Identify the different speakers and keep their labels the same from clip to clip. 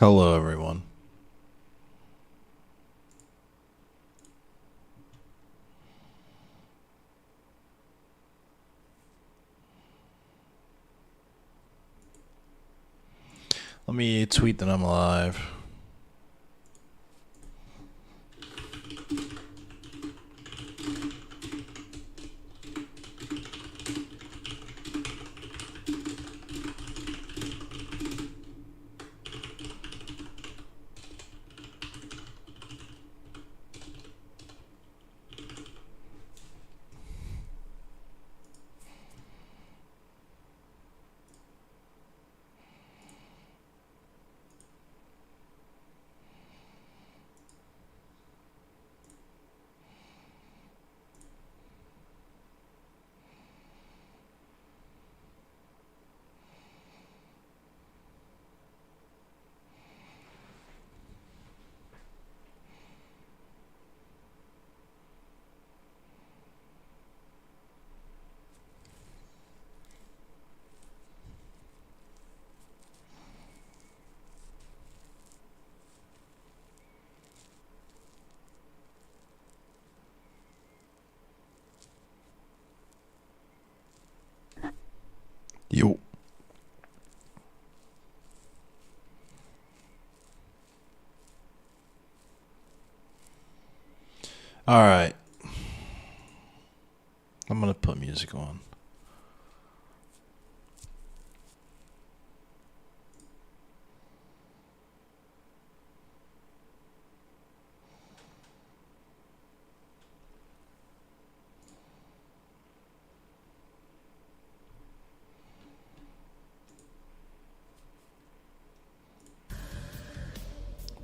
Speaker 1: Hello, everyone. Let me tweet that I'm live. Yo. All right. I'm going to put music on.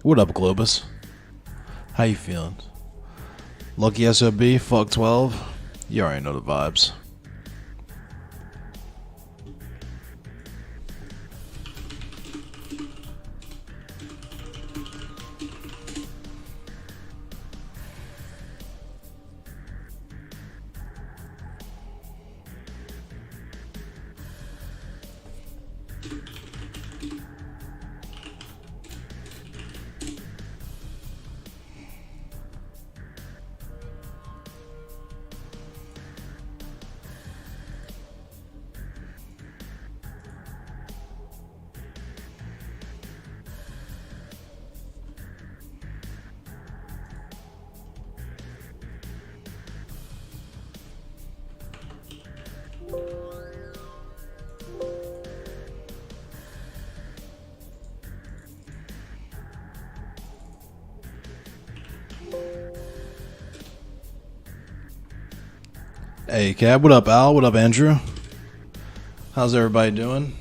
Speaker 1: What up, Globus? How you feeling? Lucky SOB, fuck 12. You already know the vibes. Hey, Cab. What up, Al? What up, Andrew? How's everybody doing?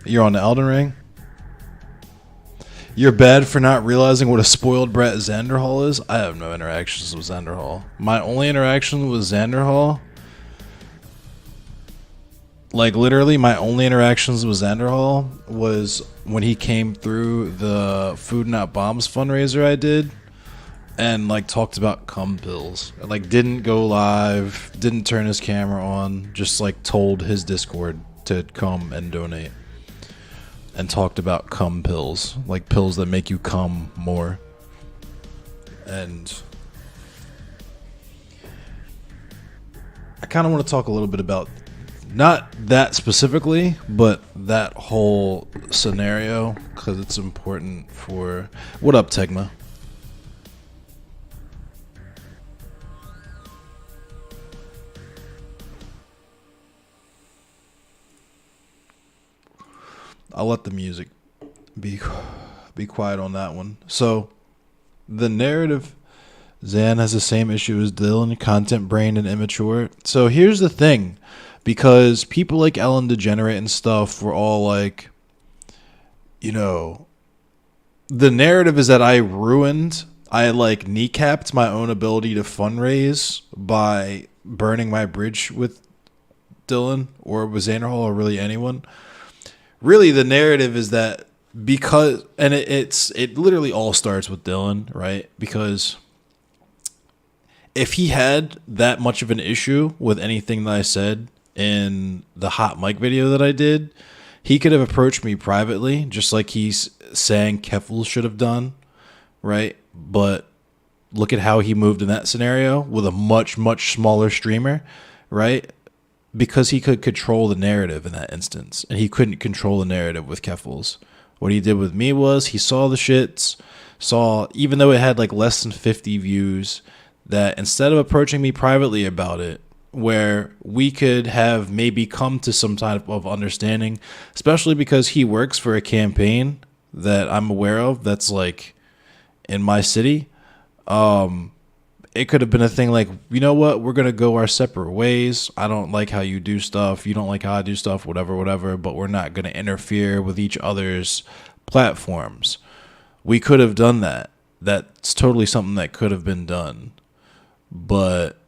Speaker 1: You're on the Elden Ring? You're bad for not realizing what a spoiled brat Xanderhal is? I have no interactions with Xanderhal. My only interaction with Xanderhal, like literally my only interactions with Xanderhal was when he came through the Food Not Bombs fundraiser I did and like talked about cum pills. Like didn't go live, didn't turn his camera on, just like told his Discord to come and donate. And talked about cum pills, like pills that make you cum more. And I kind of want to talk a little bit about not that specifically, but that whole scenario because it's important for. What up, Tegma? I'll let the music be quiet on that one. So, the narrative, Zan has the same issue as Dylan, content brain and immature. So here's the thing, because people like Ellen DeGenerate and stuff were all like, you know, the narrative is that I I like kneecapped my own ability to fundraise by burning my bridge with Dylan or with Xanderhall or really anyone. Really, the narrative is that because, and it literally all starts with Dylan, right? Because if he had that much of an issue with anything that I said in the hot mic video that I did, he could have approached me privately, just like he's saying Keffel should have done, right? But look at how he moved in that scenario with a much, much smaller streamer, right? Because he could control the narrative in that instance, and he couldn't control the narrative with Keffel's. What he did with me was he saw the shits, even though it had like less than 50 views, that instead of approaching me privately about it, where we could have maybe come to some type of understanding, especially because he works for a campaign that I'm aware of that's like in my city, it could have been a thing like, you know what, we're going to go our separate ways. I don't like how you do stuff. You don't like how I do stuff, whatever, but we're not going to interfere with each other's platforms. We could have done that. That's totally something that could have been done. But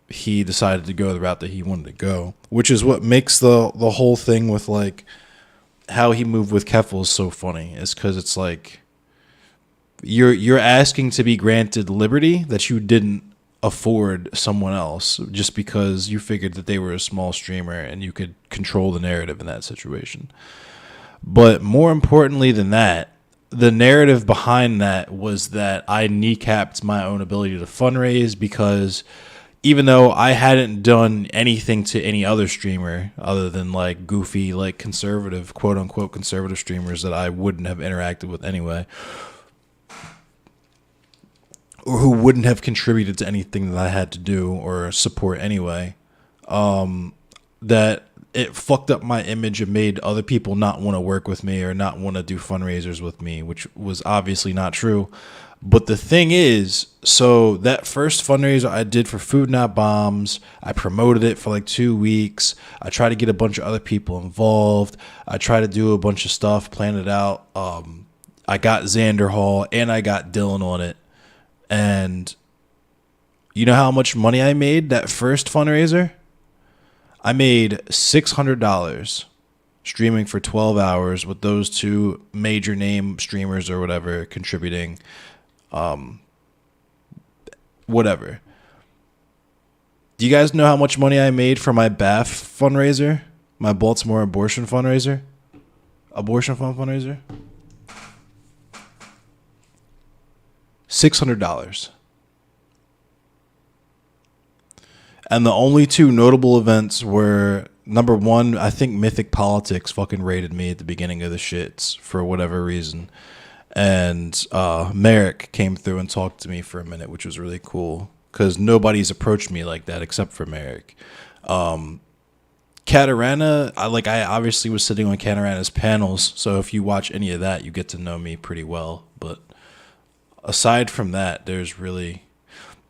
Speaker 1: he decided to go the route that he wanted to go, which is what makes the whole thing with like how he moved with Keffel so funny, is because it's like, You're asking to be granted liberty that you didn't afford someone else just because you figured that they were a small streamer and you could control the narrative in that situation. But more importantly than that, the narrative behind that was that I kneecapped my own ability to fundraise because even though I hadn't done anything to any other streamer other than like goofy, like conservative, quote unquote conservative streamers that I wouldn't have interacted with anyway, or who wouldn't have contributed to anything that I had to do or support anyway, that it fucked up my image and made other people not want to work with me or not want to do fundraisers with me, which was obviously not true. But the thing is, so that first fundraiser I did for Food Not Bombs, I promoted it for like 2 weeks. I tried to get a bunch of other people involved. I tried to do a bunch of stuff, plan it out. I got Xanderhall and I got Dylan on it. And you know how much money I made that first fundraiser? I made $600 streaming for 12 hours with those two major name streamers or whatever contributing. Whatever. Do you guys know how much money I made for my BAF fundraiser? My Baltimore abortion fundraiser? Abortion fund fundraiser? $600. And the only two notable events were, number one, I think Mythic Politics fucking raided me at the beginning of the shits for whatever reason. And Merrick came through and talked to me for a minute, which was really cool because nobody's approached me like that except for Merrick. Catarana, I obviously was sitting on Catarana's panels, so if you watch any of that, you get to know me pretty well. But aside from that, there's really...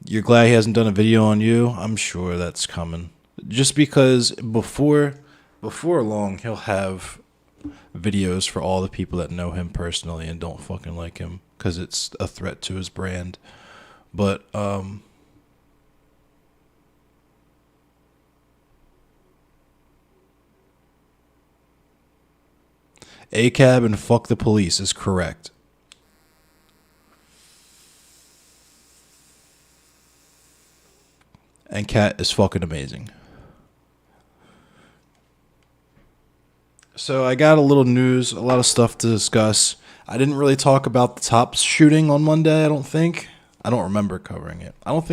Speaker 1: You're glad he hasn't done a video on you? I'm sure that's coming. Just because before long, he'll have videos for all the people that know him personally and don't fucking like him because it's a threat to his brand. But, ACAB and fuck the police is correct. And Cat is fucking amazing. So I got a little news, a lot of stuff to discuss. I didn't really talk about the Tops shooting on Monday, I don't think. I don't remember covering it. I didn't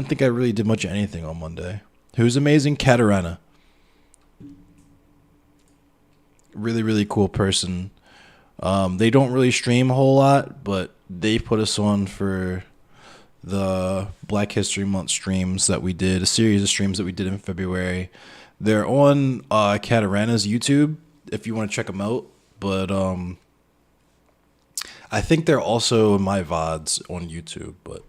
Speaker 1: think I really did much of anything on Monday. Who's amazing? Catarana. Really, really cool person. They don't really stream a whole lot, but they put us on for the Black History Month streams that we did, a series of streams that we did in February. They're on Catarana's YouTube if you want to check them out. But I think they're also in my VODs on YouTube. But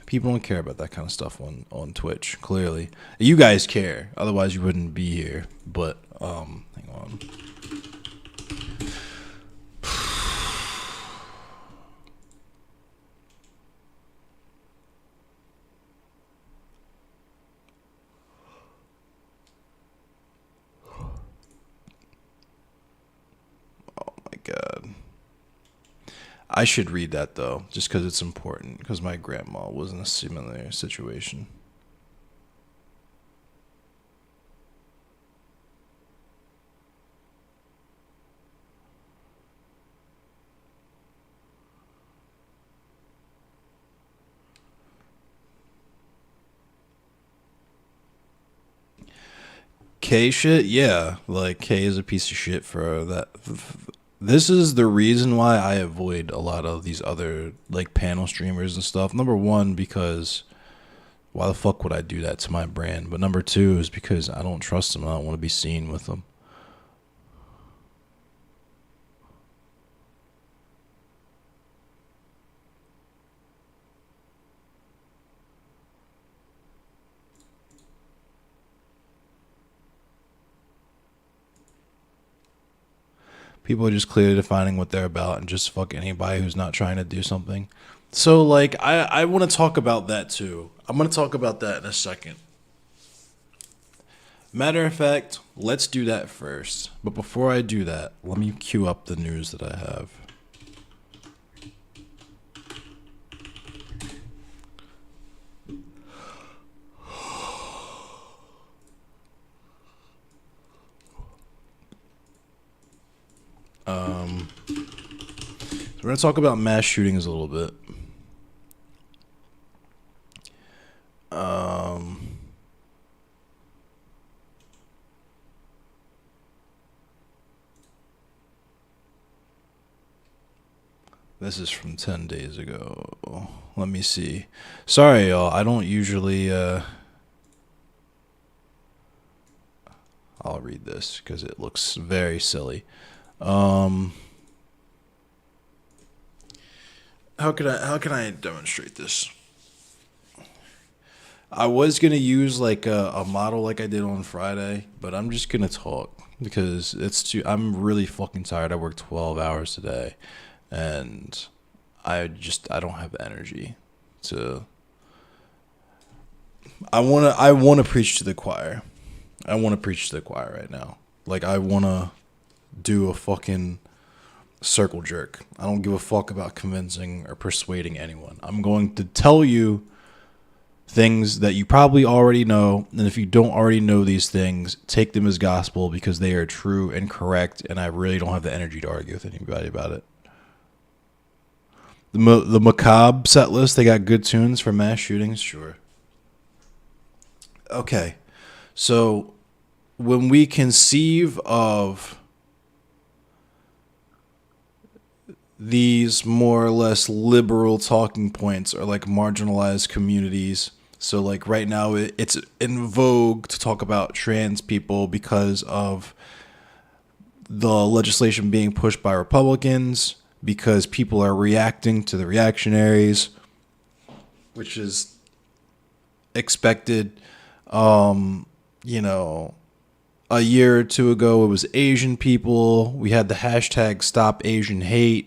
Speaker 1: people don't care about that kind of stuff on Twitch, clearly. You guys care. Otherwise, you wouldn't be here. But hang on. I should read that though, just because it's important. Because my grandma was in a similar situation. K shit, yeah. Like K is a piece of shit for that. This is the reason why I avoid a lot of these other like panel streamers and stuff. Number one, because why the fuck would I do that to my brand? But number two is because I don't trust them. I don't want to be seen with them. People are just clearly defining what they're about and just fuck anybody who's not trying to do something. So like I want to talk about that too. I'm gonna talk about that in a second. Matter of fact, let's do that first. But before I do that, let me queue up the news that I have. So we're gonna talk about mass shootings a little bit. Um, this is from 10 days ago. Let me see. Sorry, y'all. I don't usually. I'll read this because it looks very silly. Um, how can I demonstrate this? I was gonna use like a model like I did on Friday, but I'm just gonna talk because it's too. I'm really fucking tired. I worked 12 hours today, and I don't have energy to. I wanna preach to the choir. I want to preach to the choir right now. Like I wanna do a fucking circle jerk. I don't give a fuck about convincing or persuading anyone. I'm going to tell you things that you probably already know, and if you don't already know these things, take them as gospel because they are true and correct, and I really don't have the energy to argue with anybody about it. The Macabre set list, they got good tunes for mass shootings, sure. Okay, so when we conceive of these more or less liberal talking points or like marginalized communities. So like right now it's in vogue to talk about trans people because of the legislation being pushed by Republicans because people are reacting to the reactionaries, which is expected. You know, a year or two ago it was Asian people. We had the hashtag Stop Asian Hate.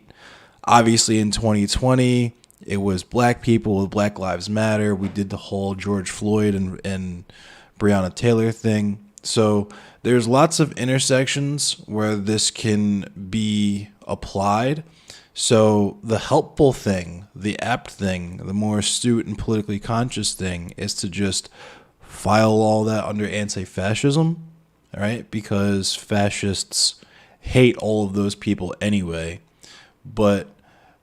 Speaker 1: Obviously, in 2020, it was black people with Black Lives Matter. We did the whole George Floyd and Breonna Taylor thing. So there's lots of intersections where this can be applied. So the helpful thing, the apt thing, the more astute and politically conscious thing is to just file all that under anti-fascism, all right? Because fascists hate all of those people anyway. But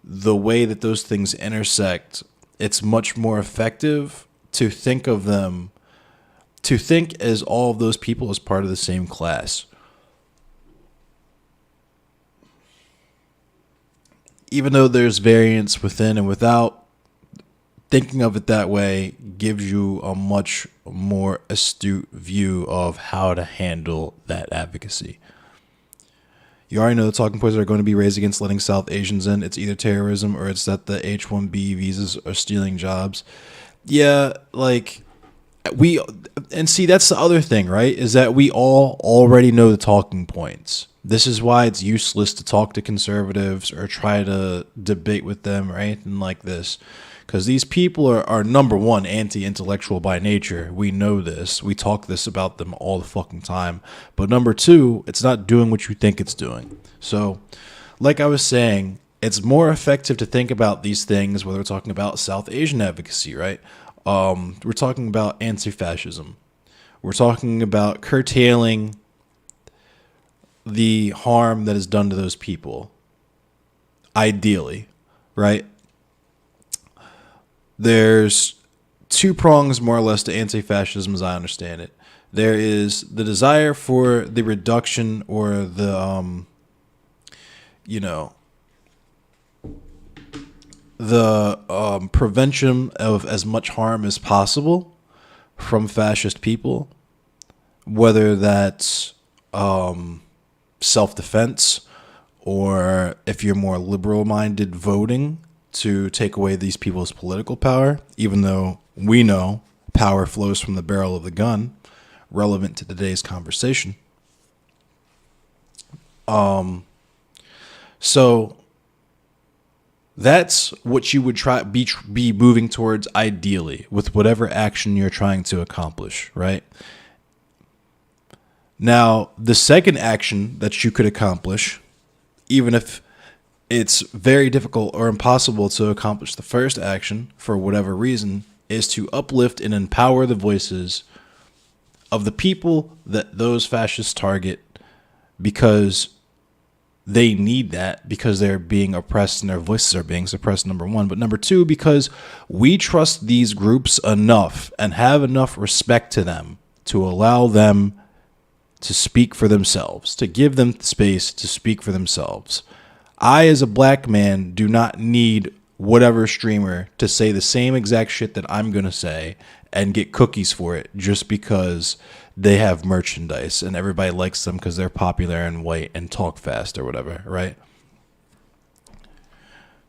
Speaker 1: the way that those things intersect, it's much more effective to think of them, to think as all of those people as part of the same class. Even though there's variance within and without, thinking of it that way gives you a much more astute view of how to handle that advocacy. You already know the talking points that are going to be raised against letting South Asians in. It's either terrorism or it's that the H-1B visas are stealing jobs. Yeah, like and see, that's the other thing, right? Is that we all already know the talking points. This is why it's useless to talk to conservatives or try to debate with them or anything like this. Because these people are number one, anti-intellectual by nature. We know this. We talk this about them all the fucking time. But number two, it's not doing what you think it's doing. So, like I was saying, It's more effective to think about these things, whether we're talking about South Asian advocacy, right? We're talking about anti-fascism. We're talking about curtailing the harm that is done to those people, ideally, right? There's two prongs, more or less, to anti-fascism as I understand it. There is the desire for the reduction or the, prevention of as much harm as possible from fascist people, whether that's self-defense or, if you're more liberal-minded, voting to take away these people's political power, even though we know power flows from the barrel of the gun, relevant to today's conversation. So that's what you would try be moving towards ideally with whatever action you're trying to accomplish, right? Now, the second action that you could accomplish, even if it's very difficult or impossible to accomplish the first action for whatever reason, is to uplift and empower the voices of the people that those fascists target, because they need that, because they're being oppressed and their voices are being suppressed, number one. But number two, because we trust these groups enough and have enough respect to them to allow them to speak for themselves, to give them space to speak for themselves. I, as a black man, do not need whatever streamer to say the same exact shit that I'm going to say and get cookies for it just because they have merchandise and everybody likes them because they're popular and white and talk fast or whatever, right?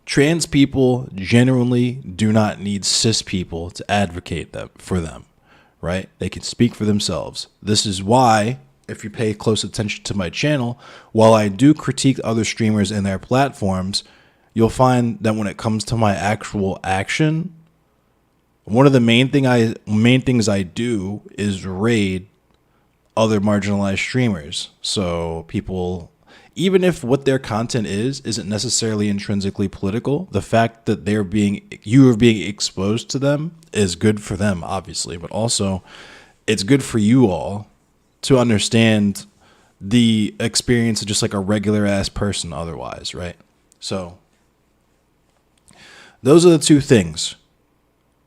Speaker 1: Trans people genuinely do not need cis people to advocate for them, right? They can speak for themselves. This is why, if you pay close attention to my channel, while I do critique other streamers and their platforms, you'll find that when it comes to my actual action, one of the main things I do is raid other marginalized streamers. So people, even if what their content isn't necessarily intrinsically political, the fact that you are being exposed to them is good for them, obviously, but also it's good for you all to understand the experience of just like a regular ass person otherwise, right? So those are the two things.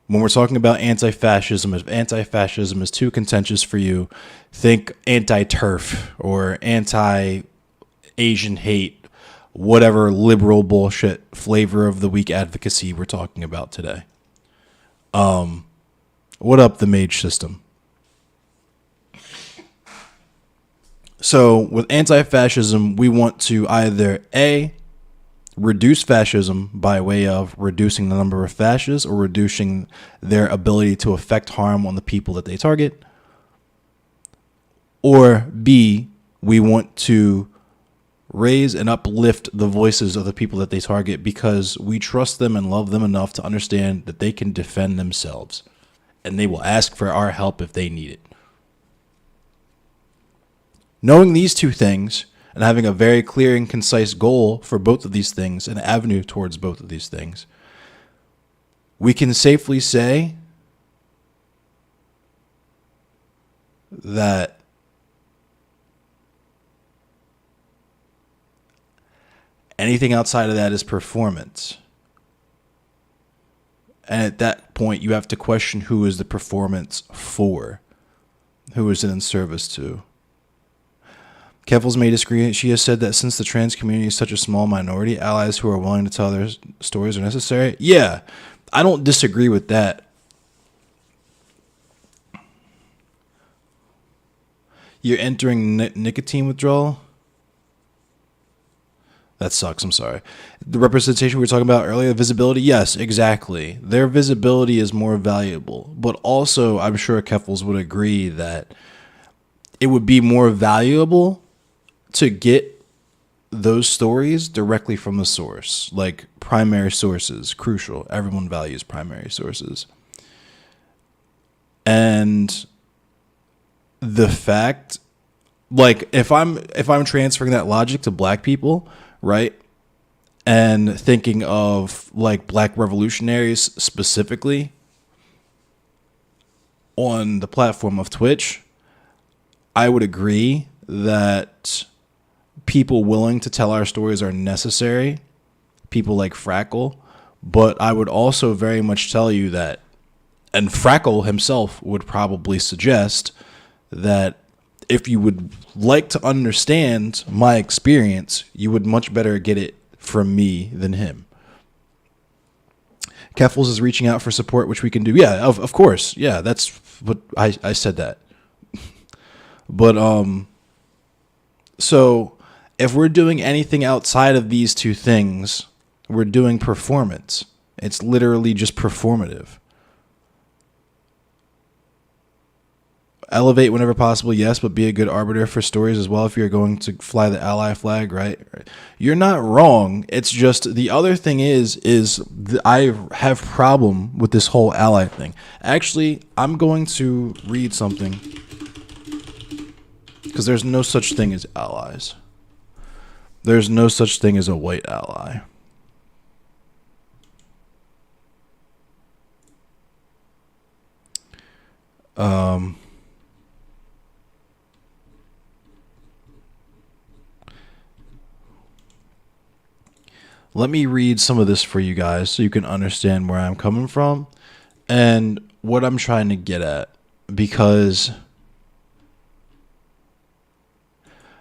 Speaker 1: When we're talking about anti-fascism, if anti-fascism is too contentious for you, think anti-TERF or anti-Asian hate, whatever liberal bullshit flavor of the week advocacy we're talking about today. What up, the mage system? So with anti-fascism, we want to either A, reduce fascism by way of reducing the number of fascists or reducing their ability to affect harm on the people that they target. Or B, we want to raise and uplift the voices of the people that they target because we trust them and love them enough to understand that they can defend themselves and they will ask for our help if they need it. Knowing these two things and having a very clear and concise goal for both of these things, an avenue towards both of these things, we can safely say that anything outside of that is performance. And at that point, you have to question who is the performance for, who is it in service to. Keffels may disagree. She has said that since the trans community is such a small minority, allies who are willing to tell their stories are necessary. Yeah, I don't disagree with that. You're entering nicotine withdrawal? That sucks, I'm sorry. The representation we were talking about earlier, visibility, yes, exactly. Their visibility is more valuable. But also, I'm sure Keffels would agree that it would be more valuable to get those stories directly from the source. Like primary sources, crucial. Everyone values primary sources. And the fact, like if I'm transferring that logic to black people, right? and thinking of like black revolutionaries specifically on the platform of Twitch, I would agree that people willing to tell our stories are necessary, people like Frackle, but I would also very much tell you that, and Frackle himself would probably suggest that if you would like to understand my experience, you would much better get it from me than him. Keffels is reaching out for support, which we can do. Yeah, of course. Yeah, that's what I said that. But so if we're doing anything outside of these two things, we're doing performance. It's literally just performative. Elevate whenever possible, yes, but be a good arbiter for stories as well if you're going to fly the ally flag, right? You're not wrong. It's just the other thing is I have problem with this whole ally thing. Actually, I'm going to read something because there's no such thing as allies. There's no such thing as a white ally. Let me read some of this for you guys so you can understand where I'm coming from and what I'm trying to get at. Because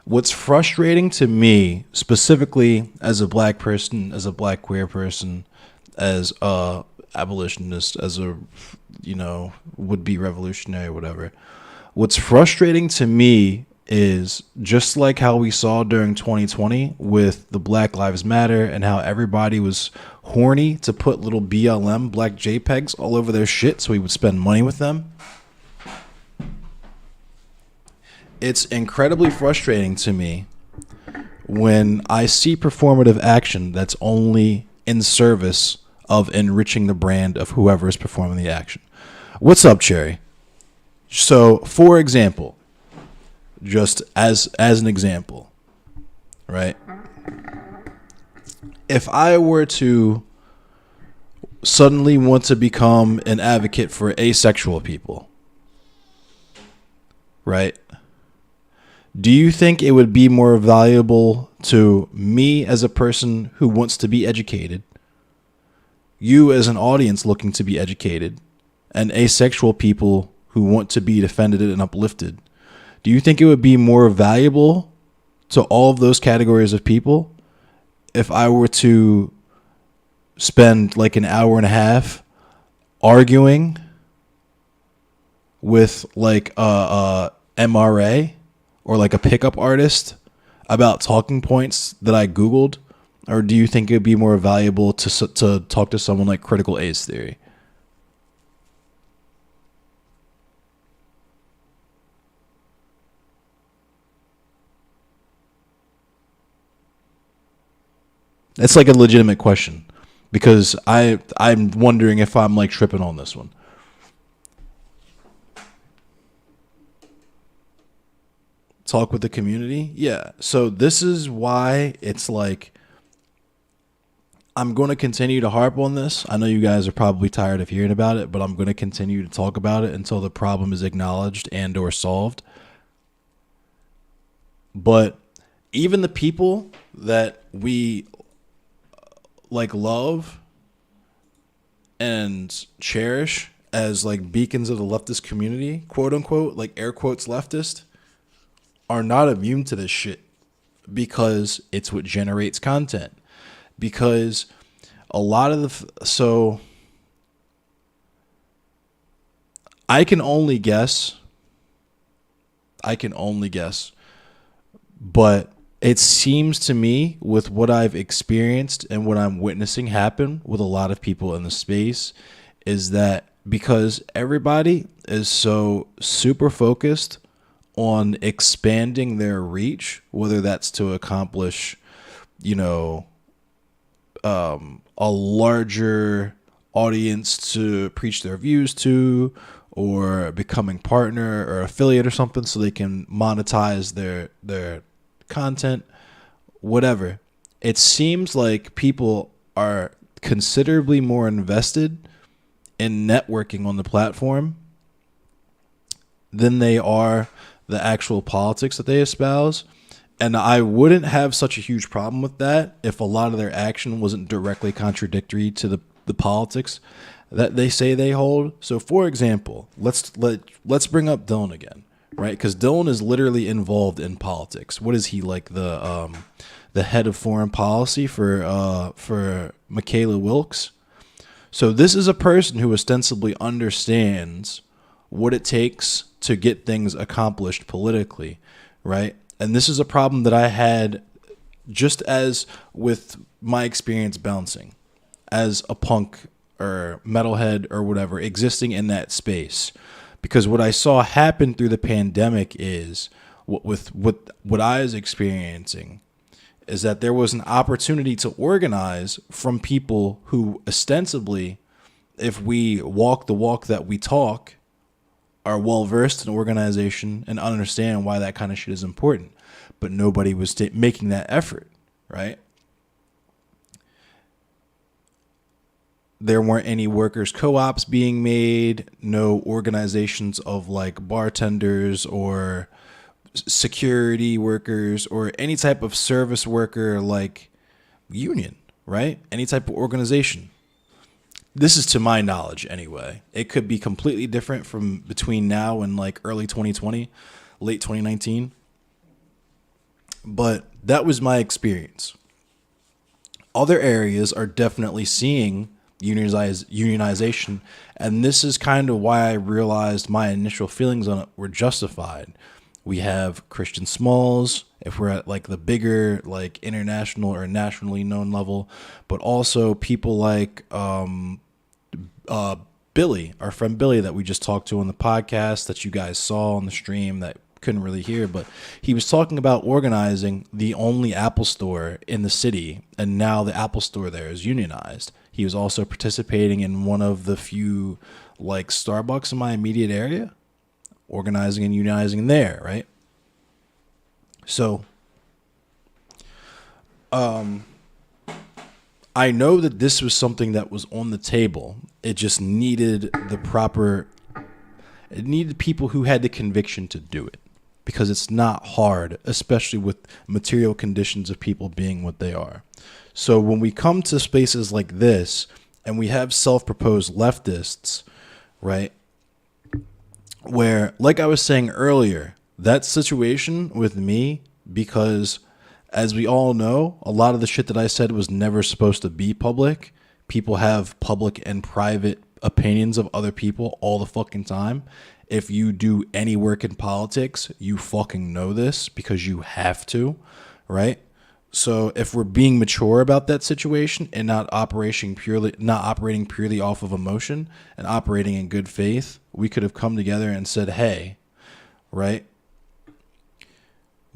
Speaker 1: what's frustrating to me, specifically as a black person, as a black queer person, as a abolitionist, as a, would-be revolutionary, whatever. What's frustrating to me is just like how we saw during 2020 with the Black Lives Matter and how everybody was horny to put little BLM black JPEGs all over their shit so we would spend money with them. It's incredibly frustrating to me when I see performative action that's only in service of enriching the brand of whoever is performing the action. What's up, Cherry? So, for example, just as an example, right? If I were to suddenly want to become an advocate for asexual people, right? Do you think it would be more valuable to me as a person who wants to be educated, you as an audience looking to be educated, and asexual people who want to be defended and uplifted? Do you think it would be more valuable to all of those categories of people if I were to spend like an hour and a half arguing with like a MRA or like a pickup artist about talking points that I Googled? Or do you think it would be more valuable to talk to someone like Critical Ace Theory? It's like a legitimate question because I'm wondering if I'm like tripping on this one. Talk with the community? Yeah. So this is why it's like I'm going to continue to harp on this. I know you guys are probably tired of hearing about it, but I'm going to continue to talk about it until the problem is acknowledged and or solved. But even the people that we like love and cherish as like beacons of the leftist community, quote unquote, like air quotes leftist, are not immune to this shit because it's what generates content. Because a lot of so I can only guess, but it seems to me with what I've experienced and what I'm witnessing happen with a lot of people in the space is that because everybody is so super focused on expanding their reach, whether that's to accomplish, a larger audience to preach their views to, or becoming partner or affiliate or something so they can monetize their content, whatever. it seems like people are considerably more invested in networking on the platform than they are the actual politics that they espouse. And I wouldn't have such a huge problem with that if a lot of their action wasn't directly contradictory to the politics that they say they hold. So, for example, let's bring up Dylan again, right? Because Dylan is literally involved in politics. What is he, like the head of foreign policy for Michaela Wilkes? So this is a person who ostensibly understands what it takes to get things accomplished politically, right? And this is a problem that I had just as with my experience bouncing as a punk or metalhead or whatever, existing in that space. Because what I saw happen through the pandemic is what I was experiencing is that there was an opportunity to organize from people who ostensibly, if we walk the walk that we talk, are well versed in organization and understand why that kind of shit is important. But nobody was making that effort, right? There weren't any workers' co-ops being made, no organizations of like bartenders or security workers or any type of service worker like union, right? Any type of organization. This is to my knowledge anyway. It could be completely different from between now and like early 2020, late 2019. But that was my experience. Other areas are definitely seeing unionization, and this is kind of why I realized my initial feelings on it were justified. We have Christian Smalls, if we're at like the bigger, like international or nationally known level, but also people like Billy, our friend Billy that we just talked to on the podcast that you guys saw on the stream that couldn't really hear, but he was talking about organizing the only Apple store in the city, and now the Apple store there is unionized. He was also participating in one of the few like Starbucks in my immediate area, organizing and unionizing there, right? So I know that this was something that was on the table. It just needed it needed people who had the conviction to do it, because it's not hard, especially with material conditions of people being what they are. So when we come to spaces like this and we have self-proposed leftists, right, where, like I was saying earlier, that situation with me, because as we all know, a lot of the shit that I said was never supposed to be public. People have public and private opinions of other people all the fucking time. If you do any work in politics, you fucking know this because you have to, right? So if we're being mature about that situation and not operating purely off of emotion and operating in good faith, we could have come together and said, hey, right?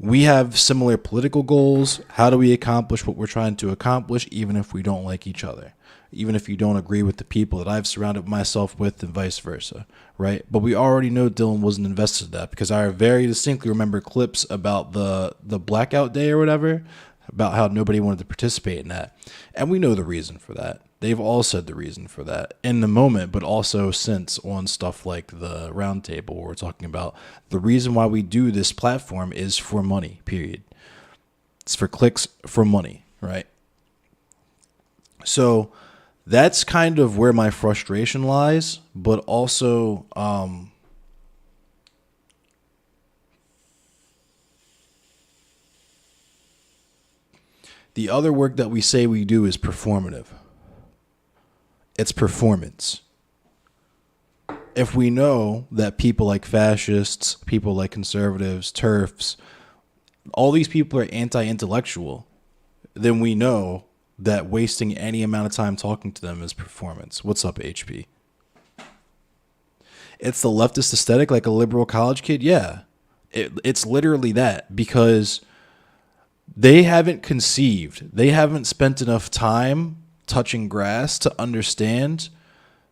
Speaker 1: We have similar political goals. How do we accomplish what we're trying to accomplish, even if we don't like each other? Even if you don't agree with the people that I've surrounded myself with, and vice versa, right? But we already know Dylan wasn't invested in that, because I very distinctly remember clips about the blackout day or whatever, about how nobody wanted to participate in that. And we know the reason for that. They've all said the reason for that in the moment, but also since on stuff like the roundtable, where we're talking about the reason why we do this platform is for money, period. It's for clicks, for money, right? So that's kind of where my frustration lies, but also the other work that we say we do is performative. It's performance. If we know that people like fascists, people like conservatives, TERFs, all these people are anti-intellectual, then we know that wasting any amount of time talking to them is performance. What's up, HP? It's the leftist aesthetic, like a liberal college kid? Yeah. It's literally that, because they haven't conceived, they haven't spent enough time touching grass to understand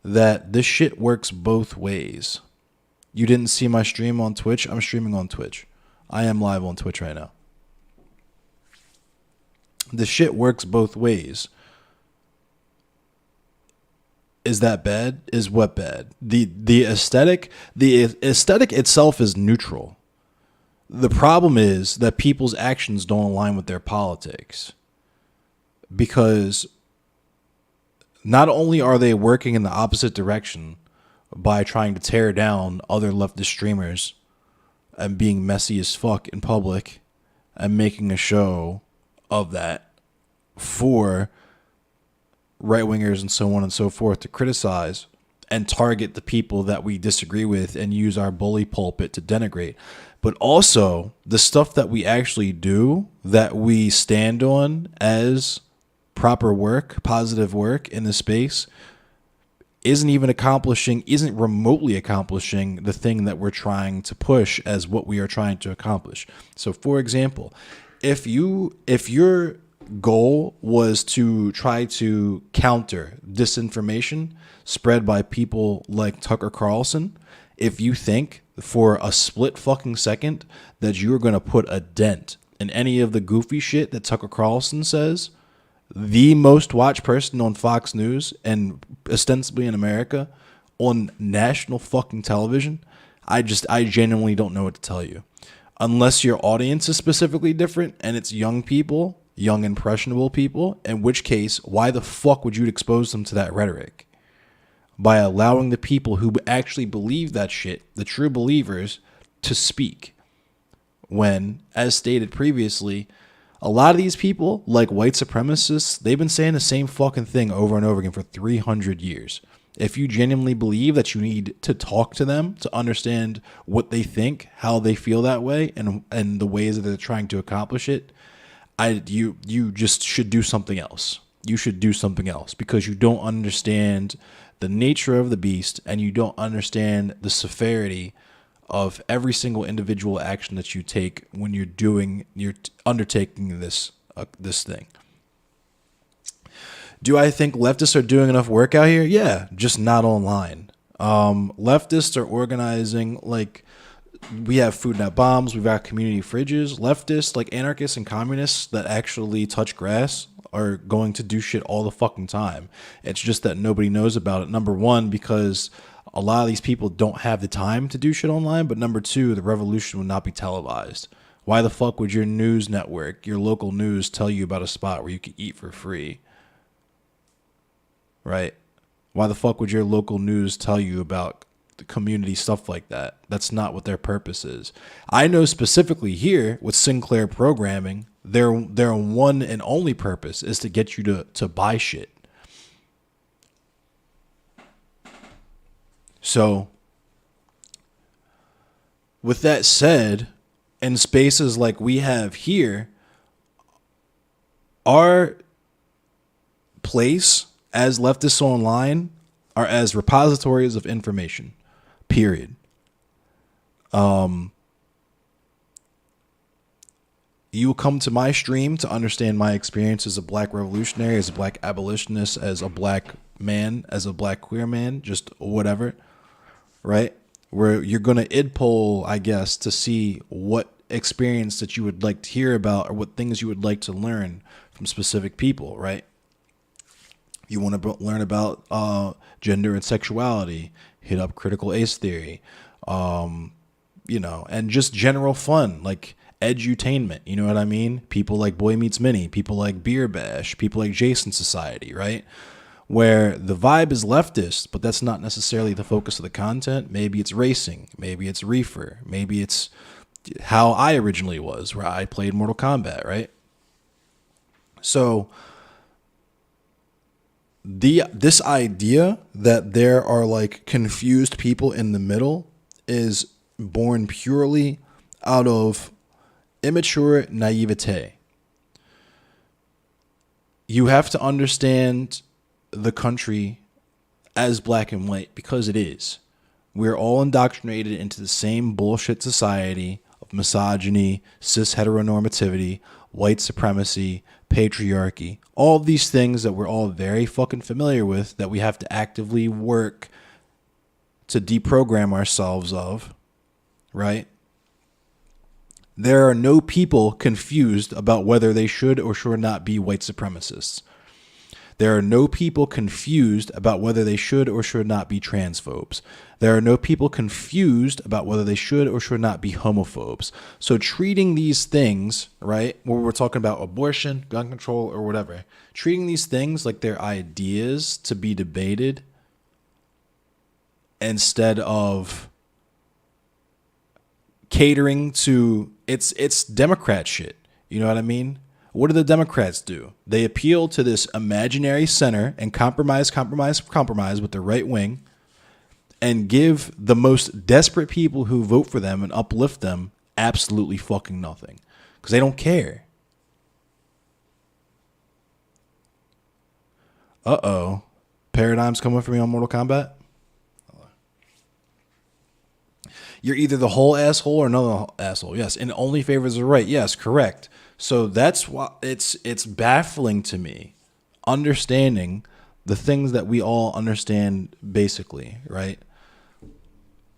Speaker 1: that this shit works both ways. You didn't see my stream on Twitch? I'm streaming on Twitch. I am live on Twitch right now. The shit works both ways. Is that bad? Is what bad? The aesthetic itself is neutral. The problem is that people's actions don't align with their politics. Because not only are they working in the opposite direction by trying to tear down other leftist streamers and being messy as fuck in public and making a show of that for right-wingers and so on and so forth to criticize and target the people that we disagree with and use our bully pulpit to denigrate. But also the stuff that we actually do, that we stand on as proper work, positive work in the space, isn't remotely accomplishing the thing that we're trying to push as what we are trying to accomplish. So for example, if your goal was to try to counter disinformation spread by people like Tucker Carlson, if you think for a split fucking second that you're going to put a dent in any of the goofy shit that Tucker Carlson says, the most watched person on Fox News and ostensibly in America on national fucking television, I genuinely don't know what to tell you. Unless your audience is specifically different and it's young people, young impressionable people, in which case, why the fuck would you expose them to that rhetoric? By allowing the people who actually believe that shit, the true believers, to speak. When, as stated previously, a lot of these people, like white supremacists, they've been saying the same fucking thing over and over again for 300 years. If you genuinely believe that you need to talk to them to understand what they think, how they feel that way, and the ways that they're trying to accomplish it, you just should do something else. You should do something else because you don't understand the nature of the beast and you don't understand the severity of every single individual action that you take when you're undertaking this thing. Do I think leftists are doing enough work out here? Yeah, just not online. Leftists are organizing, like, we have Food Not Bombs, we've got community fridges. Leftists, like anarchists and communists that actually touch grass, are going to do shit all the fucking time. It's just that nobody knows about it. Number one, because a lot of these people don't have the time to do shit online. But number two, the revolution would not be televised. Why the fuck would your news network, your local news, tell you about a spot where you can eat for free? Right? Why the fuck would your local news tell you about the community stuff like that? That's not what their purpose is. I know specifically here with Sinclair Programming, their one and only purpose is to get you to buy shit. So, with that said, in spaces like we have here, our place as leftists online are as repositories of information, period. You will come to my stream to understand my experience as a black revolutionary, as a black abolitionist, as a black man, as a black queer man, just whatever, right? Where you're going to id poll, I guess, to see what experience that you would like to hear about or what things you would like to learn from specific people, right? You want to learn about gender and sexuality, hit up critical ace theory, and just general fun, like edutainment, you know what I mean? People like Boy Meets Mini, people like Beer Bash, people like Jason Society, right? Where the vibe is leftist, but that's not necessarily the focus of the content. Maybe it's racing, maybe it's reefer, maybe it's how I originally was, where I played Mortal Kombat, right? So this idea that there are like confused people in the middle is born purely out of immature naivete. You have to understand the country as black and white because it is. We're all indoctrinated into the same bullshit society of misogyny, cis heteronormativity, white supremacy, patriarchy, all of these things that we're all very fucking familiar with that we have to actively work to deprogram ourselves of, right? There are no people confused about whether they should or should not be white supremacists. There are no people confused about whether they should or should not be transphobes. There are no people confused about whether they should or should not be homophobes. So treating these things, right, where we're talking about abortion, gun control, or whatever, treating these things like they're ideas to be debated instead of catering to it's Democrat shit. You know what I mean? What do the Democrats do? They appeal to this imaginary center and compromise with the right wing and give the most desperate people who vote for them and uplift them absolutely fucking nothing because they don't care. Uh-oh. Paradigm's coming for me on Mortal Kombat? You're either the whole asshole or another asshole. Yes, and only favors the right. Yes, correct. So that's why it's baffling to me understanding the things that we all understand basically, right?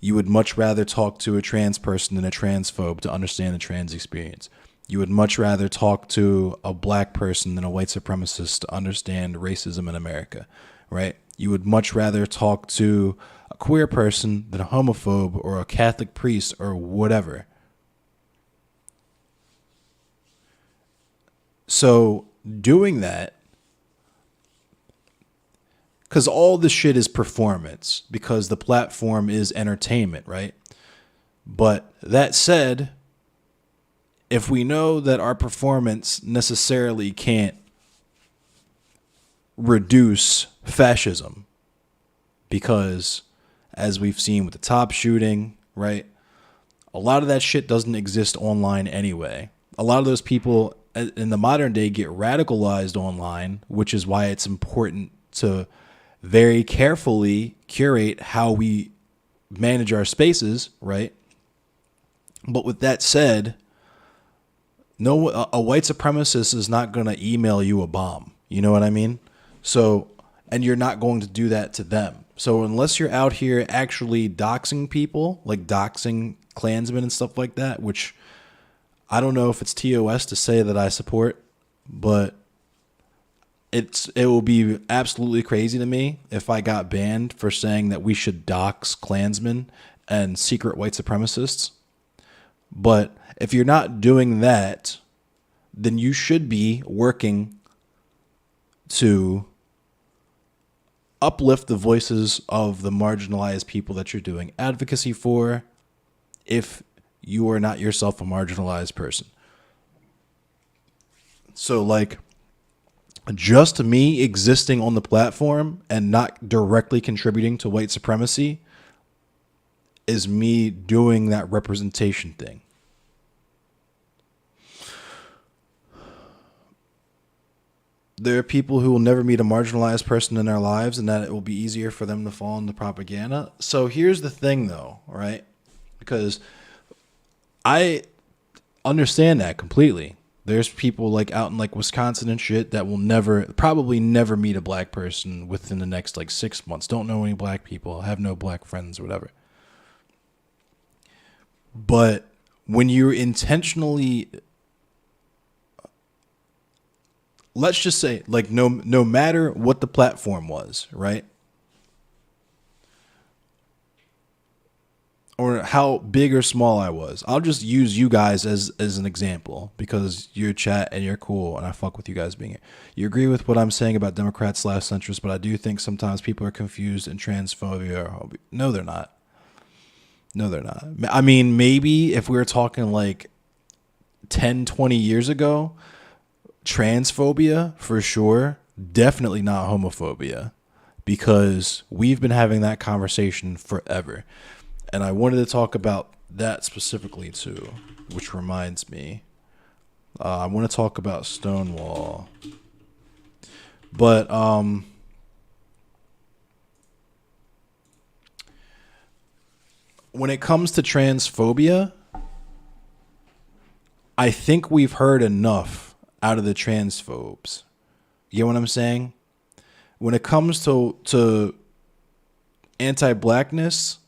Speaker 1: You would much rather talk to a trans person than a transphobe to understand the trans experience. You would much rather talk to a black person than a white supremacist to understand racism in America, right? You would much rather talk to a queer person than a homophobe or a Catholic priest or whatever. So doing that, because all this shit is performance, because the platform is entertainment, right? But that said, if we know that our performance necessarily can't reduce fascism, because as we've seen with the top shooting, right? A lot of that shit doesn't exist online anyway. A lot of those people in the modern day get radicalized online, which is why it's important to very carefully curate how we manage our spaces, right? But with that said, a white supremacist is not going to email you a bomb. You know what I mean? So, and you're not going to do that to them. So unless you're out here actually doxing people, like doxing Klansmen and stuff like that, which I don't know if it's TOS to say that I support, but it will be absolutely crazy to me if I got banned for saying that we should dox Klansmen and secret white supremacists. But if you're not doing that, then you should be working to uplift the voices of the marginalized people that you're doing advocacy for, if you are not yourself a marginalized person. So like, just me existing on the platform and not directly contributing to white supremacy is me doing that representation thing. There are people who will never meet a marginalized person in their lives and that it will be easier for them to fall into propaganda. So here's the thing though, right? Because I understand that completely. There's people like out in like Wisconsin and shit that will probably never meet a black person within the next like 6 months. Don't know any black people, have no black friends, whatever. But when you're intentionally, let's just say, like, no matter what the platform was, right? Or how big or small I was. I'll just use you guys as an example because you're chat and you're cool and I fuck with you guys being here. You agree with what I'm saying about Democrats / centrists, but I do think sometimes people are confused in transphobia or no, they're not. No, they're not. I mean, maybe if we were talking like 10, 20 years ago, transphobia for sure, definitely not homophobia, because we've been having that conversation forever. And I wanted to talk about that specifically too, which reminds me, I want to talk about Stonewall. But when it comes to transphobia, I think we've heard enough out of the transphobes. You get what I'm saying? When it comes to anti-blackness,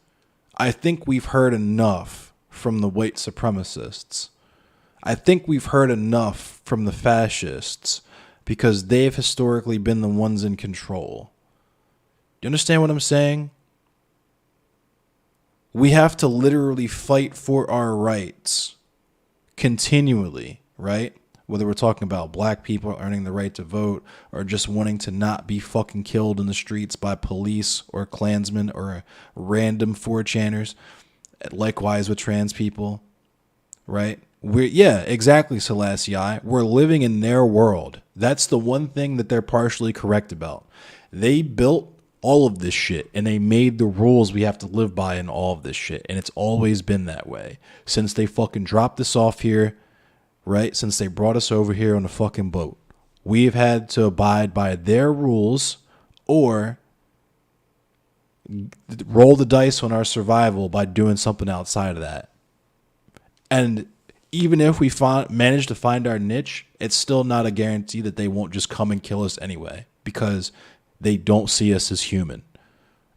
Speaker 1: I think we've heard enough from the white supremacists. I think we've heard enough from the fascists because they've historically been the ones in control. Do you understand what I'm saying? We have to literally fight for our rights continually, right? Whether we're talking about black people earning the right to vote or just wanting to not be fucking killed in the streets by police or Klansmen or random 4chaners. Likewise with trans people, right? Yeah, exactly, Selassie. We're living in their world. That's the one thing that they're partially correct about. They built all of this shit and they made the rules we have to live by in all of this shit. And it's always been that way since they fucking dropped us off here, right? Since they brought us over here on a fucking boat. We've had to abide by their rules or roll the dice on our survival by doing something outside of that. And even if we manage to find our niche, it's still not a guarantee that they won't just come and kill us anyway, because they don't see us as human.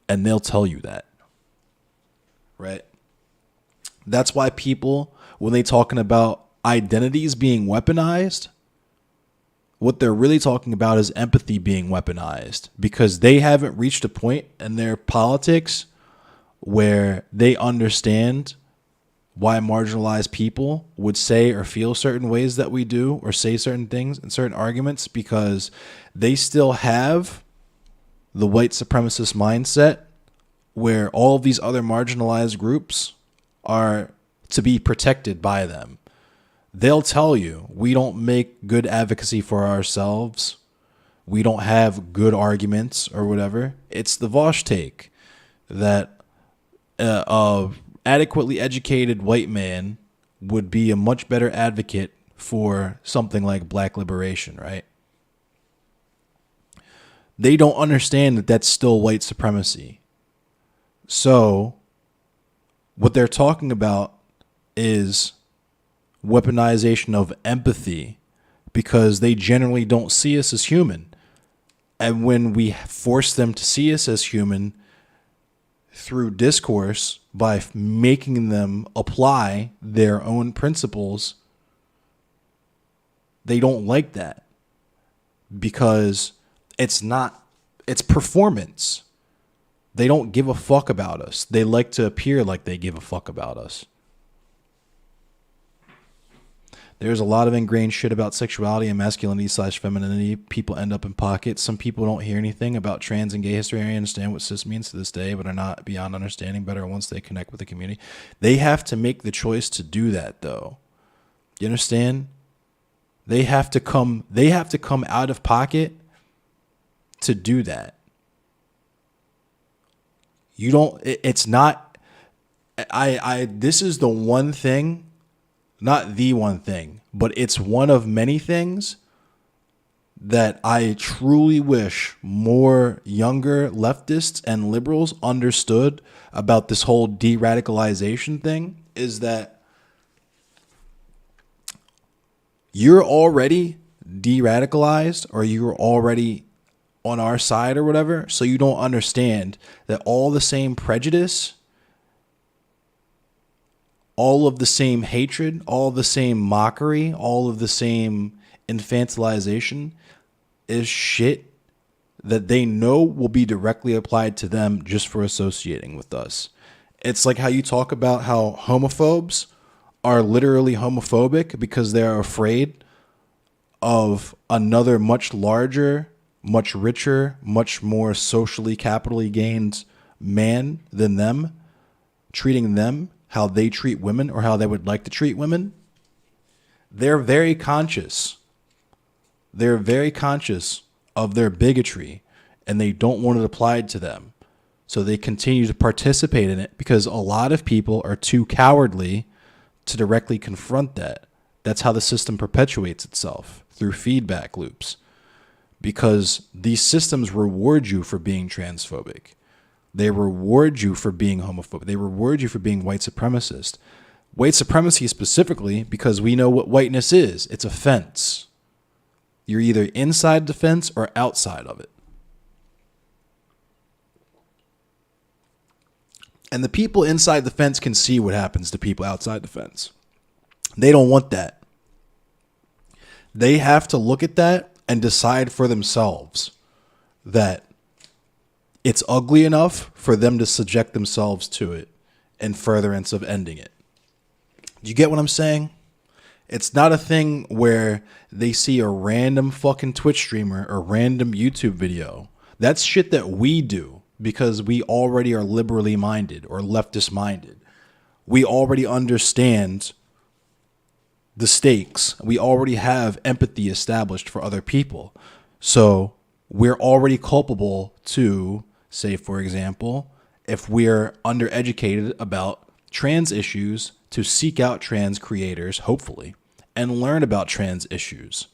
Speaker 1: And they'll tell you that. Right? That's why people, when they talking about identities being weaponized, what they're really talking about is empathy being weaponized, because they haven't reached a point in their politics where they understand why marginalized people would say or feel certain ways that we do or say certain things and certain arguments, because they still have the white supremacist mindset where all of these other marginalized groups are to be protected by them. They'll tell you we don't make good advocacy for ourselves. We don't have good arguments or whatever. It's the Vosh take that adequately educated white man would be a much better advocate for something like black liberation, right? They don't understand that that's still white supremacy. So what they're talking about is weaponization of empathy, because they generally don't see us as human. And when we force them to see us as human through discourse by making them apply their own principles, they don't like that, because it's performance. They don't give a fuck about us. They like to appear like they give a fuck about us. There's a lot of ingrained shit about sexuality and masculinity / femininity. People end up in pockets. Some people don't hear anything about trans and gay history or understand what cis means to this day, but are not beyond understanding better once they connect with the community. They have to make the choice to do that, though. You understand? They have to come out of pocket to do that. You don't, it's not, this is the one thing, not the one thing, but it's one of many things that I truly wish more younger leftists and liberals understood about this whole de-radicalization thing, is that you're already de-radicalized, or you're already on our side or whatever, so you don't understand that all the same prejudice, all of the same hatred, all of the same mockery, all of the same infantilization is shit that they know will be directly applied to them just for associating with us. It's like how you talk about how homophobes are literally homophobic because they're afraid of another much larger, much richer, much more socially capitally gained man than them, treating them how they treat women or how they would like to treat women. They're very conscious. They're very conscious of their bigotry, and they don't want it applied to them. So they continue to participate in it because a lot of people are too cowardly to directly confront that. That's how the system perpetuates itself, through feedback loops. Because these systems reward you for being transphobic. They reward you for being homophobic. They reward you for being white supremacist. White supremacy specifically, because we know what whiteness is. It's a fence. You're either inside the fence or outside of it. And the people inside the fence can see what happens to people outside the fence. They don't want that. They have to look at that and decide for themselves that it's ugly enough for them to subject themselves to it in furtherance of ending it. Do you get what I'm saying? It's not a thing where they see a random fucking Twitch streamer or random YouTube video. That's shit that we do because we already are liberally minded or leftist minded. We already understand the stakes. We already have empathy established for other people. So we're already culpable to, say, for example, if we're undereducated about trans issues, to seek out trans creators, hopefully, and learn about trans issues.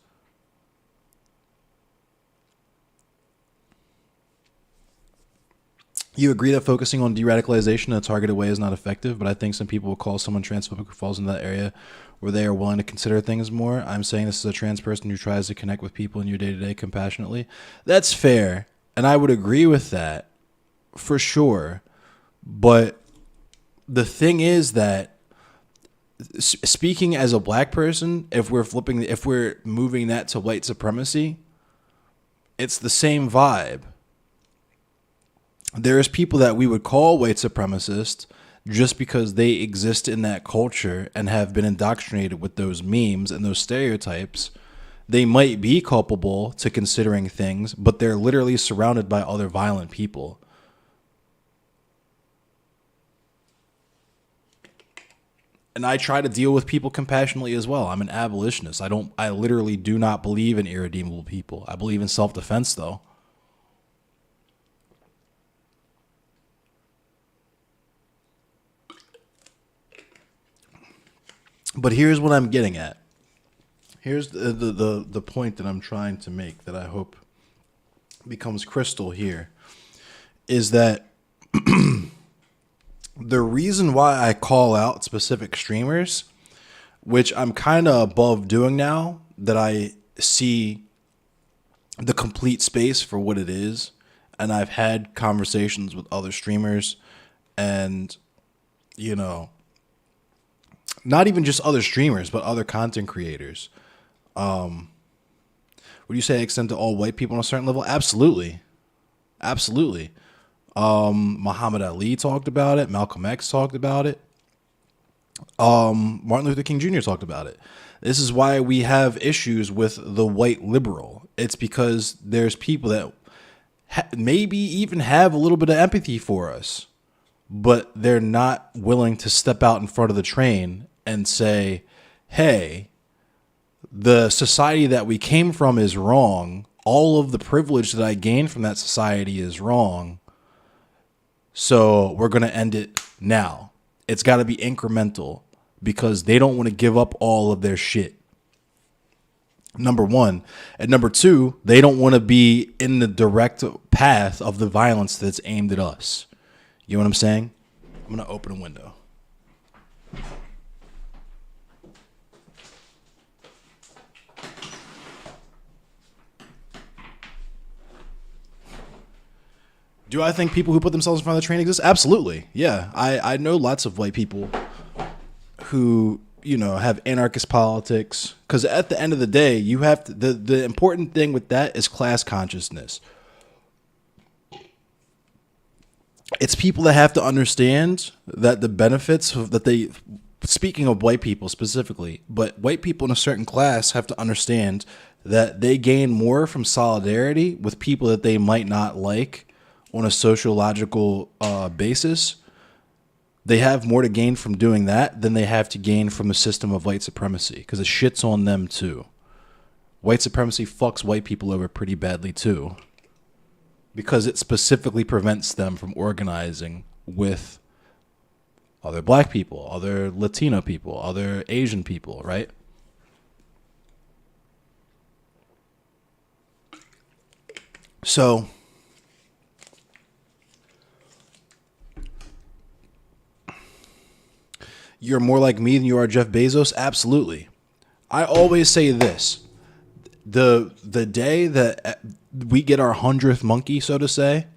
Speaker 1: You agree that focusing on de-radicalization in a targeted way is not effective, but I think some people will call someone transphobic who falls in that area where they are willing to consider things more. I'm saying this is a trans person who tries to connect with people in your day-to-day compassionately. That's fair, and I would agree with that for sure. But the thing is that, speaking as a black person, if we're moving that to white supremacy, it's the same vibe. There's people that we would call white supremacists just because they exist in that culture and have been indoctrinated with those memes and those stereotypes. They might be culpable to considering things, but they're literally surrounded by other violent people. And I try to deal with people compassionately as well. I'm an abolitionist. I literally do not believe in irredeemable people. I believe in self-defense, though. But here's what I'm getting at. Here's the point that I'm trying to make that I hope becomes crystal here, is that the reason why I call out specific streamers, which I'm kind of above doing now, that I see the complete space for what it is, and I've had conversations with other streamers and, you know, not even just other streamers, but other content creators. Would you say extend to all white people on a certain level? Absolutely. Absolutely. Muhammad Ali talked about it. Malcolm X talked about it. Martin Luther King Jr. talked about it. This is why we have issues with the white liberal. It's because there's people that maybe even have a little bit of empathy for us, but they're not willing to step out in front of the train and say, hey, the society that we came from is wrong. All of the privilege that I gained from that society is wrong. So we're going to end it now. It's got to be incremental because they don't want to give up all of their shit. Number one. And number two, they don't want to be in the direct path of the violence that's aimed at us. You know what I'm saying? I'm going to open a window. Do I think people who put themselves in front of the train exist? Absolutely. Yeah. I know lots of white people who, you know, have anarchist politics. Because at the end of the day, you have to, the important thing with that is class consciousness. It's people that have to understand that the benefits that they, speaking of white people specifically, but white people in a certain class have to understand that they gain more from solidarity with people that they might not like on a sociological basis. They have more to gain from doing that than they have to gain from the system of white supremacy, because it shits on them too. White supremacy fucks white people over pretty badly too, because it specifically prevents them from organizing with other black people, other Latino people, other Asian people, right? So you're more like me than you are Jeff Bezos? Absolutely. I always say this. The day that we get our 100th monkey, so to say,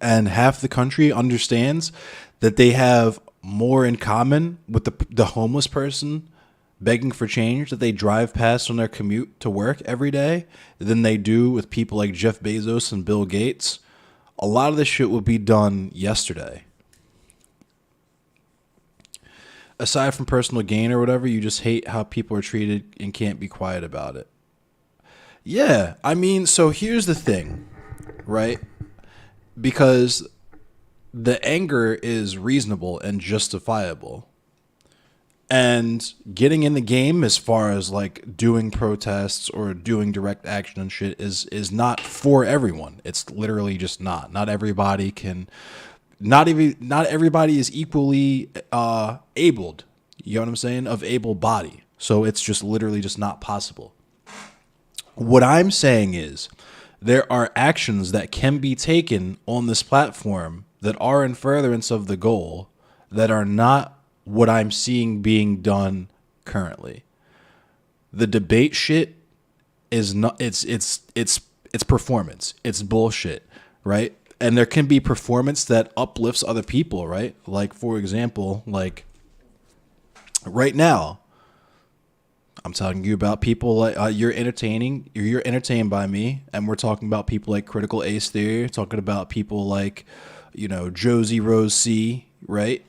Speaker 1: and half the country understands that they have more in common with the homeless person begging for change that they drive past on their commute to work every day than they do with people like Jeff Bezos and Bill Gates, a lot of this shit would be done yesterday. Aside from personal gain or whatever, you just hate how people are treated and can't be quiet about it. Yeah, I mean, so here's the thing, right? Because the anger is reasonable and justifiable. And getting in the game as far as like doing protests or doing direct action and shit is not for everyone. It's literally just not. Not everybody can, not everybody is equally abled. You know what I'm saying? Of able body. So it's just literally just not possible. What I'm saying is there are actions that can be taken on this platform that are in furtherance of the goal that are not what I'm seeing being done currently. The debate shit is not, it's performance. It's bullshit, right? And there can be performance that uplifts other people, right? Like, for example, like right now, I'm talking to you about people like you're entertained by me, and we're talking about people like Critical Ace Theory, talking about people like, you know, Josie Rose C, right?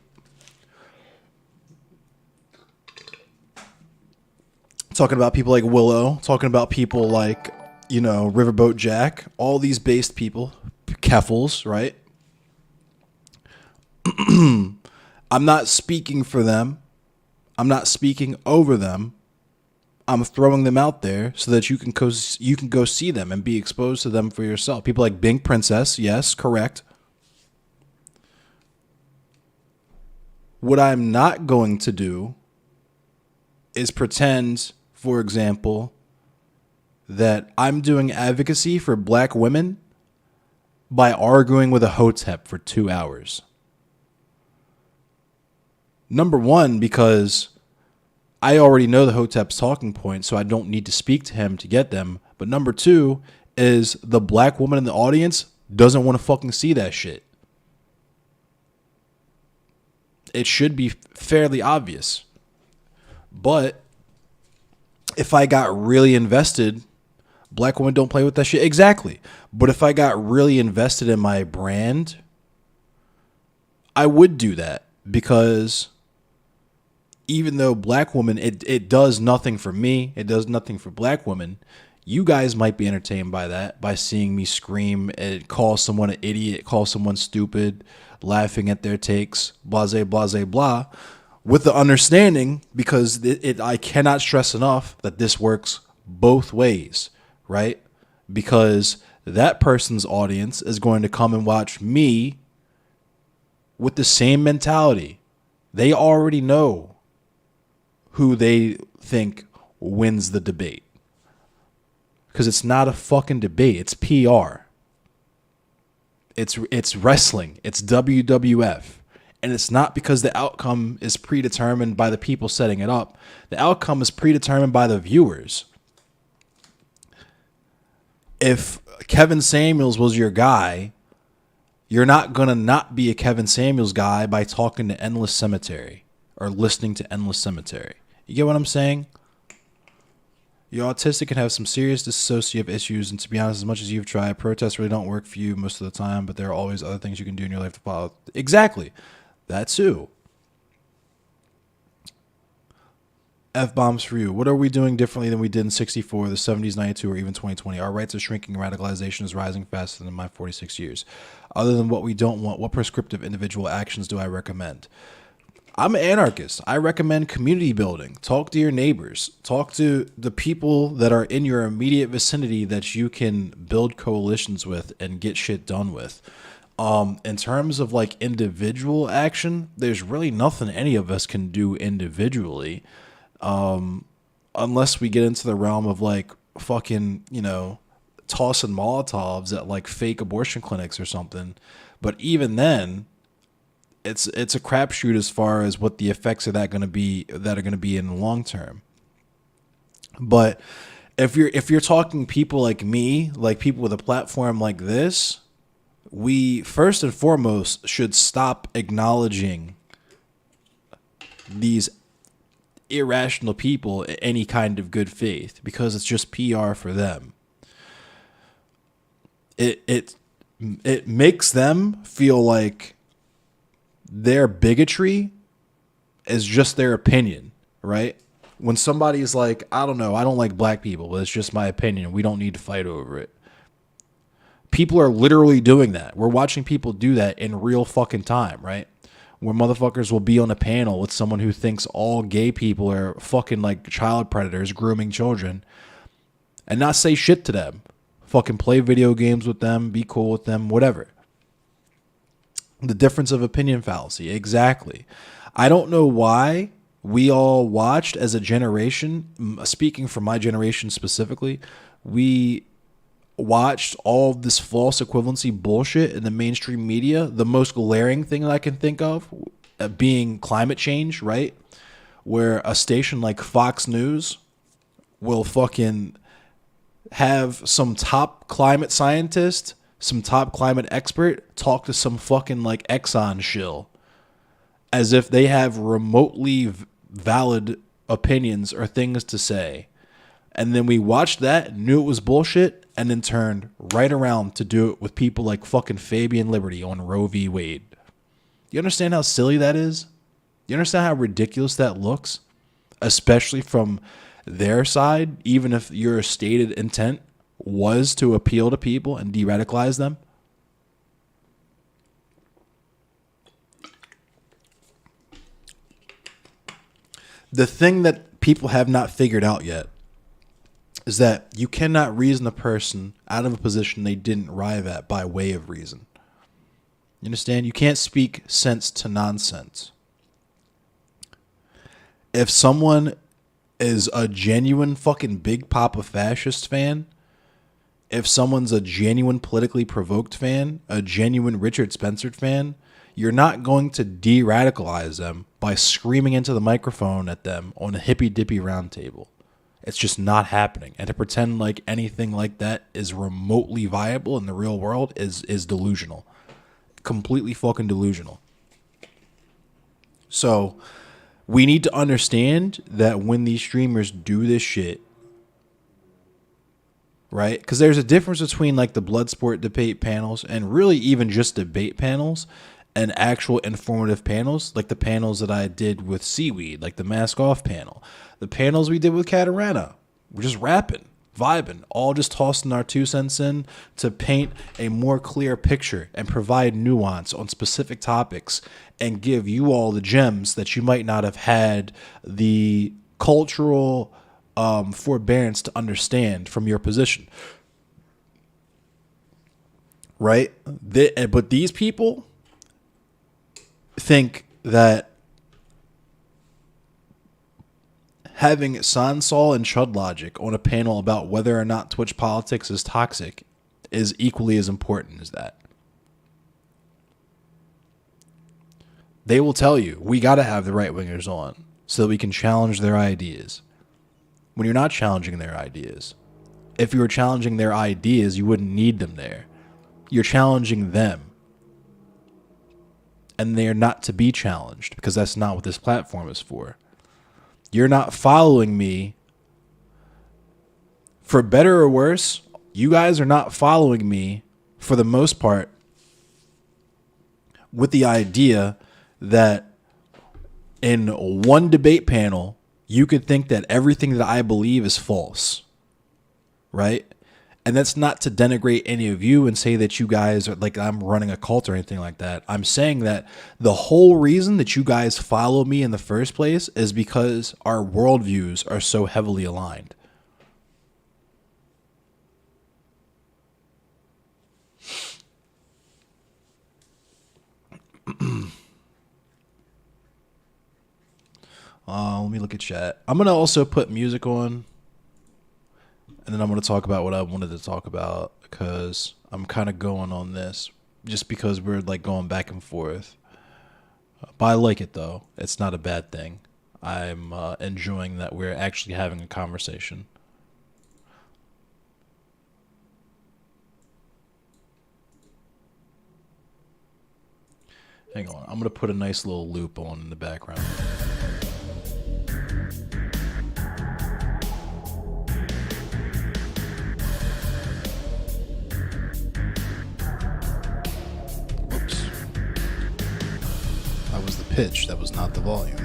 Speaker 1: Talking about people like Willow, talking about people like, you know, Riverboat Jack, all these based people, Keffels, right? I'm not speaking for them. I'm not speaking over them. I'm throwing them out there so that you can go see them and be exposed to them for yourself. People like Bing Princess, yes, correct. What I'm not going to do is pretend, for example, that I'm doing advocacy for black women by arguing with a hotep for 2 hours. Number one, because I already know the hotep's talking points, so I don't need to speak to him to get them. But number two is the black woman in the audience doesn't want to fucking see that shit. It should be fairly obvious. But if I got really invested, black women don't play with that shit. Exactly. But if I got really invested in my brand, I would do that, because even though black women, it does nothing for me, it does nothing for black women, you guys might be entertained by that, by seeing me scream and call someone an idiot, call someone stupid, laughing at their takes, blase, blase, blah, with the understanding, because I cannot stress enough that this works both ways, right? Because that person's audience is going to come and watch me with the same mentality. They already know who they think wins the debate. Because it's not a fucking debate. It's PR. It's wrestling. It's WWF. And it's not because the outcome is predetermined by the people setting it up. The outcome is predetermined by the viewers. If Kevin Samuels was your guy, you're not going to not be a Kevin Samuels guy by talking to Endless Cemetery or listening to Endless Cemetery. You get what I'm saying? You're autistic and have some serious dissociative issues, and to be honest, as much as you've tried, protests really don't work for you most of the time, but there are always other things you can do in your life to follow. Exactly. That too. F-bombs for you. What are we doing differently than we did in 64, the 70s, 92, or even 2020? Our rates are shrinking and radicalization is rising faster than in my 46 years. Other than what we don't want, what prescriptive individual actions do I recommend? I'm an anarchist. I recommend community building. Talk to your neighbors. Talk to the people that are in your immediate vicinity that you can build coalitions with and get shit done with. In terms of like individual action, there's really nothing any of us can do individually. Unless we get into the realm of like fucking, you know, tossing Molotovs at like fake abortion clinics or something. But even then, it's a crapshoot as far as what the effects of that are going to be in the long term. But if you're talking people like me, like people with a platform like this, we first and foremost should stop acknowledging these irrational people any kind of good faith because it's just PR for them. It makes them feel like their bigotry is just their opinion, right? When somebody's like, I don't know, I don't like black people, but it's just my opinion. We don't need to fight over it. People are literally doing that. We're watching people do that in real fucking time, right? Where motherfuckers will be on a panel with someone who thinks all gay people are fucking like child predators grooming children and not say shit to them. Fucking play video games with them, be cool with them, whatever. The difference of opinion fallacy. Exactly. I don't know why we all watched as a generation, speaking for my generation specifically, we watched all of this false equivalency bullshit in the mainstream media. The most glaring thing that I can think of being climate change, right? Where a station like Fox News will fucking have some top climate scientist, some top climate expert talk to some fucking like Exxon shill as if they have remotely valid opinions or things to say. And then we watched that, knew it was bullshit, and then turned right around to do it with people like fucking Fabian Liberty on Roe v. Wade. You understand how silly that is? You understand how ridiculous that looks? Especially from their side, even if your stated intent was to appeal to people and de-radicalize them? The thing that people have not figured out yet is that you cannot reason a person out of a position they didn't arrive at by way of reason. You understand? You can't speak sense to nonsense. If someone is a genuine fucking Big Papa fascist fan, if someone's a genuine politically provoked fan, a genuine Richard Spencer fan, you're not going to de-radicalize them by screaming into the microphone at them on a hippy-dippy round table. It's just not happening. And to pretend like anything like that is remotely viable in the real world is delusional. Completely fucking delusional. So we need to understand that when these streamers do this shit, right? Because there's a difference between like the Bloodsport debate panels and really even just debate panels and actual informative panels, like the panels that I did with Seaweed, like the Mask Off panel. The panels we did with Catarana, we're just rapping, vibing, all just tossing our 2 cents in to paint a more clear picture and provide nuance on specific topics and give you all the gems that you might not have had the cultural forbearance to understand from your position. Right? But these people think that having Sansol and Chud Logic on a panel about whether or not Twitch politics is toxic is equally as important as that. They will tell you, we got to have the right-wingers on so that we can challenge their ideas. When you're not challenging their ideas. If you were challenging their ideas, you wouldn't need them there. You're challenging them. And they are not to be challenged because that's not what this platform is for. You're not following me. For better or worse, you guys are not following me for the most part with the idea that in one debate panel, you could think that everything that I believe is false, right? And that's not to denigrate any of you and say that you guys are like I'm running a cult or anything like that. I'm saying that the whole reason that you guys follow me in the first place is because our worldviews are so heavily aligned. Let me look at chat. I'm going to also put music on. And then I'm going to talk about what I wanted to talk about because I'm kind of going on this just because we're like going back and forth. But I like it though. It's not a bad thing. I'm enjoying that we're actually having a conversation. Hang on. I'm going to put a nice little loop on in the background. pitch. That was not the volume.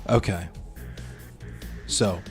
Speaker 1: Okay. So,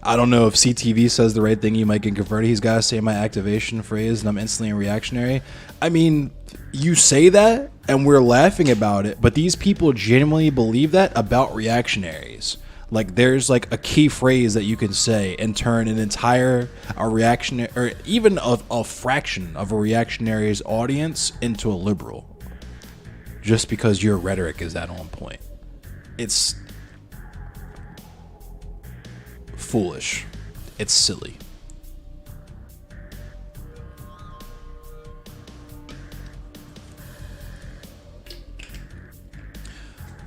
Speaker 1: I don't know if CTV says the right thing, you might get converted. He's got to say my activation phrase and I'm instantly reactionary. I mean, you say that and we're laughing about it, but these people genuinely believe that about reactionaries. Like, there's like a key phrase that you can say and turn an entire reactionary, or even a fraction of a reactionary's audience into a liberal, just because your rhetoric is that on point. It's foolish. It's silly.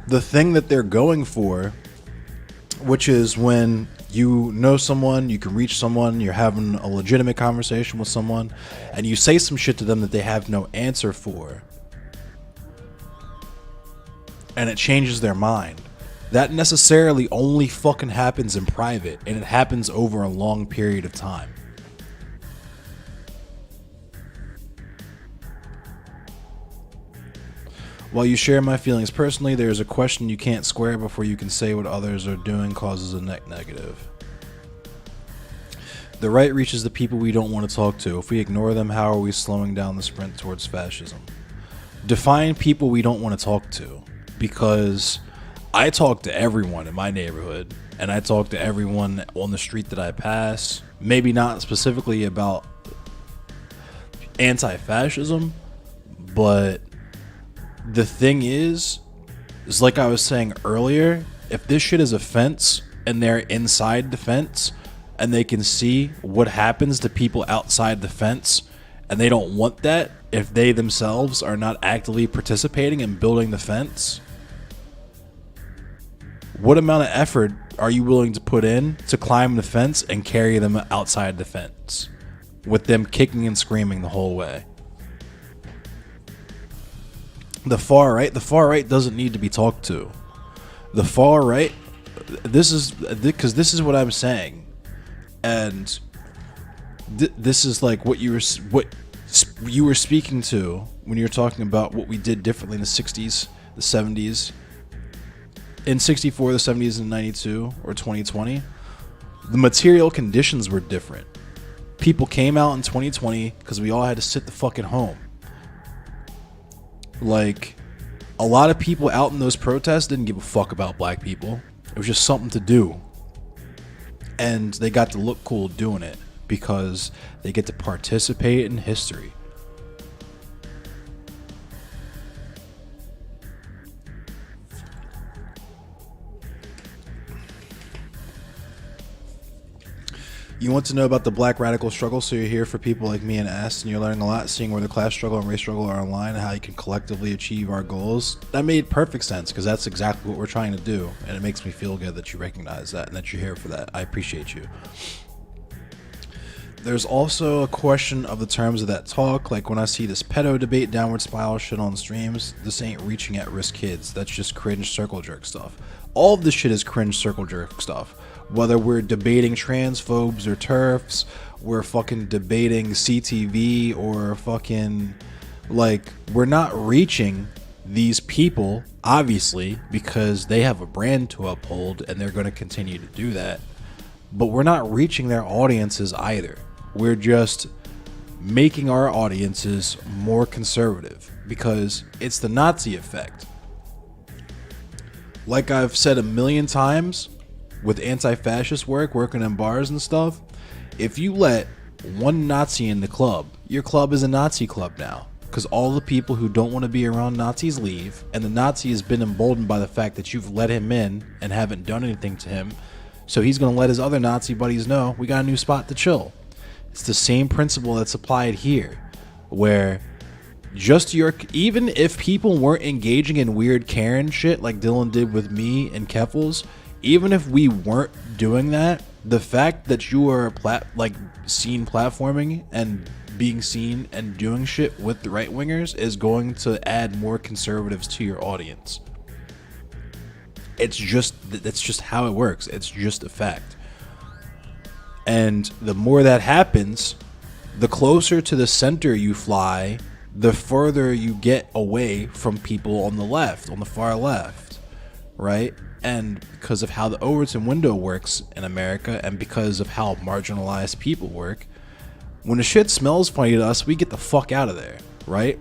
Speaker 1: The thing that they're going for, which is when you know someone, you can reach someone, you're having a legitimate conversation with someone, and you say some shit to them that they have no answer for, and it changes their mind. That necessarily only fucking happens in private, and it happens over a long period of time. While you share my feelings personally, there is a question you can't square before you can say what others are doing causes a net negative. The right reaches the people we don't want to talk to. If we ignore them, how are we slowing down the sprint towards fascism? Define people we don't want to talk to, because I talk to everyone in my neighborhood, and I talk to everyone on the street that I pass. Maybe not specifically about anti-fascism, but the thing is like I was saying earlier, if this shit is a fence and they're inside the fence and they can see what happens to people outside the fence, and they don't want that if they themselves are not actively participating in building the fence, what amount of effort are you willing to put in to climb the fence and carry them outside the fence with them kicking and screaming the whole way? The far right doesn't need to be talked to. The far right, this is what I'm saying, and this is like what you were speaking to when you're talking about what we did differently in the 60s, the 70s, in 64, the 70s, and 92 or 2020. The material conditions were different. People came out in 2020 because we all had to sit the fucking home. Like, a lot of people out in those protests didn't give a fuck about black people. It was just something to do. And they got to look cool doing it because they get to participate in history. You want to know about the black radical struggle, so you're here for people like me and S, and you're learning a lot, seeing where the class struggle and race struggle are online and how you can collectively achieve our goals. That made perfect sense, because that's exactly what we're trying to do, and it makes me feel good that you recognize that and that you're here for that. I appreciate you. There's also a question of the terms of that talk, like when I see this pedo debate downward spiral shit on streams, this ain't reaching at-risk kids. That's just cringe circle jerk stuff. All of this shit is cringe circle jerk stuff. Whether we're debating transphobes or TERFs, we're fucking debating CTV or fucking, like, we're not reaching these people, obviously, because they have a brand to uphold and they're going to continue to do that. But we're not reaching their audiences either. We're just making our audiences more conservative because it's the Nazi effect. Like I've said a million times, with anti-fascist work, working in bars and stuff, if you let one Nazi in the club, your club is a Nazi club now, because all the people who don't want to be around Nazis leave, and the Nazi has been emboldened by the fact that you've let him in and haven't done anything to him, so he's going to let his other Nazi buddies know, we got a new spot to chill. It's the same principle that's applied here, where even if people weren't engaging in weird Karen shit like Dylan did with me and Keffels, even if we weren't doing that, The fact that you are seen platforming and being seen and doing shit with the right wingers is going to add more conservatives to your audience. That's just how it works. It's just a fact. And the more that happens, the closer to the center you fly, the further you get away from people on the left, on the far left, right? And because of how the Overton window works in America, and because of how marginalized people work, when the shit smells funny to us, we get the fuck out of there, right?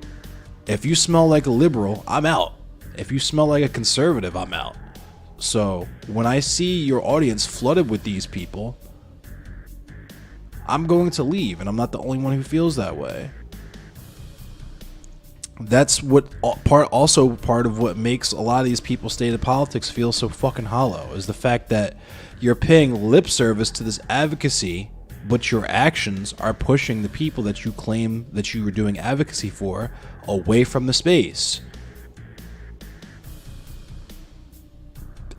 Speaker 1: If you smell like a liberal, I'm out. If you smell like a conservative, I'm out. So when I see your audience flooded with these people, I'm going to leave, and I'm not the only one who feels that way. That's what part of what makes a lot of these people's state of politics feel so fucking hollow, is the fact that you're paying lip service to this advocacy, but your actions are pushing the people that you claim that you were doing advocacy for away from the space.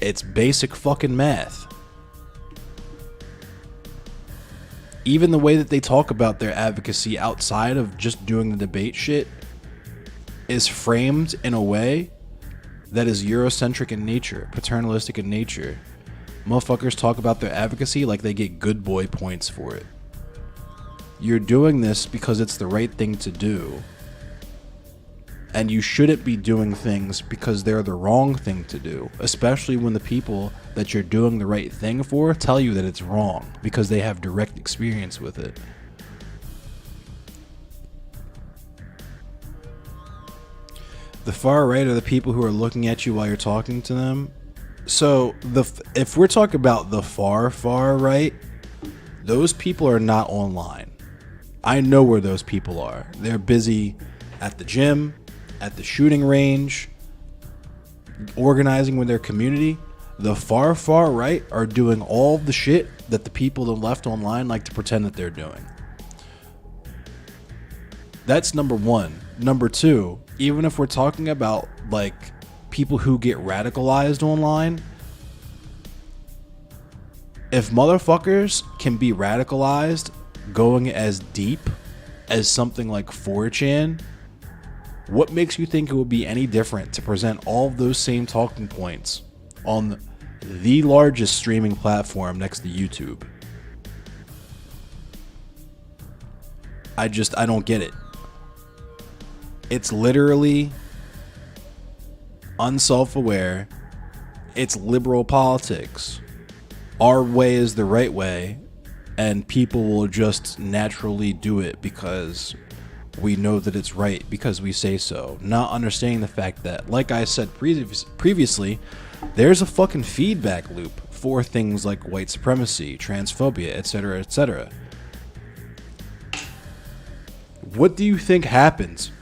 Speaker 1: It's basic fucking math. Even the way that they talk about their advocacy outside of just doing the debate shit is framed in a way that is Eurocentric in nature, paternalistic in nature. Motherfuckers talk about their advocacy like they get good boy points for it. You're doing this because it's the right thing to do. And you shouldn't be doing things because they're the wrong thing to do, especially when the people that you're doing the right thing for tell you that it's wrong because they have direct experience with it. The far right are the people who are looking at you while you're talking to them. So if we're talking about the far right, those people are not online. I know where those people are. They're busy at the gym, at the shooting range, organizing with their community. The far right are doing all the shit that the people that left online like to pretend that they're doing. That's number one. Number two, even if we're talking about like people who get radicalized online, if motherfuckers can be radicalized going as deep as something like 4chan, what makes you think it would be any different to present all of those same talking points on the largest streaming platform next to YouTube? I don't get it. It's literally unself-aware. It's liberal politics. Our way is the right way, and people will just naturally do it because we know that it's right, because we say so. Not understanding the fact that, like I said previously, there's a fucking feedback loop for things like white supremacy, transphobia, etc., etc. What do you think happens?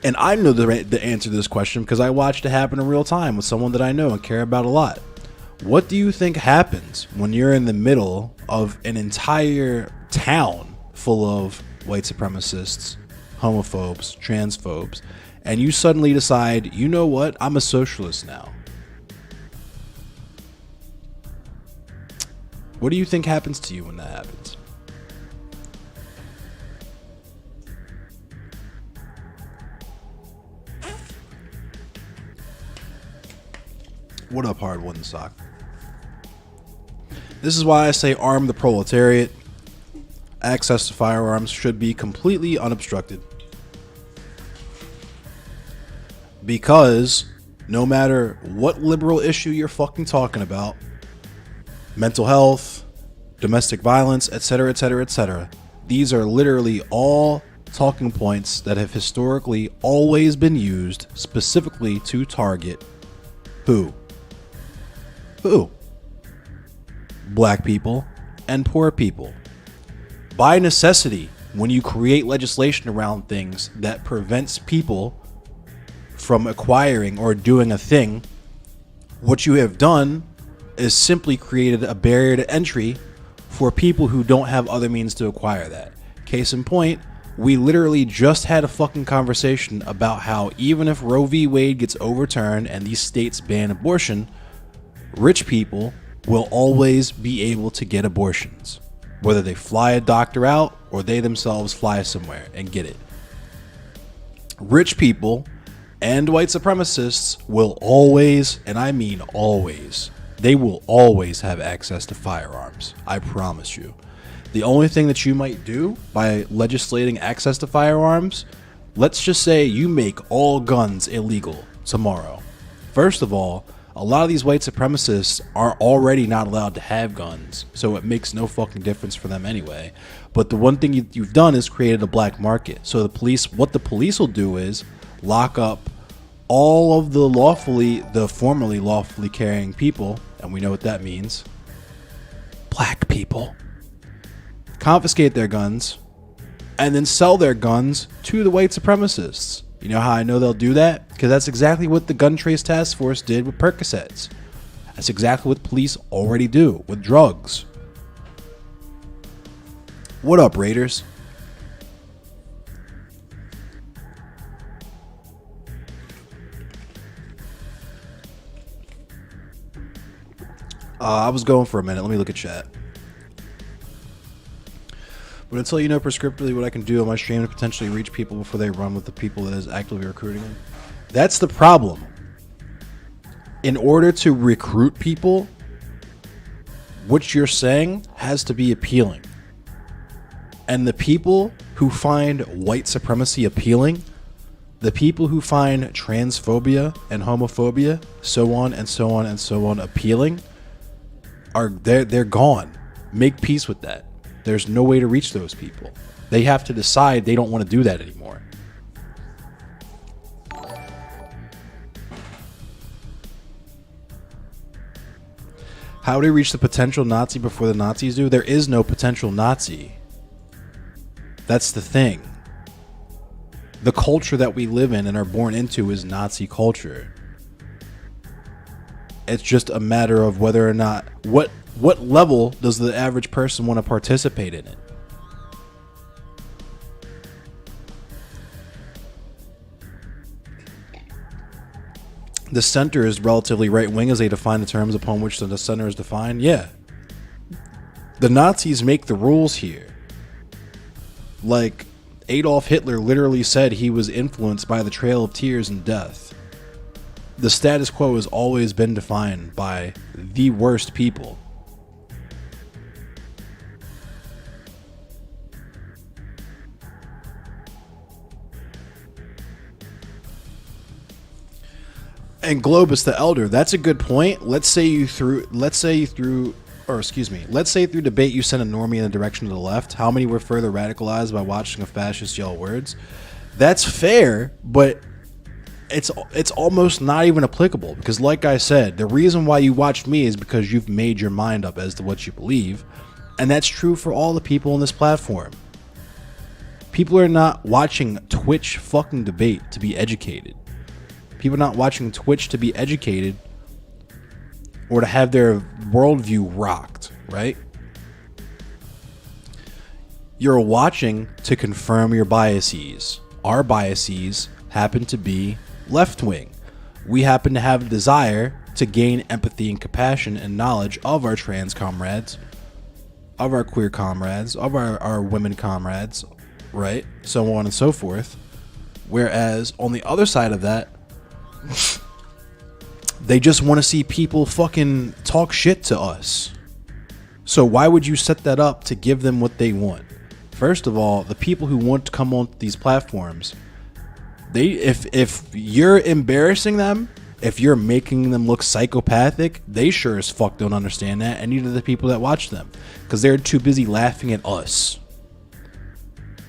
Speaker 1: And I know the answer to this question because I watched it happen in real time with someone that I know and care about a lot. What do you think happens when you're in the middle of an entire town full of white supremacists, homophobes, transphobes, and you suddenly decide, you know what, I'm a socialist now? What do you think happens to you when that happens? What up, hard wooden sock? This is why I say arm the proletariat. Access to firearms should be completely unobstructed. Because no matter what liberal issue you're fucking talking about, mental health, domestic violence, etc., etc., etc., these are literally all talking points that have historically always been used specifically to target who? Who? Black people and poor people. By necessity, when you create legislation around things that prevents people from acquiring or doing a thing, what you have done is simply created a barrier to entry for people who don't have other means to acquire that. Case in point, we literally just had a fucking conversation about how even if Roe v. Wade gets overturned and these states ban abortion, Rich people will always be able to get abortions, whether they fly a doctor out or they themselves fly somewhere and get it. Rich people and white supremacists will always, and I mean always, they will always have access to firearms. I promise you. The only thing that you might do by legislating access to firearms, let's just say you make all guns illegal tomorrow. First of all, a lot of these white supremacists are already not allowed to have guns, so it makes no fucking difference for them anyway. But the one thing you've done is created a black market. So what the police will do is lock up all of the formerly lawfully carrying people, and we know what that means. Black people. Confiscate their guns, and then sell their guns to the white supremacists. You know how I know they'll do that? Because that's exactly what the Gun Trace Task Force did with Percocets. That's exactly what police already do with drugs. What up, Raiders? I was going for a minute. Let me look at chat. But until you know prescriptively what I can do on my stream to potentially reach people before they run with the people that is actively recruiting them. That's the problem. In order to recruit people, what you're saying has to be appealing. And the people who find white supremacy appealing, the people who find transphobia and homophobia, so on and so on and so on appealing, they're gone. Make peace with that. There's no way to reach those people. They have to decide they don't want to do that anymore. How do you reach the potential Nazi before the Nazis do? There is no potential Nazi. That's the thing. The culture that we live in and are born into is Nazi culture. It's just a matter of whether or not what level does the average person want to participate in it. The center is relatively right-wing as they define the terms upon which the center is defined. Yeah. The Nazis make the rules here. Like, Adolf Hitler literally said he was influenced by the Trail of Tears and death. The status quo has always been defined by the worst people. And Globus the Elder, that's a good point. Let's say through debate you sent a normie in the direction of the left. How many were further radicalized by watching a fascist yell words? That's fair, but it's almost not even applicable, because like I said, the reason why you watched me is because you've made your mind up as to what you believe, and that's true for all the people on this platform. People are not watching Twitch fucking debate to be educated. People are not watching Twitch to be educated or to have their worldview rocked, right? You're watching to confirm your biases. Our biases happen to be left-wing. We happen to have a desire to gain empathy and compassion and knowledge of our trans comrades, of our queer comrades, of our women comrades, right? So on and so forth. Whereas on the other side of that, they just want to see people fucking talk shit to us. So why would you set that up to give them what they want? First of all, the people who want to come on these platforms, if you're embarrassing them, if you're making them look psychopathic, they sure as fuck don't understand that, and neither do the people that watch them, because they're too busy laughing at us.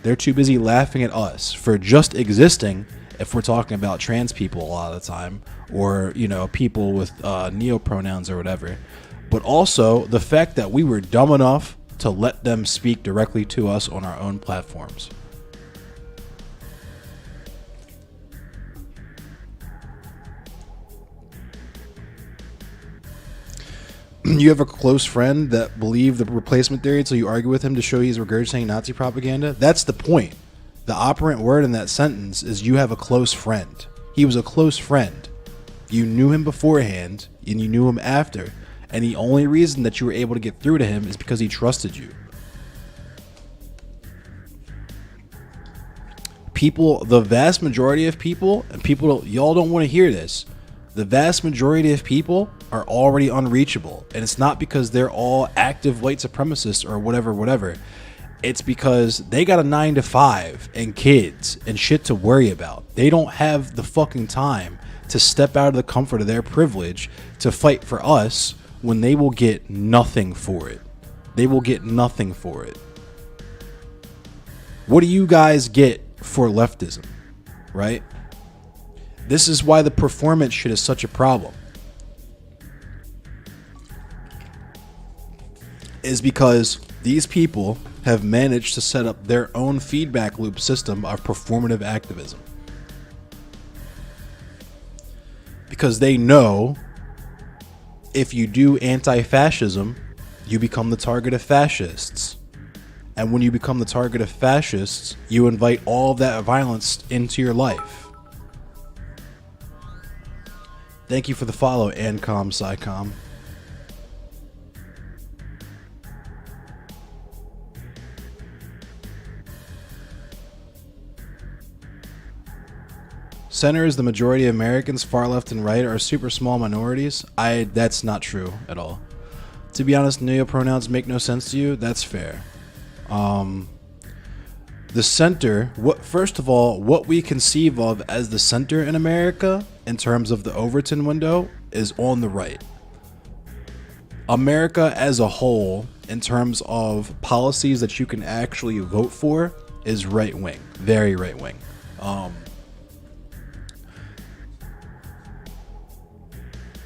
Speaker 1: They're too busy laughing at us for just existing. If we're talking about trans people a lot of the time, or, you know, people with neo-pronouns or whatever. But also the fact that we were dumb enough to let them speak directly to us on our own platforms. You have a close friend that believed the replacement theory, so you argue with him to show he's regurgitating Nazi propaganda? That's the point. The operant word in that sentence is you have a close friend. He was a close friend. You knew him beforehand and you knew him after. And the only reason that you were able to get through to him is because he trusted you. People, the vast majority of people, and people, y'all don't want to hear this, the vast majority of people are already unreachable. And it's not because they're all active white supremacists or whatever. It's because they got a 9-to-5 and kids and shit to worry about. They don't have the fucking time to step out of the comfort of their privilege to fight for us when they will get nothing for it. They will get nothing for it. What do you guys get for leftism, right? This is why the performance shit is such a problem. Is because these people have managed to set up their own feedback loop system of performative activism. Because they know if you do anti-fascism, you become the target of fascists. And when you become the target of fascists, you invite all of that violence into your life. Thank you for the follow, Ancom Psycom. Center is the majority of Americans. Far left and right are super small minorities. That's not true at all. To be honest, neopronouns make no sense to you. That's fair. The center, first of all, what we conceive of as the center in America in terms of the Overton window is on the right. America as a whole, in terms of policies that you can actually vote for, is right wing, very right wing.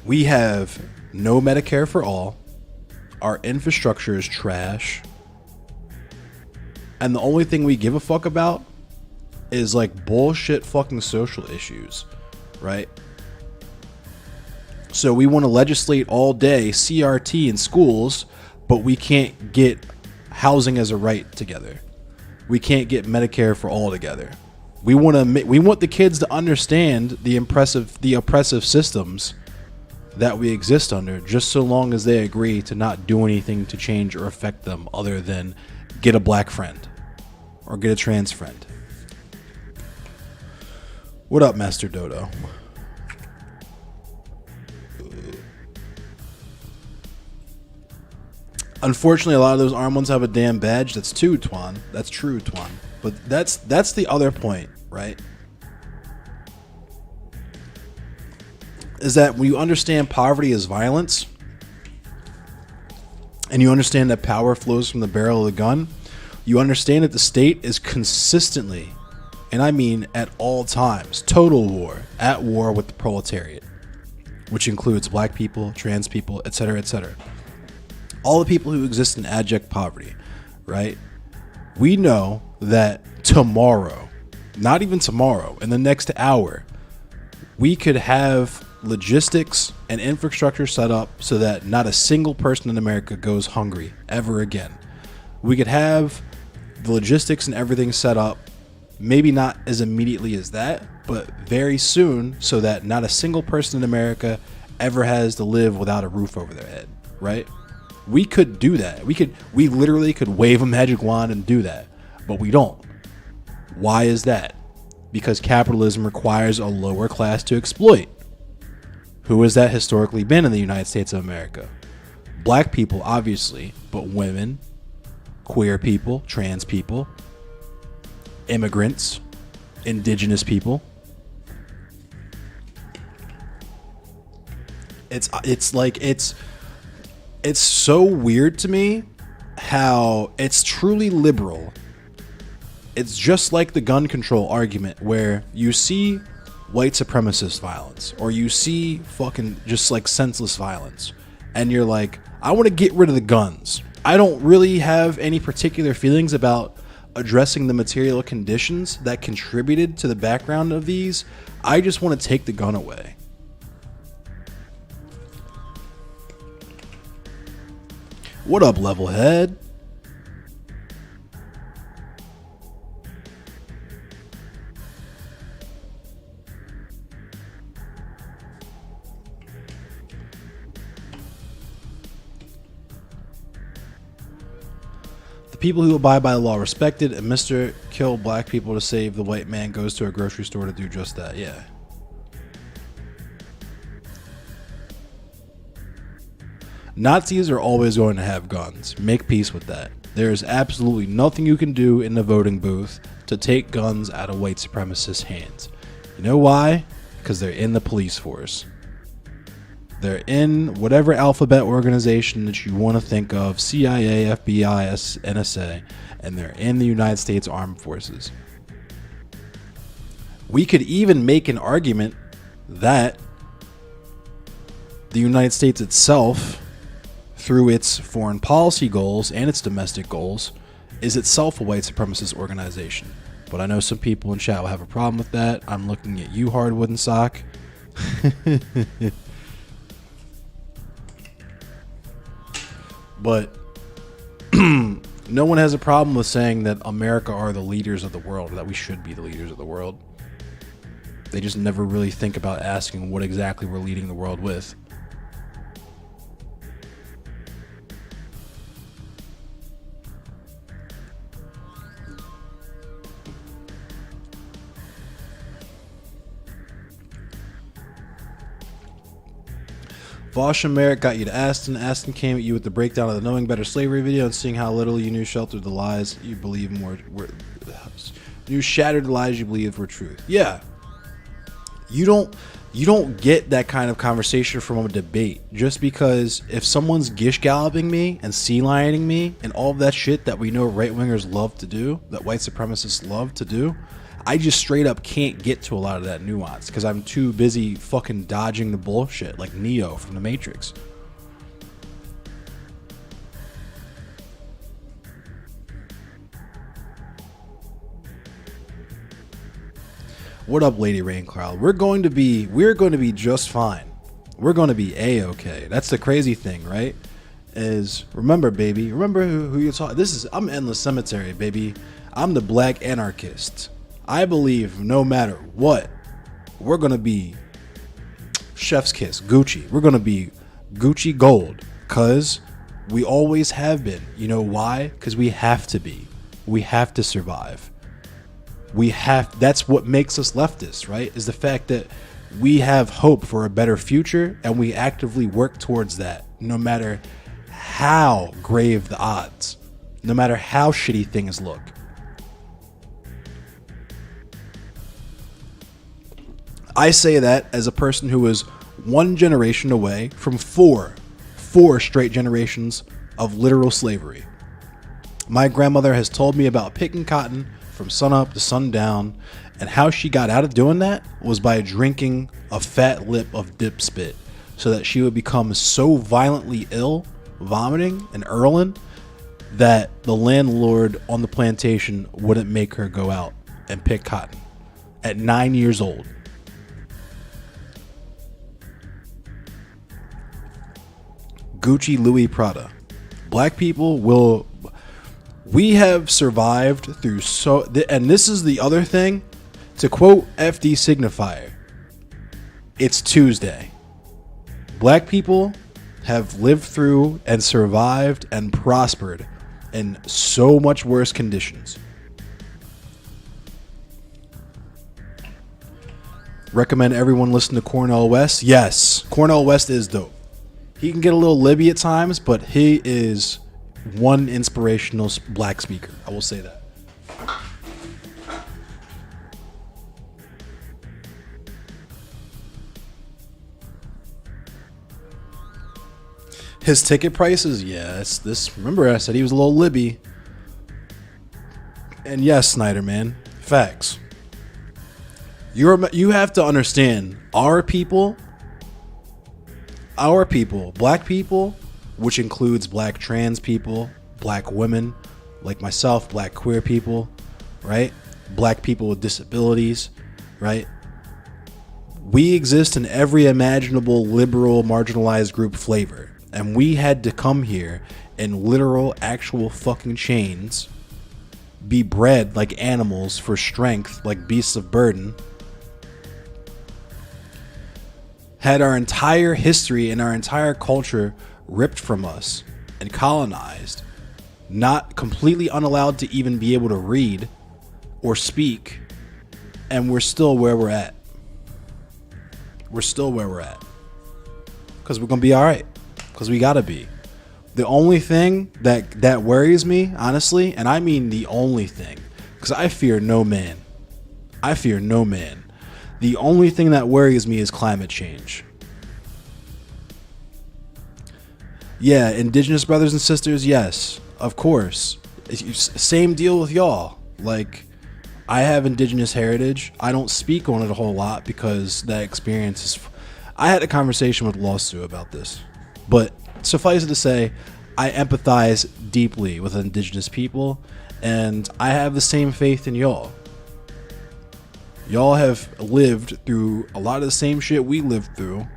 Speaker 1: We have no Medicare for all. Our infrastructure is trash. And the only thing we give a fuck about is like bullshit fucking social issues, right? So we want to legislate all day CRT in schools, but we can't get housing as a right together. We can't get Medicare for all together. We want the kids to understand the oppressive systems that we exist under, just so long as they agree to not do anything to change or affect them other than get a black friend or get a trans friend. What up, Master Dodo? Unfortunately, a lot of those armed ones have a damn badge. That's true, Twan. That's true, Twan. But that's the other point, right? Is that when you understand poverty as violence, and you understand that power flows from the barrel of the gun, you understand that the state is consistently, and I mean at all times, total war, at war with the proletariat, which includes black people, trans people, etc., etc. All the people who exist in abject poverty, right? We know that tomorrow, not even tomorrow, in the next hour, we could have logistics and infrastructure set up so that not a single person in America goes hungry ever again. We could have the logistics and everything set up, maybe not as immediately as that, but very soon, so that not a single person in America ever has to live without a roof over their head, right? We could do that. We literally could wave a magic wand and do that, but we don't. Why is that? Because capitalism requires a lower class to exploit. Who has that historically been in the United States of America? Black people, obviously, but women, queer people, trans people, immigrants, indigenous people. It's so weird to me how it's truly liberal. It's just like the gun control argument where you see white supremacist violence or you see fucking just like senseless violence and you're like, I want to get rid of the guns. I don't really have any particular feelings about addressing the material conditions that contributed to the background of these. I just want to take the gun away. What up, Levelhead? people who abide by the law respected, and Mr. Kill black people to save the white man goes to a grocery store to do just that. Yeah. Nazis are always going to have guns. Make peace with that. There is absolutely nothing you can do in the voting booth to take guns out of white supremacists' hands. You know why? Because they're in the police force. They're in whatever alphabet organization that you want to think of, CIA, FBI, NSA, and they're in the United States Armed Forces. We could even make an argument that the United States itself, through its foreign policy goals and its domestic goals, is itself a white supremacist organization. But I know some people in chat will have a problem with that. I'm looking at you, Hardwood and Sock. But no one has a problem with saying that America are the leaders of the world, that we should be the leaders of the world. They just never really think about asking what exactly we're leading the world with. Vosh and Merrick got you to Aston. Aston came at you with the breakdown of the Knowing Better Slavery video and seeing how little you knew sheltered the lies you believe you shattered the lies you believed were truth. Yeah. You don't get that kind of conversation from a debate just because if someone's gish galloping me and sea lioning me and all of that shit that we know right wingers love to do, that white supremacists love to do, I just straight up can't get to a lot of that nuance because I'm too busy fucking dodging the bullshit like Neo from the Matrix. What up, Lady Raincloud? We're going to be just fine. We're going to be A-okay. That's the crazy thing, right? Is remember, baby, remember who you're talking. I'm Endless Cemetery, baby. I'm the black anarchist. I believe no matter what, we're going to be chef's kiss, Gucci. We're going to be Gucci gold because we always have been. You know why? Because we have to be. We have to survive. That's what makes us leftists, right? Is the fact that we have hope for a better future and we actively work towards that no matter how grave the odds, no matter how shitty things look. I say that as a person who is one generation away from four straight generations of literal slavery. My grandmother has told me about picking cotton from sunup to sundown, and how she got out of doing that was by drinking a fat lip of dip spit so that she would become so violently ill, vomiting and hurling, that the landlord on the plantation wouldn't make her go out and pick cotton at 9 years old. Gucci, Louis, Prada. Black people we have survived through and this is the other thing, to quote FD Signifier, it's Tuesday. Black people have lived through and survived and prospered in so much worse conditions. Recommend everyone listen to Cornel West. Yes, Cornel West is dope. He can get a little Libby at times, but he is one inspirational black speaker. I will say that. His ticket prices, yes. Remember, I said he was a little Libby. And yes, Snyder, man, facts. You have to understand, our people, black people, which includes black trans people, black women like myself, black queer people, right? Black people with disabilities, right? We exist in every imaginable liberal marginalized group flavor, and we had to come here in literal actual fucking chains, be bred like animals for strength like beasts of burden, had our entire history and our entire culture ripped from us and colonized,
Speaker 2: not completely unallowed to even be able to read or speak, and we're still where we're at. We're still where we're at. Because we're going to be all right. Because we got to be. The only thing that worries me, honestly, and I mean the only thing, because I fear no man. I fear no man. The only thing that worries me is climate change. Yeah, indigenous brothers and sisters, yes, of course. Same deal with y'all. Like, I have indigenous heritage. I don't speak on it a whole lot because that experience is... I had a conversation with Lawsu about this. But suffice it to say, I empathize deeply with indigenous people, and I have the same faith in y'all. Y'all have lived through a lot of the same shit we lived through,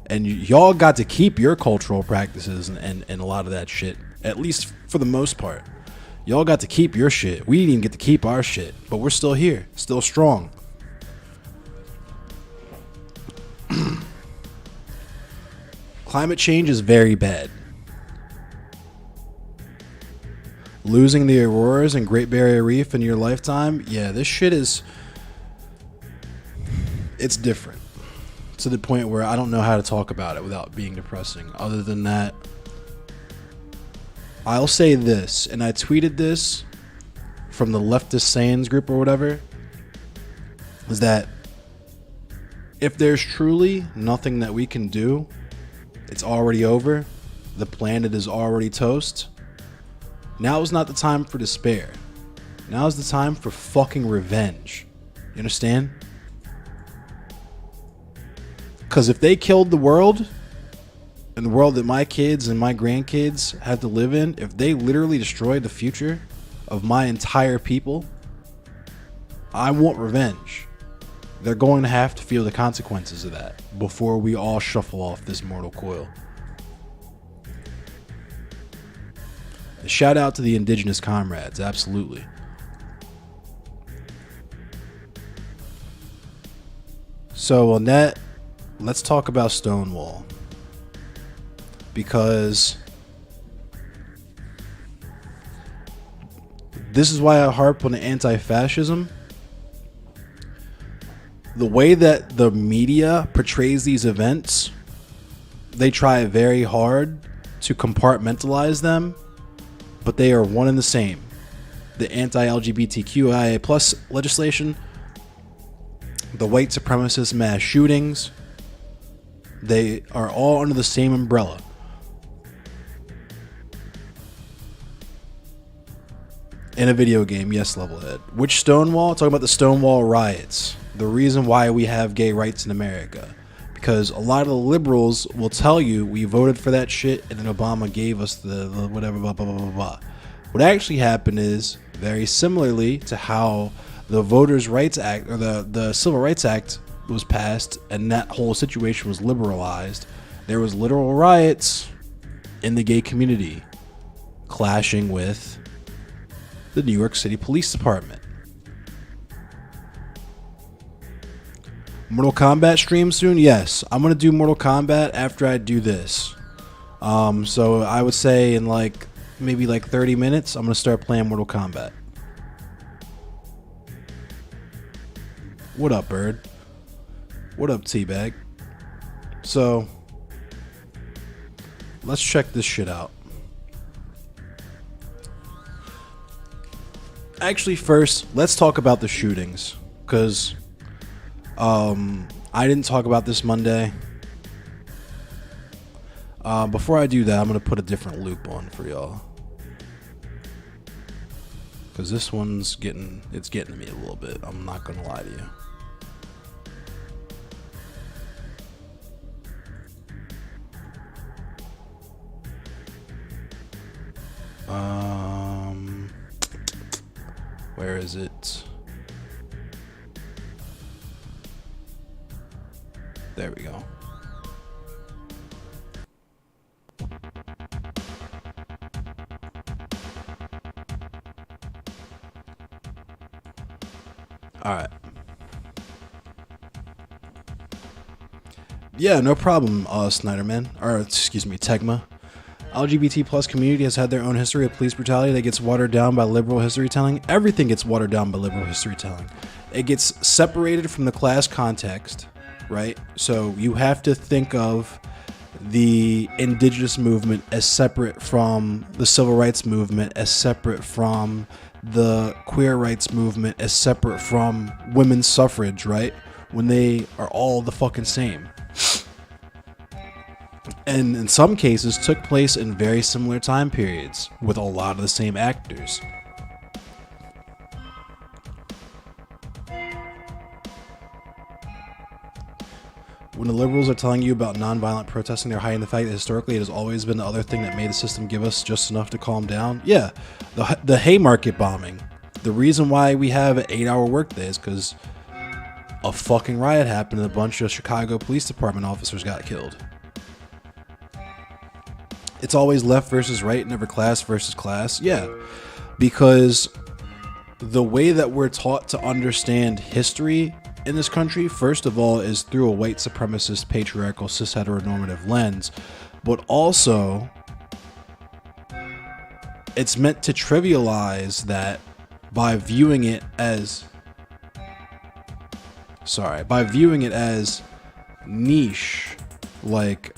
Speaker 2: and y'all got to keep your cultural practices and a lot of that shit, at least for the most part. Y'all got to keep your shit. We didn't even get to keep our shit, but we're still here, still strong. Climate change is very bad. Losing the auroras and Great Barrier Reef in your lifetime, yeah, this shit is... It's different. To the point where I don't know how to talk about it without being depressing. Other than that, I'll say this, and I tweeted this from the Leftist Sayings group or whatever, is that if there's truly nothing that we can do, it's already over, the planet is already toast, now is not the time for despair. Now is the time for fucking revenge. You understand? Because if they killed the world, and the world that my kids and my grandkids have to live in, if they literally destroyed the future of my entire people, I want revenge. They're going to have to feel the consequences of that before we all shuffle off this mortal coil. Shout out to the indigenous comrades, absolutely. So on that, let's talk about Stonewall. Because this is why I harp on anti-fascism. The way that the media portrays these events, they try very hard to compartmentalize them, but they are one and the same. The anti-LGBTQIA plus legislation, the white supremacist mass shootings, they are all under the same umbrella. In a video game, yes, Levelhead. Which Stonewall? Talking about the Stonewall Riots. The reason why we have gay rights in America. Because a lot of the liberals will tell you we voted for that shit and then Obama gave us the whatever, blah, blah, blah, blah, blah. What actually happened is, very similarly to how the Voters' Rights Act, or the Civil Rights Act was passed and that whole situation was liberalized, there was literal riots in the gay community clashing with the New York City Police Department. Mortal Kombat stream soon? Yes. I'm going to do Mortal Kombat after I do this. So I would say in maybe 30 minutes, I'm going to start playing Mortal Kombat. What up, Bird? What up, Teabag? So, let's check this shit out. Actually, first, let's talk about the shootings. Because I didn't talk about this Monday. Before I do that, I'm going to put a different loop on for y'all. Because this one's getting to me a little bit. I'm not going to lie to you. Where is it? There we go. All right. Yeah, no problem, Snyderman. Or, excuse me, Tegma. LGBT plus community has had their own history of police brutality that gets watered down by liberal history telling. Everything gets watered down by liberal history telling. It gets separated from the class context, right? So you have to think of the indigenous movement as separate from the civil rights movement, as separate from the queer rights movement, as separate from women's suffrage, right? When they are all the fucking same. And in some cases took place in very similar time periods with a lot of the same actors. When the liberals are telling you about nonviolent protesting, they're hiding the fact that historically it has always been the other thing that made the system give us just enough to calm down. Yeah, the Haymarket bombing. The reason why we have an 8-hour workday is because a fucking riot happened and a bunch of Chicago Police Department officers got killed. It's always left versus right, never class versus class. Yeah, because the way that we're taught to understand history in this country, first of all, is through a white supremacist, patriarchal, cis heteronormative lens, but also it's meant to trivialize that by viewing it as niche. Like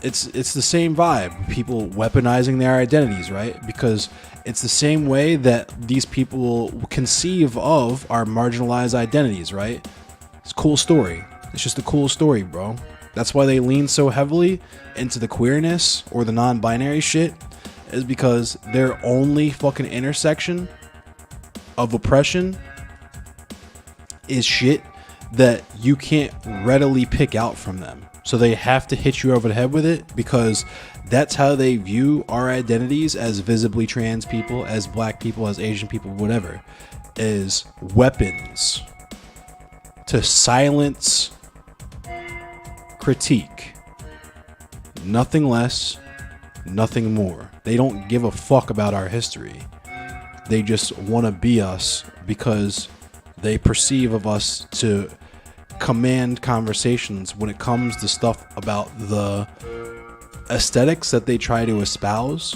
Speaker 2: it's the same vibe, people weaponizing their identities, right? Because it's the same way that these people conceive of our marginalized identities, right? It's a cool story. It's just a cool story, bro. That's why they lean so heavily into the queerness or the non-binary shit, is because their only fucking intersection of oppression is shit that you can't readily pick out from them. So they have to hit you over the head with it, because that's how they view our identities as visibly trans people, as black people, as Asian people, whatever, is weapons to silence critique. Nothing less, nothing more. They don't give a fuck about our history. They just want to be us because they perceive of us to command conversations when it comes to stuff about the aesthetics that they try to espouse.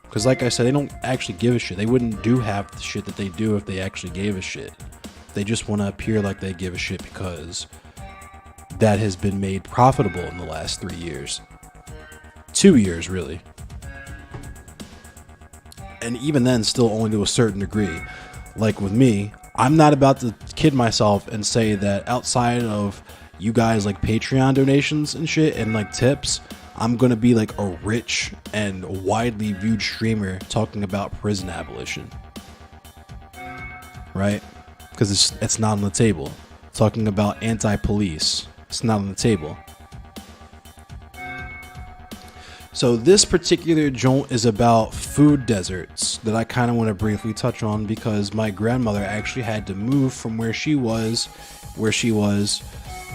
Speaker 2: Because like I said, they don't actually give a shit. They wouldn't do half the shit that they do if they actually gave a shit. They just want to appear like they give a shit because that has been made profitable in the last 3 years. 2 years, really. And even then, still only to a certain degree. Like with me, I'm not about to kid myself and say that outside of you guys like Patreon donations and shit and like tips, I'm gonna be like a rich and widely viewed streamer talking about prison abolition, right? Because it's not on the table. Talking about anti-police, it's not on the table. So this particular joint is about food deserts that I kind of want to briefly touch on, because my grandmother actually had to move from where she was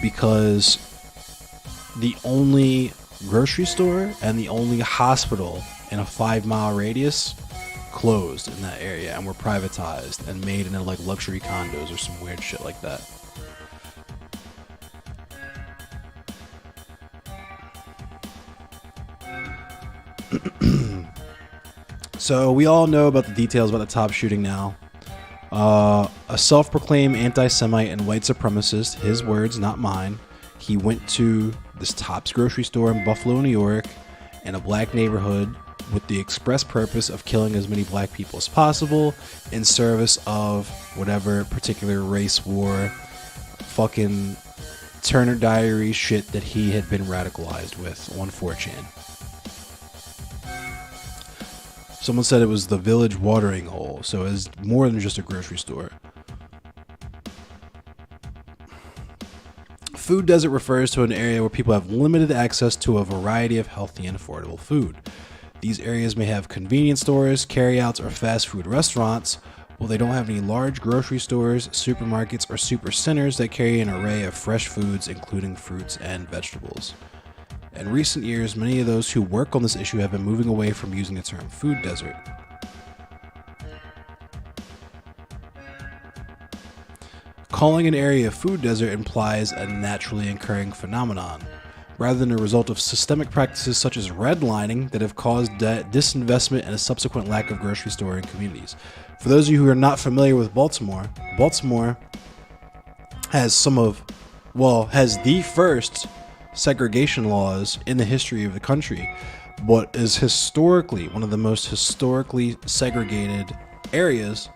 Speaker 2: because the only grocery store and the only hospital in a 5-mile radius closed in that area and were privatized and made into like luxury condos or some weird shit like that. So we all know about the details about the top shooting now. A self-proclaimed anti-Semite and white supremacist, his words, not mine, he went to this Tops grocery store in Buffalo, New York, in a black neighborhood with the express purpose of killing as many black people as possible in service of whatever particular race war, fucking Turner Diary shit that he had been radicalized with on 4chan. Someone said it was the village watering hole, so it's more than just a grocery store. Food desert refers to an area where people have limited access to a variety of healthy and affordable food. These areas may have convenience stores, carryouts, or fast food restaurants, while they don't have any large grocery stores, supermarkets, or super centers that carry an array of fresh foods, including fruits and vegetables. In recent years, many of those who work on this issue have been moving away from using the term food desert. Calling an area a food desert implies a naturally occurring phenomenon. rather than a result of systemic practices such as redlining that have caused disinvestment and a subsequent lack of grocery store in communities. For those of you who are not familiar with Baltimore, Baltimore has has the first segregation laws in the history of the country, but is historically one of the most historically segregated areas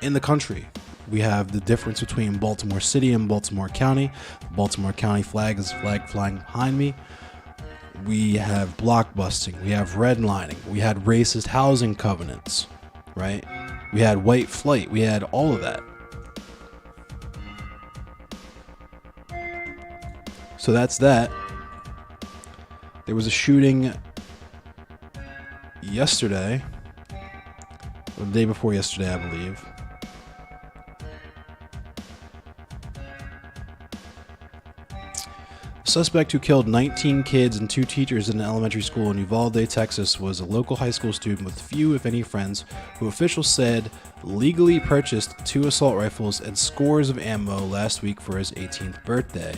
Speaker 2: in the country. We have the difference between Baltimore City and Baltimore County. The Baltimore County flag is flag flying behind me. We have block busting. We have redlining. We had racist housing covenants, right? We had white flight. We had all of that. So that's that. There was a shooting yesterday, or the day before yesterday, I believe. A suspect who killed 19 kids and 2 teachers in an elementary school in Uvalde, Texas, was a local high school student with few, if any, friends, who officials said legally purchased 2 assault rifles and scores of ammo last week for his 18th birthday.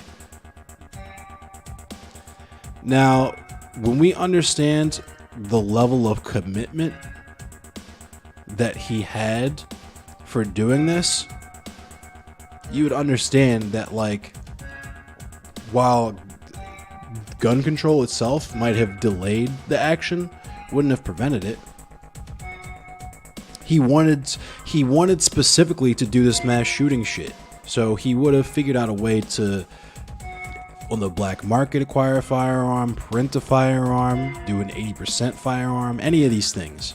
Speaker 2: Now, when we understand the level of commitment that he had for doing this, you would understand that, like, while gun control itself might have delayed the action, wouldn't have prevented it. He wanted specifically to do this mass shooting shit. So he would have figured out a way to, on the black market, acquire a firearm, print a firearm, do an 80% firearm, any of these things.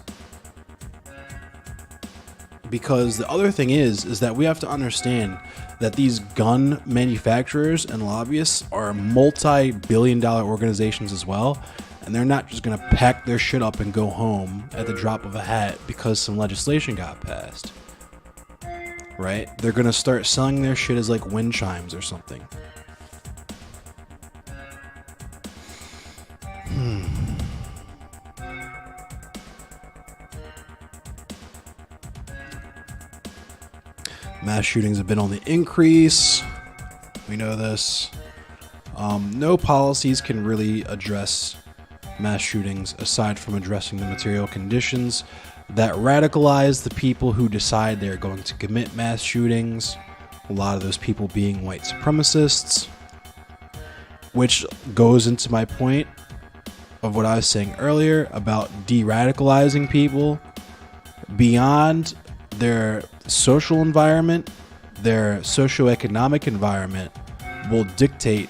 Speaker 2: Because the other thing is that we have to understand that these gun manufacturers and lobbyists are multi-billion-dollar organizations as well, and they're not just going to pack their shit up and go home at the drop of a hat because some legislation got passed. Right? They're going to start selling their shit as like wind chimes or something. Mass shootings have been on the increase. We know this. No policies can really address mass shootings aside from addressing the material conditions that radicalize the people who decide they're going to commit mass shootings. A lot of those people being white supremacists, which goes into my point of what I was saying earlier about de-radicalizing people beyond their social environment. Their socioeconomic environment will dictate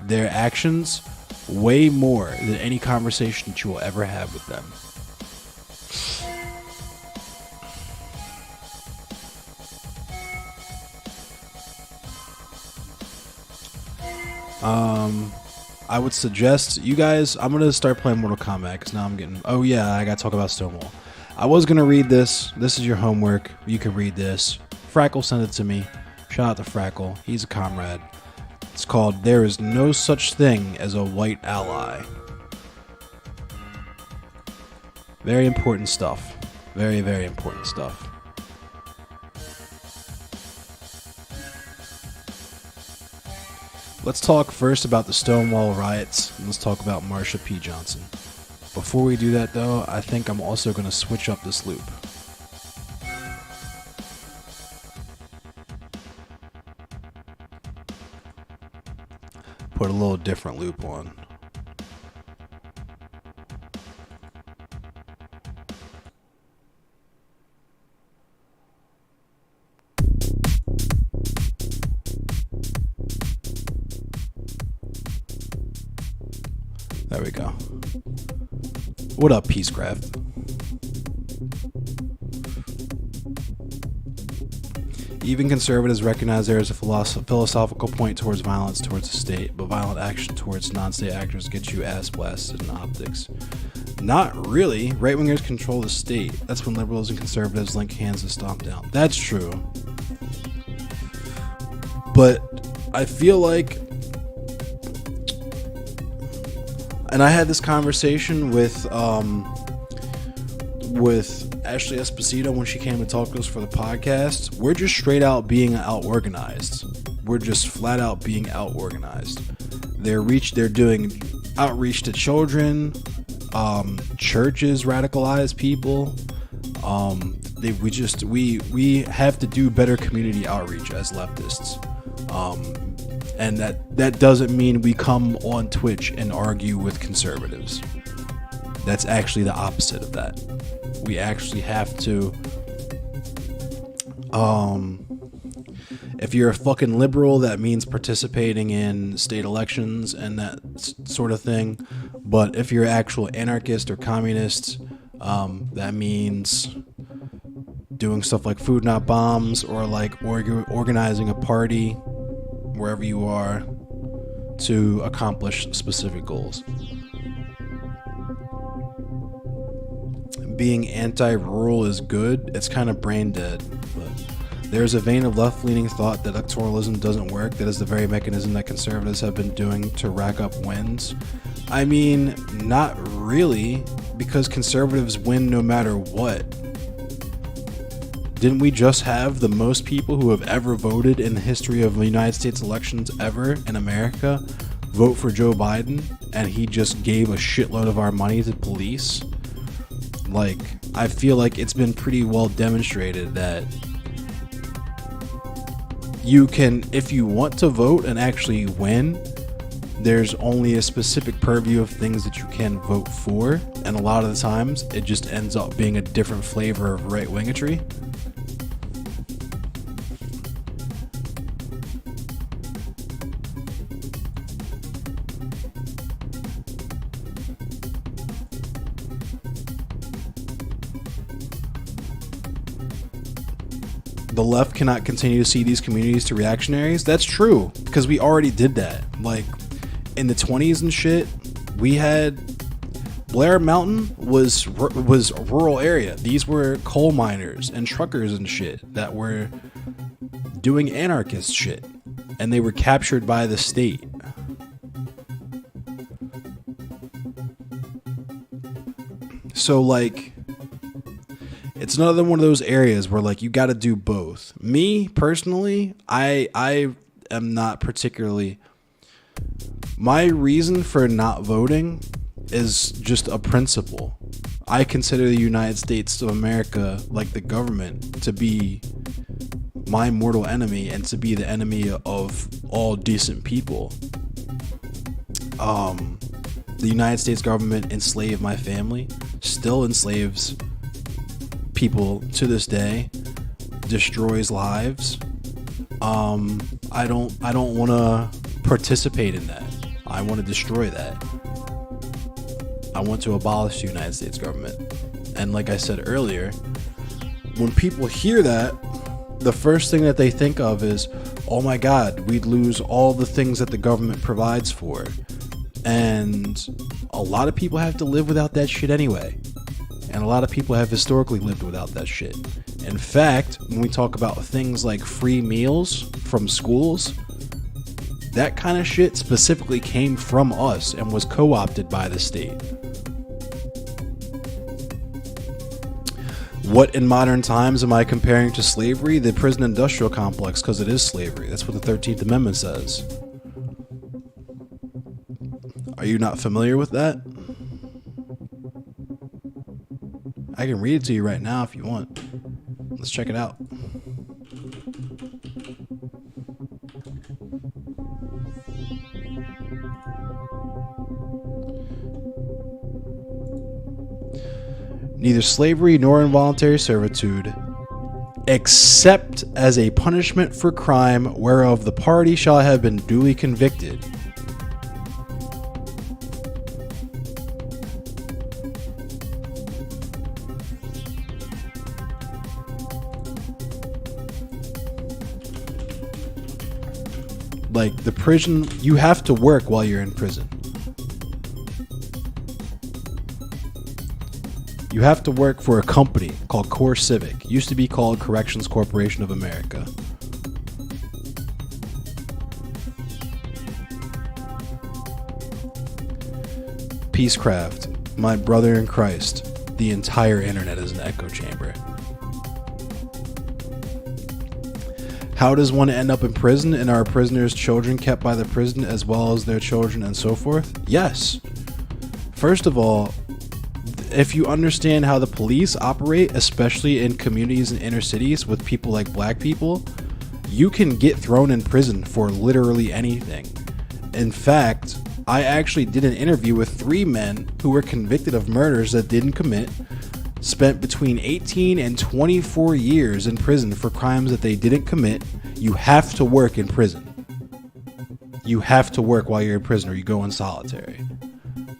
Speaker 2: their actions way more than any conversation that you will ever have with them. I would suggest you guys, I'm going to start playing Mortal Kombat because now I'm getting, oh yeah, I got to talk about Stonewall. I was going to read this. This is your homework. You can read this. Frackle sent it to me. Shout out to Frackle. He's a comrade. It's called There Is No Such Thing as a White Ally. Very important stuff. Very, very important stuff. Let's talk first about the Stonewall Riots, and let's talk about Marcia P Johnson. Before we do that, though, I think I'm also going to switch up this loop. Put a little different loop on. There we go. What up, Peacecraft? Even conservatives recognize there is a philosophical point towards violence towards the state, but violent action towards non-state actors gets you ass blasted in optics. Not really. Right-wingers control the state. That's when liberals and conservatives link hands to stomp down. That's true. But I feel like, and I had this conversation with Ashley Esposito when she came to talk to us for the podcast. We're just straight out being out organized. We're just flat out being out organized. They're doing outreach to children. Churches radicalize people. We have to do better community outreach as leftists. And that doesn't mean we come on Twitch and argue with conservatives. That's actually the opposite of that. We actually have to, if you're a fucking liberal, that means participating in state elections and that sort of thing. But if you're an actual anarchist or communist, that means doing stuff like Food Not Bombs, or like organizing a party wherever you are to accomplish specific goals. Being anti-rural is good. It's kind of brain dead, but there's a vein of left-leaning thought that electoralism doesn't work. That is the very mechanism that conservatives have been doing to rack up wins. I mean, not really, because conservatives win no matter what. Didn't we just have the most people who have ever voted in the history of the United States elections ever in America vote for Joe Biden, and he just gave a shitload of our money to police? Like, I feel like it's been pretty well demonstrated that you can, if you want to vote and actually win, there's only a specific purview of things that you can vote for, and a lot of the times it just ends up being a different flavor of right-wingatry. The left cannot continue to see these communities to reactionaries. That's true, because we already did that. Like, in the 20s and shit, we had Blair Mountain was a rural area. These were coal miners and truckers and shit that were doing anarchist shit, and they were captured by the state. So, like, it's another one of those areas where, like, you got to do both. Me personally, I am not particularly. My reason for not voting is just a principle. I consider the United States of America, like the government, to be my mortal enemy and to be the enemy of all decent people. The United States government enslaved my family, still enslaves people to this day, destroys lives. I don't want to participate in that. I want to destroy that. I want to abolish the United States government. And like I said earlier, when people hear that, the first thing that they think of is, oh my God, we'd lose all the things that the government provides for. And a lot of people have to live without that shit anyway. And a lot of people have historically lived without that shit. In fact, when we talk about things like free meals from schools, that kind of shit specifically came from us and was co-opted by the state. What in modern times am I comparing to slavery? The prison industrial complex, because it is slavery. That's what the 13th Amendment says. Are you not familiar with that? I can read it to you right now if you want. Let's check it out. Neither slavery nor involuntary servitude, except as a punishment for crime whereof the party shall have been duly convicted. Like, the prison, you have to work while you're in prison. You have to work for a company called Core Civic. Used to be called Corrections Corporation of America. Peacecraft, my brother in Christ. The entire internet is an echo chamber. How does one end up in prison, and are prisoners' children kept by the prison as well as their children and so forth? Yes. First of all, if you understand how the police operate, especially in communities and inner cities with people like black people, you can get thrown in prison for literally anything. In fact, I actually did an interview with 3 men who were convicted of murders that didn't commit, spent between 18 and 24 years in prison for crimes that they didn't commit. You have to work in prison. You have to work while you're in prison or you go in solitary.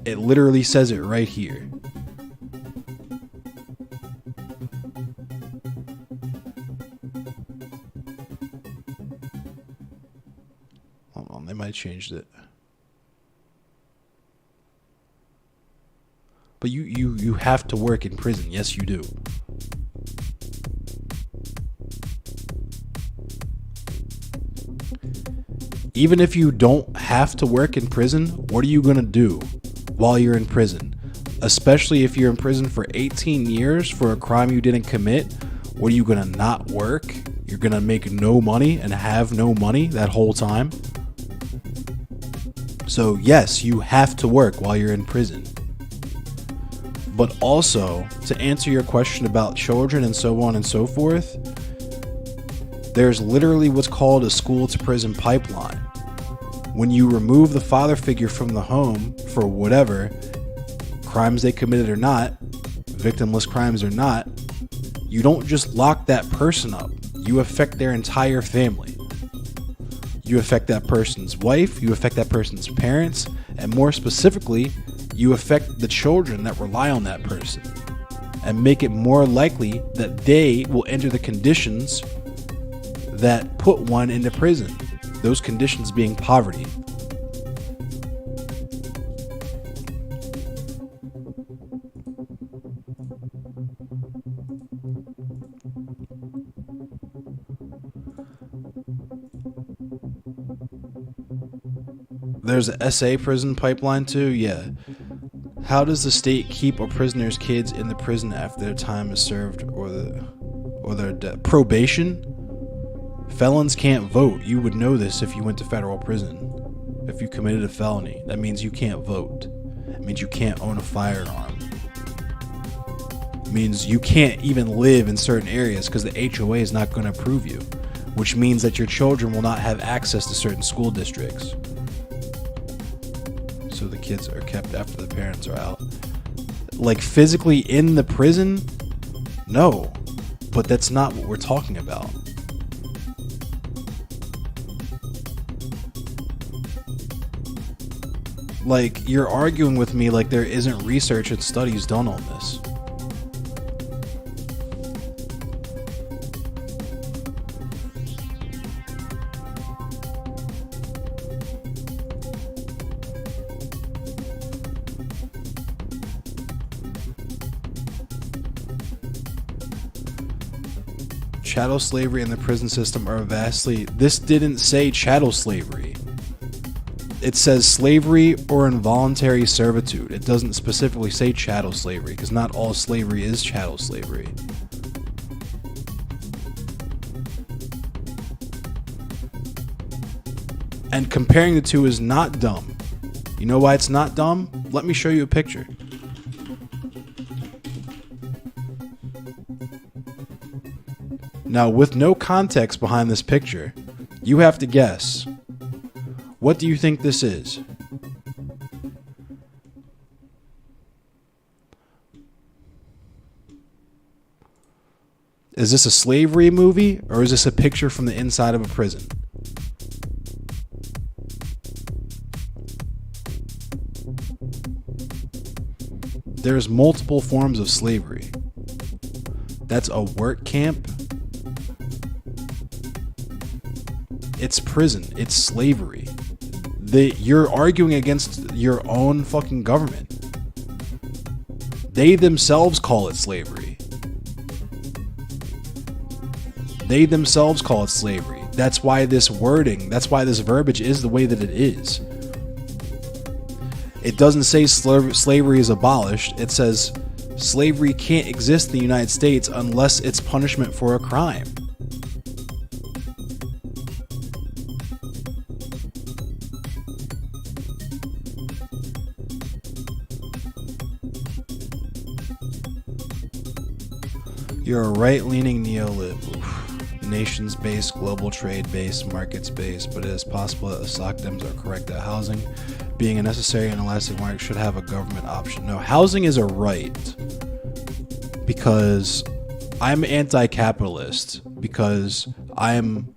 Speaker 2: It literally says it right here. Hold on, they might have changed it. But you have to work in prison. Yes, you do. Even if you don't have to work in prison, what are you going to do while you're in prison? Especially if you're in prison for 18 years for a crime you didn't commit. What are you going to not work? You're going to make no money and have no money that whole time? So yes, you have to work while you're in prison. But also, to answer your question about children and so on and so forth, there's literally what's called a school to prison pipeline. When you remove the father figure from the home for whatever, crimes they committed or not, victimless crimes or not, you don't just lock that person up. You affect their entire family. You affect that person's wife, you affect that person's parents, and more specifically, you affect the children that rely on that person and make it more likely that they will enter the conditions that put one into prison. Those conditions being poverty. There's an SA prison pipeline too, yeah. How does the state keep a prisoner's kids in the prison after their time is served or their death? Probation? Felons can't vote. You would know this if you went to federal prison. If you committed a felony, that means you can't vote. It means you can't own a firearm. It means you can't even live in certain areas because the HOA is not going to approve you, which means that your children will not have access to certain school districts. So the kids are kept after the parents are out. Like physically in the prison? No, but that's not what we're talking about. Like, you're arguing with me like there isn't research and studies done on this. Chattel slavery and the prison system are vastly... This didn't say chattel slavery. It says slavery or involuntary servitude. It doesn't specifically say chattel slavery, because not all slavery is chattel slavery. And comparing the two is not dumb. You know why it's not dumb? Let me show you a picture. Now, with no context behind this picture, you have to guess. What do you think this is? Is this a slavery movie, or is this a picture from the inside of a prison? There's multiple forms of slavery. That's a work camp. It's prison. It's slavery. You're arguing against your own fucking government. They themselves call it slavery. They themselves call it slavery. That's why this wording, that's why this verbiage is the way that it is. It doesn't say slavery is abolished. It says slavery can't exist in the United States unless it's punishment for a crime. You're a right-leaning neolib. Oof. Nations-based, global trade-based, markets-based, but it is possible that the stock dems are correct that housing, being a necessary and elastic market, should have a government option. No, housing is a right because I'm anti-capitalist, because I'm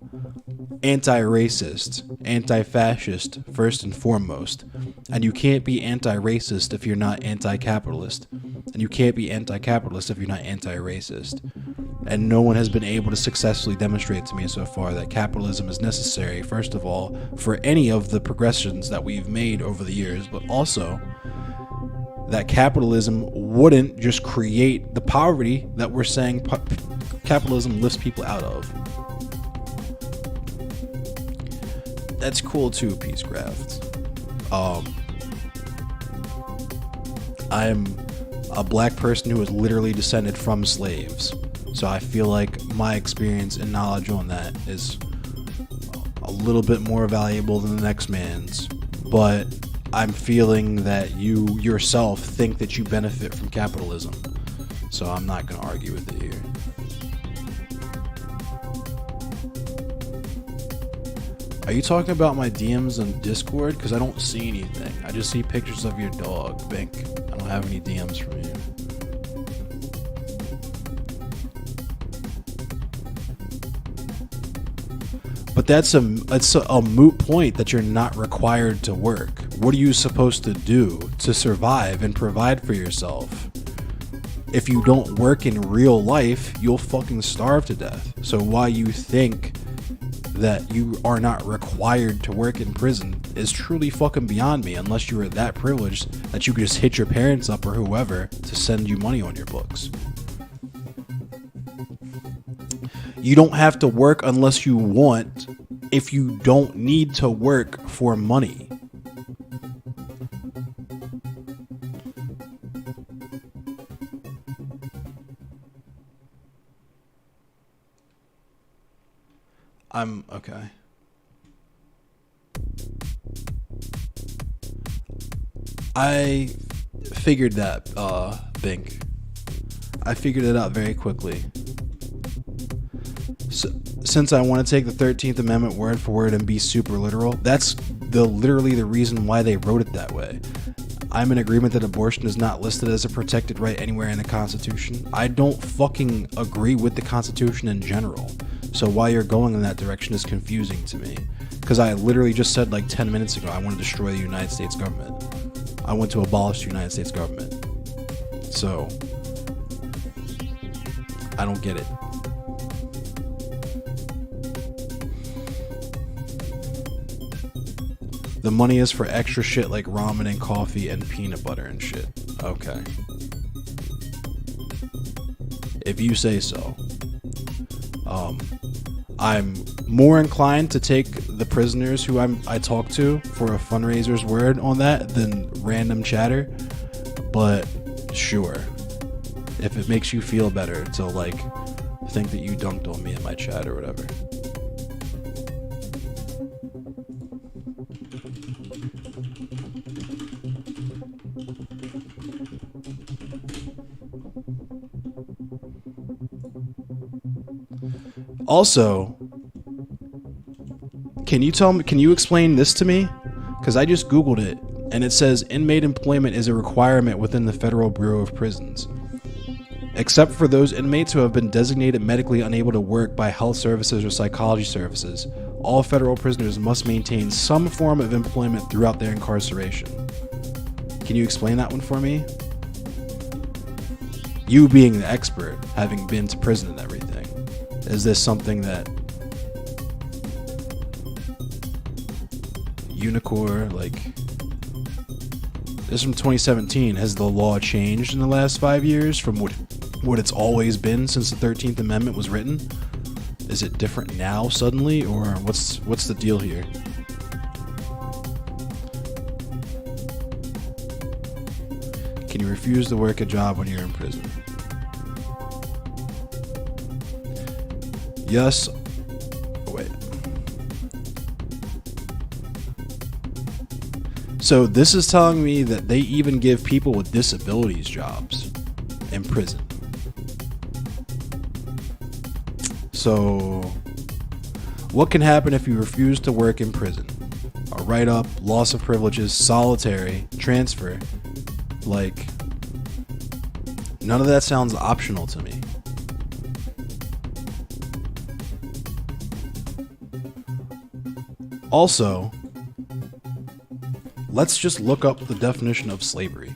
Speaker 2: anti-racist, anti-fascist first and foremost. And you can't be anti-racist if you're not anti-capitalist. And you can't be anti-capitalist if you're not anti-racist. And no one has been able to successfully demonstrate to me so far that capitalism is necessary, first of all, for any of the progressions that we've made over the years, but also that capitalism wouldn't just create the poverty that we're saying capitalism lifts people out of. That's cool too, Peacecraft. I'm a black person who is literally descended from slaves, so I feel like my experience and knowledge on that is a little bit more valuable than the next man's, but I'm feeling that you yourself think that you benefit from capitalism, so I'm not going to argue with it here. Are you talking about my DMs on Discord? Because I don't see anything. I just see pictures of your dog, Bink. I don't have any DMs from you. But it's a moot point that you're not required to work. What are you supposed to do to survive and provide for yourself? If you don't work in real life, you'll fucking starve to death. So why you think that you are not required to work in prison is truly fucking beyond me, unless you were that privileged that you could just hit your parents up or whoever to send you money on your books. You don't have to work unless you want, if you don't need to work for money. I'm okay. I figured that, Bink. I figured it out very quickly. So, since I want to take the 13th Amendment word for word and be super literal, that's literally the reason why they wrote it that way. I'm in agreement that abortion is not listed as a protected right anywhere in the Constitution. I don't fucking agree with the Constitution in general. So why you're going in that direction is confusing to me. Because I literally just said like 10 minutes ago I want to destroy the United States government. I want to abolish the United States government. So, I don't get it. The money is for extra shit like ramen and coffee and peanut butter and shit. Okay. If you say so. I'm more inclined to take the prisoners who I talk to for a fundraiser's word on that than random chatter. But sure. If it makes you feel better to like think that you dunked on me in my chat or whatever. Also, can you explain this to me? Because I just Googled it, and it says inmate employment is a requirement within the Federal Bureau of Prisons. Except for those inmates who have been designated medically unable to work by health services or psychology services, all federal prisoners must maintain some form of employment throughout their incarceration. Can you explain that one for me? You being the expert, having been to prison and everything. Is this something that Unicor, like, this is from 2017. Has the law changed in the last 5 years from what it's always been since the 13th Amendment was written? Is it different now suddenly, or what's the deal here? Can you refuse to work a job when you're in prison? Yes. Wait. So this is telling me that they even give people with disabilities jobs in prison. So, what can happen if you refuse to work in prison? A write-up, loss of privileges, solitary, transfer. Like, none of that sounds optional to me. Also, let's just look up the definition of slavery.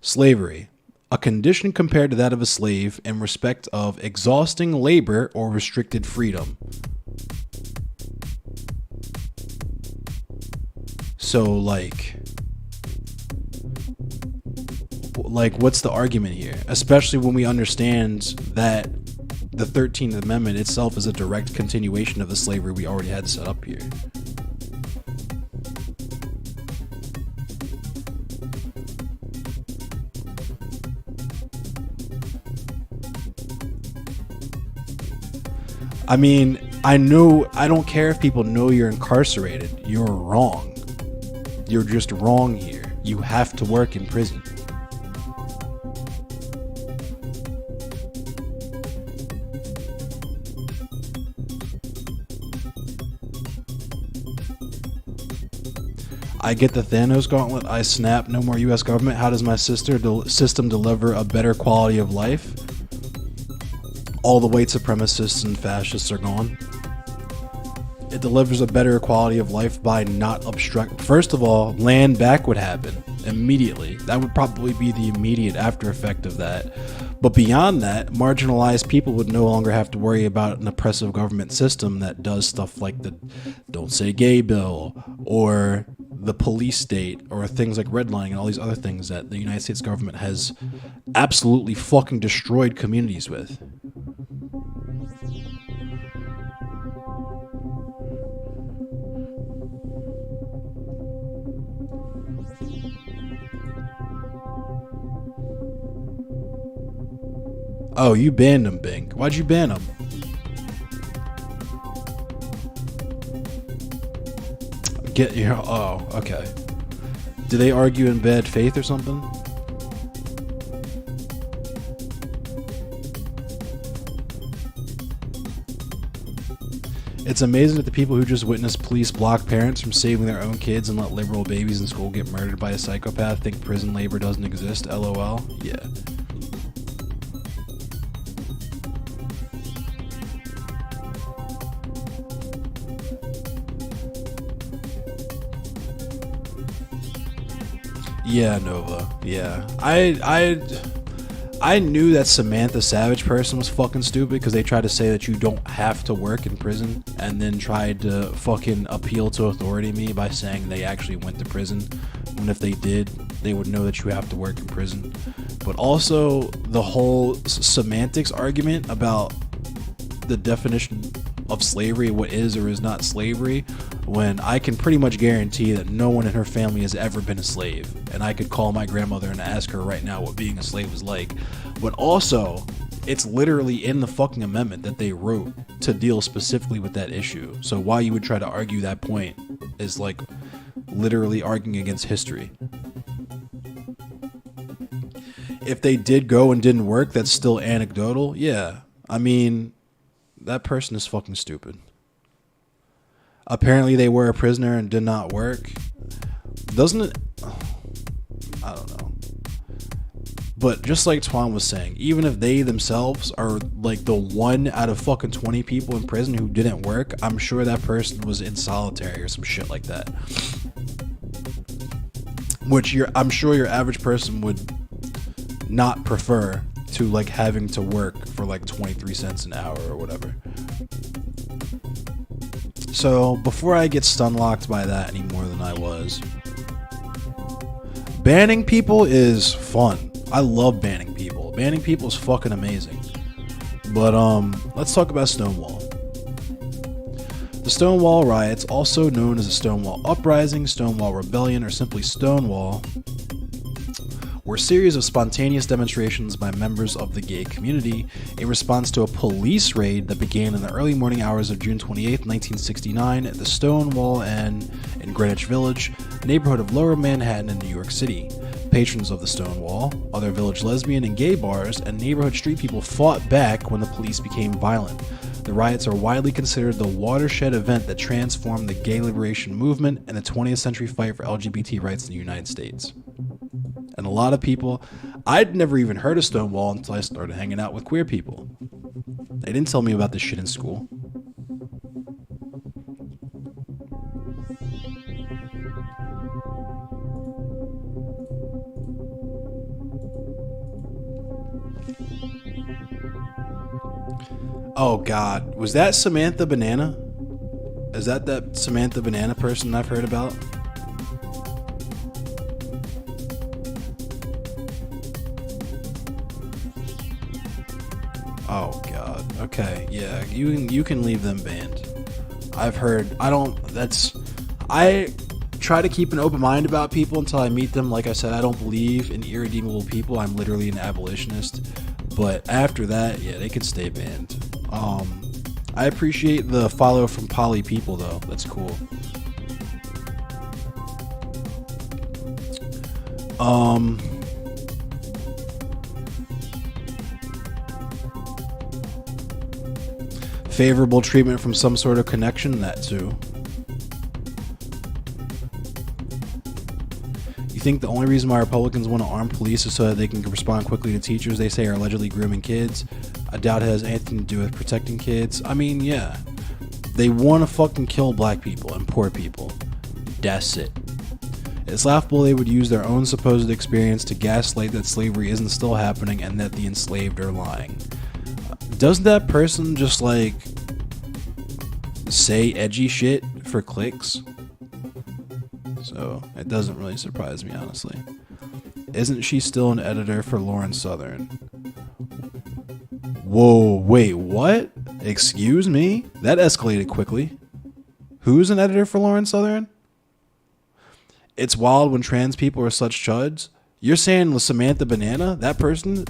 Speaker 2: Slavery, a condition compared to that of a slave in respect of exhausting labor or restricted freedom. So, like what's the argument here? Especially when we understand that the 13th Amendment itself is a direct continuation of the slavery we already had set up here. I mean, I don't care if people know you're incarcerated. You're wrong. You're just wrong here. You have to work in prison. I get the Thanos gauntlet. I snap. No more U.S. government. How does my system deliver a better quality of life? All the white supremacists and fascists are gone. It delivers a better quality of life by not obstruct. First of all, land back would happen immediately. That would probably be the immediate after effect of that. But beyond that, marginalized people would no longer have to worry about an oppressive government system that does stuff like the Don't Say Gay bill or the police state or things like redlining and all these other things that the United States government has absolutely fucking destroyed communities with. Oh, you banned him, Bing. Why'd you ban him? Get your... Oh, okay. Do they argue in bad faith or something? It's amazing that the people who just witnessed police block parents from saving their own kids and let liberal babies in school get murdered by a psychopath think prison labor doesn't exist. LOL. Yeah. Yeah, Nova. Yeah. I knew that Samantha Savage person was fucking stupid because they tried to say that you don't have to work in prison and then tried to fucking appeal to authority me by saying they actually went to prison, when if they did, they would know that you have to work in prison. But also the whole semantics argument about the definition of slavery, what is or is not slavery, when I can pretty much guarantee that no one in her family has ever been a slave, and I could call my grandmother and ask her right now what being a slave is like. But also, it's literally in the fucking amendment that they wrote to deal specifically with that issue. So why you would try to argue that point is like literally arguing against history. If they did go and didn't work, that's still anecdotal. Yeah, I mean, that person is fucking stupid. Apparently they were a prisoner and did not work. Doesn't it? I don't know. But just like Twan was saying, even if they themselves are like the 1 out of fucking 20 people in prison who didn't work, I'm sure that person was in solitary or some shit like that. Which I'm sure your average person would not prefer to like having to work for like 23 cents an hour or whatever. So before I get stunlocked by that any more than I was, banning people is fun. I love banning people. Banning people is fucking amazing. But let's talk about Stonewall. The Stonewall Riots, also known as the Stonewall Uprising, Stonewall Rebellion, or simply Stonewall, were a series of spontaneous demonstrations by members of the gay community in response to a police raid that began in the early morning hours of June 28, 1969 at the Stonewall Inn in Greenwich Village, neighborhood of Lower Manhattan in New York City. Patrons of the Stonewall, other village lesbian and gay bars, and neighborhood street people fought back when the police became violent. The riots are widely considered the watershed event that transformed the gay liberation movement and the 20th century fight for LGBT rights in the United States. And a lot of people, I'd never even heard of Stonewall until I started hanging out with queer people. They didn't tell me about this shit in school. Oh God, was that Samantha Banana? Is that Samantha Banana person I've heard about? Oh God. Okay, yeah, you can leave them banned. I've heard. I try to keep an open mind about people until I meet them. Like I said, I don't believe in irredeemable people. I'm literally an abolitionist. But after that, yeah, they can stay banned. I appreciate the follow from Poly People though. That's cool. Favorable treatment from some sort of connection, that too. You think the only reason why Republicans want to arm police is so that they can respond quickly to teachers they say are allegedly grooming kids? I doubt it has anything to do with protecting kids. I mean, yeah. They want to fucking kill black people and poor people. That's it. It's laughable they would use their own supposed experience to gaslight that slavery isn't still happening and that the enslaved are lying. Doesn't that person just, like, say edgy shit for clicks? So, it doesn't really surprise me, honestly. Isn't she still an editor for Lauren Southern? Whoa, wait, what? Excuse me? That escalated quickly. Who's an editor for Lauren Southern? It's wild when trans people are such chuds. You're saying Samantha Banana, that person,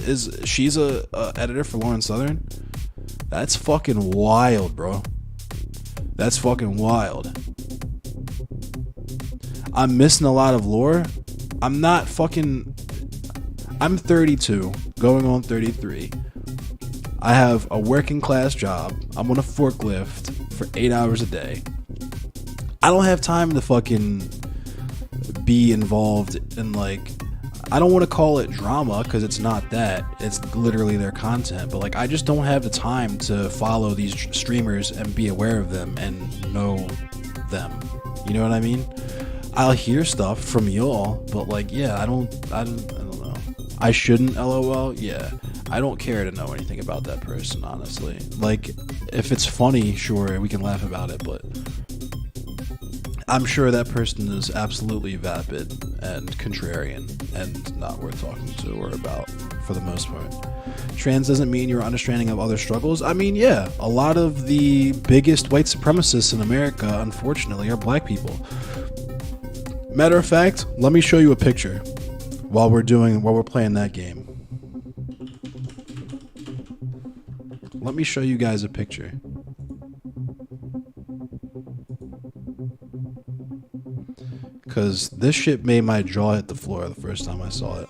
Speaker 2: she's a editor for Lauren Southern? That's fucking wild, bro. That's fucking wild. I'm missing a lot of lore. I'm 32, going on 33. I have a working class job. I'm on a forklift for 8 hours a day. I don't have time to fucking be involved in, like, I don't want to call it drama because it's not that. It's literally their content. But, like, I just don't have the time to follow these streamers and be aware of them and know them. You know what I mean? I'll hear stuff from y'all, but, like, yeah, I don't know. I shouldn't, LOL. Yeah, I don't care to know anything about that person, honestly. Like, if it's funny, sure, we can laugh about it, but I'm sure that person is absolutely vapid and contrarian and not worth talking to or about for the most part. Trans doesn't mean you're understanding of other struggles. I mean, yeah, a lot of the biggest white supremacists in America, unfortunately, are black people. Matter of fact, let me show you a picture while we're playing that game. Let me show you guys a picture. Because this shit made my jaw hit the floor the first time I saw it.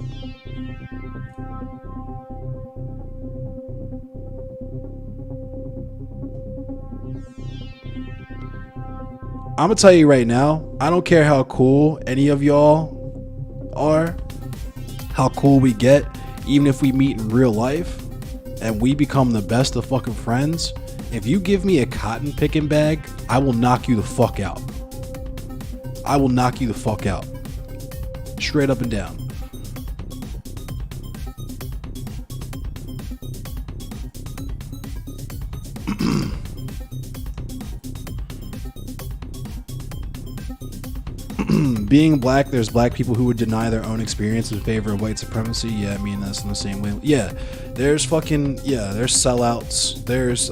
Speaker 2: I'm gonna tell you right now, I don't care how cool any of y'all are, how cool we get, even if we meet in real life and we become the best of fucking friends. If you give me a cotton picking bag, I will knock you the fuck out. I will knock you the fuck out. Straight up and down. Being black, there's black people who would deny their own experience in favor of white supremacy. Yeah, I mean, that's in the same way. Yeah, there's sellouts. There's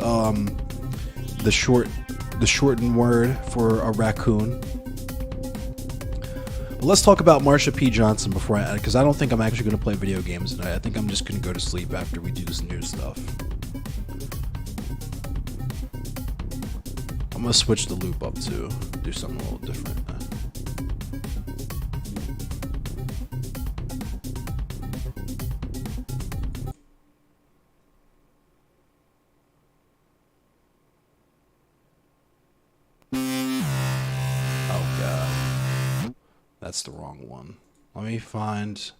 Speaker 2: the shortened word for a raccoon. But let's talk about Marcia P Johnson before because I don't think I'm actually going to play video games tonight. I think I'm just going to go to sleep after we do this new stuff. I'm going to switch the loop up too. Do something a little different. That's the wrong one. Let me find...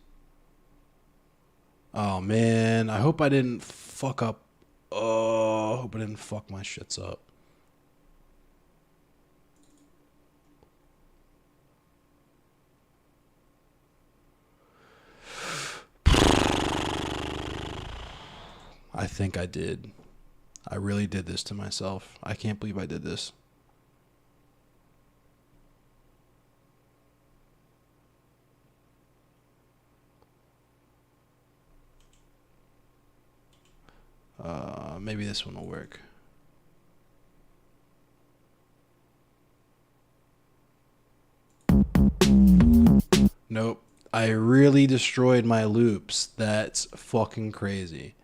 Speaker 2: Oh, man. I hope I didn't fuck up... Oh, I hope I didn't fuck my shits up. I think I did. I really did this to myself. I can't believe I did this. Maybe this one will work. Nope. I really destroyed my loops. That's fucking crazy.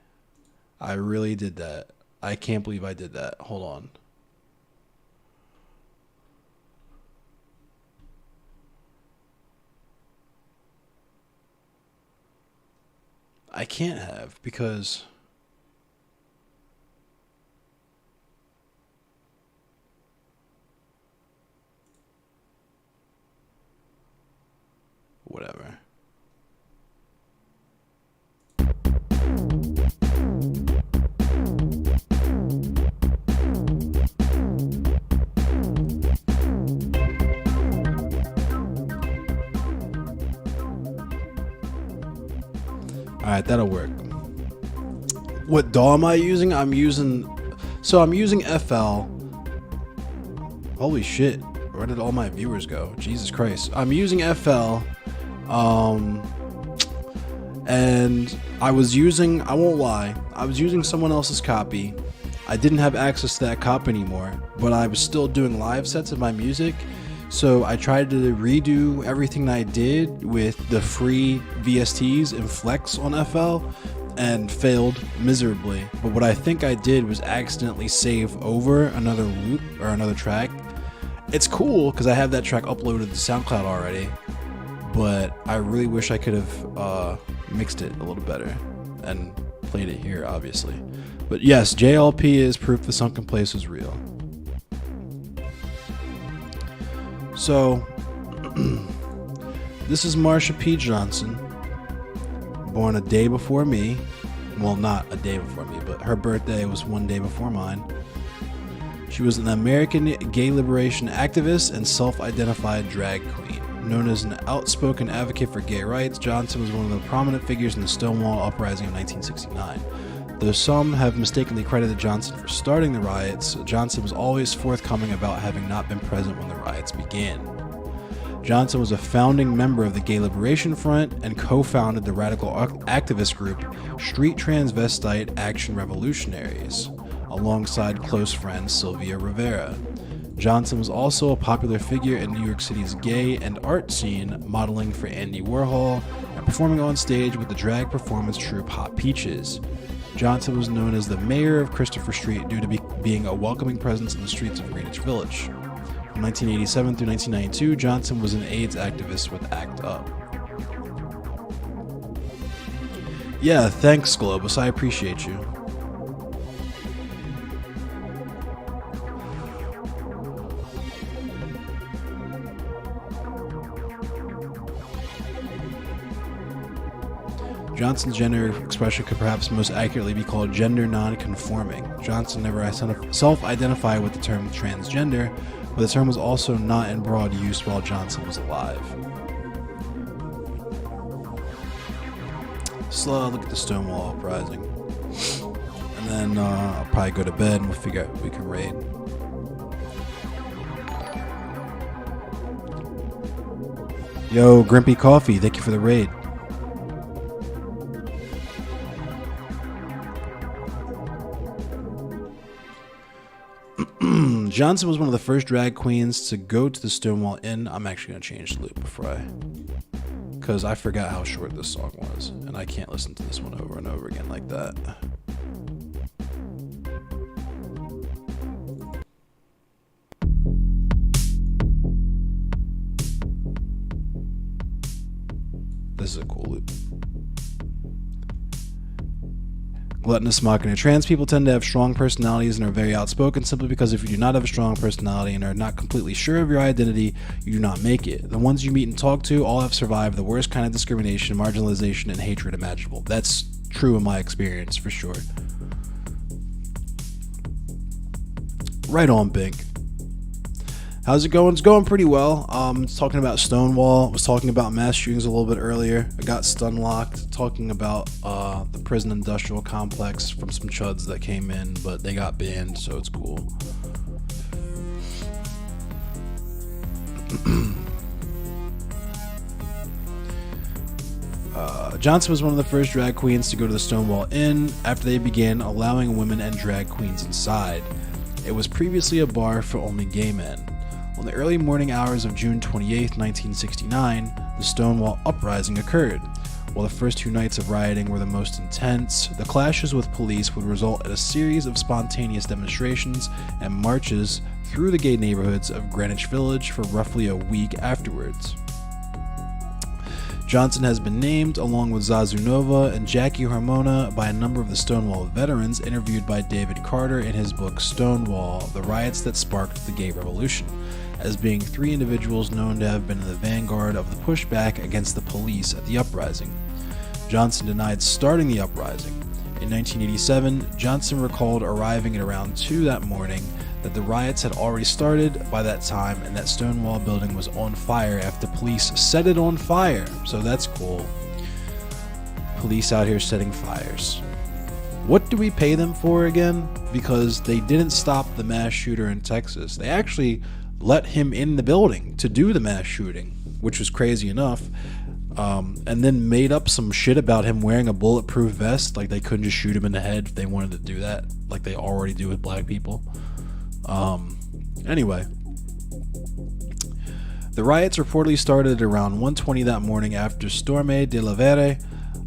Speaker 2: I really did that. I can't believe I did that. Hold on. I can't have because... Whatever. Alright, that'll work. What DAW am I using? I'm using FL. Holy shit. Where did all my viewers go? Jesus Christ. I'm using FL. And I won't lie, I was using someone else's copy. I didn't have access to that copy anymore, but I was still doing live sets of my music. So I tried to redo everything that I did with the free VSTs and Flex on FL and failed miserably. But what I think I did was accidentally save over another loop or another track. It's cool because I have that track uploaded to SoundCloud already. But I really wish I could have mixed it a little better and played it here, obviously. But yes, JLP is proof the sunken place is real. So, this is Marcia P Johnson, born a day before me. Well, not a day before me, but her birthday was one day before mine. She was an American gay liberation activist and self-identified drag queen. Known as an outspoken advocate for gay rights, Johnson was one of the prominent figures in the Stonewall Uprising of 1969. Though some have mistakenly credited Johnson for starting the riots, Johnson was always forthcoming about having not been present when the riots began. Johnson was a founding member of the Gay Liberation Front and co-founded the radical activist group Street Transvestite Action Revolutionaries, alongside close friend Sylvia Rivera. Johnson was also a popular figure in New York City's gay and art scene, modeling for Andy Warhol and performing on stage with the drag performance troupe Hot Peaches. Johnson was known as the mayor of Christopher Street due to being a welcoming presence in the streets of Greenwich Village. From 1987 through 1992, Johnson was an AIDS activist with ACT UP. Yeah, thanks, Globus. I appreciate you. Johnson's gender expression could perhaps most accurately be called gender non-conforming. Johnson never self-identified with the term transgender, but the term was also not in broad use while Johnson was alive. So look at the Stonewall Uprising. And then I'll probably go to bed and we'll figure out what we can raid. Yo, Grimpy Coffee, thank you for the raid. Johnson was one of the first drag queens to go to the Stonewall Inn. I'm actually going to change the loop because I forgot how short this song was, and I can't listen to this one over and over again like that. This is a cool loop. Gluttonous mocking. Trans people tend to have strong personalities and are very outspoken simply because if you do not have a strong personality and are not completely sure of your identity, you do not make it. The ones you meet and talk to all have survived the worst kind of discrimination, marginalization, and hatred imaginable. That's true in my experience, for sure. Right on, Bink. How's it going? It's going pretty well. Talking about Stonewall. Was talking about mass shootings a little bit earlier. I got stun locked talking about the prison industrial complex from some chuds that came in, but they got banned, so it's cool. Johnson was one of the first drag queens to go to the Stonewall Inn after they began allowing women and drag queens inside. It was previously a bar for only gay men. On the early morning hours of June 28, 1969, the Stonewall Uprising occurred. While the first 2 nights of rioting were the most intense, the clashes with police would result in a series of spontaneous demonstrations and marches through the gay neighborhoods of Greenwich Village for roughly a week afterwards. Johnson has been named, along with Zazu Nova and Jackie Harmona, by a number of the Stonewall veterans interviewed by David Carter in his book Stonewall: The Riots That Sparked the Gay Revolution, as being 3 individuals known to have been in the vanguard of the pushback against the police at the uprising. Johnson denied starting the uprising. In 1987, Johnson recalled arriving at around 2 that morning, that the riots had already started by that time, and that Stonewall building was on fire after police set it on fire. So that's cool. Police out here setting fires. What do we pay them for again? Because they didn't stop the mass shooter in Texas. They actually let him in the building to do the mass shooting, which was crazy enough, and then made up some shit about him wearing a bulletproof vest, like they couldn't just shoot him in the head if they wanted to do that, like they already do with black people. Anyway, the riots reportedly started around 1:20 that morning after Storme de la Vere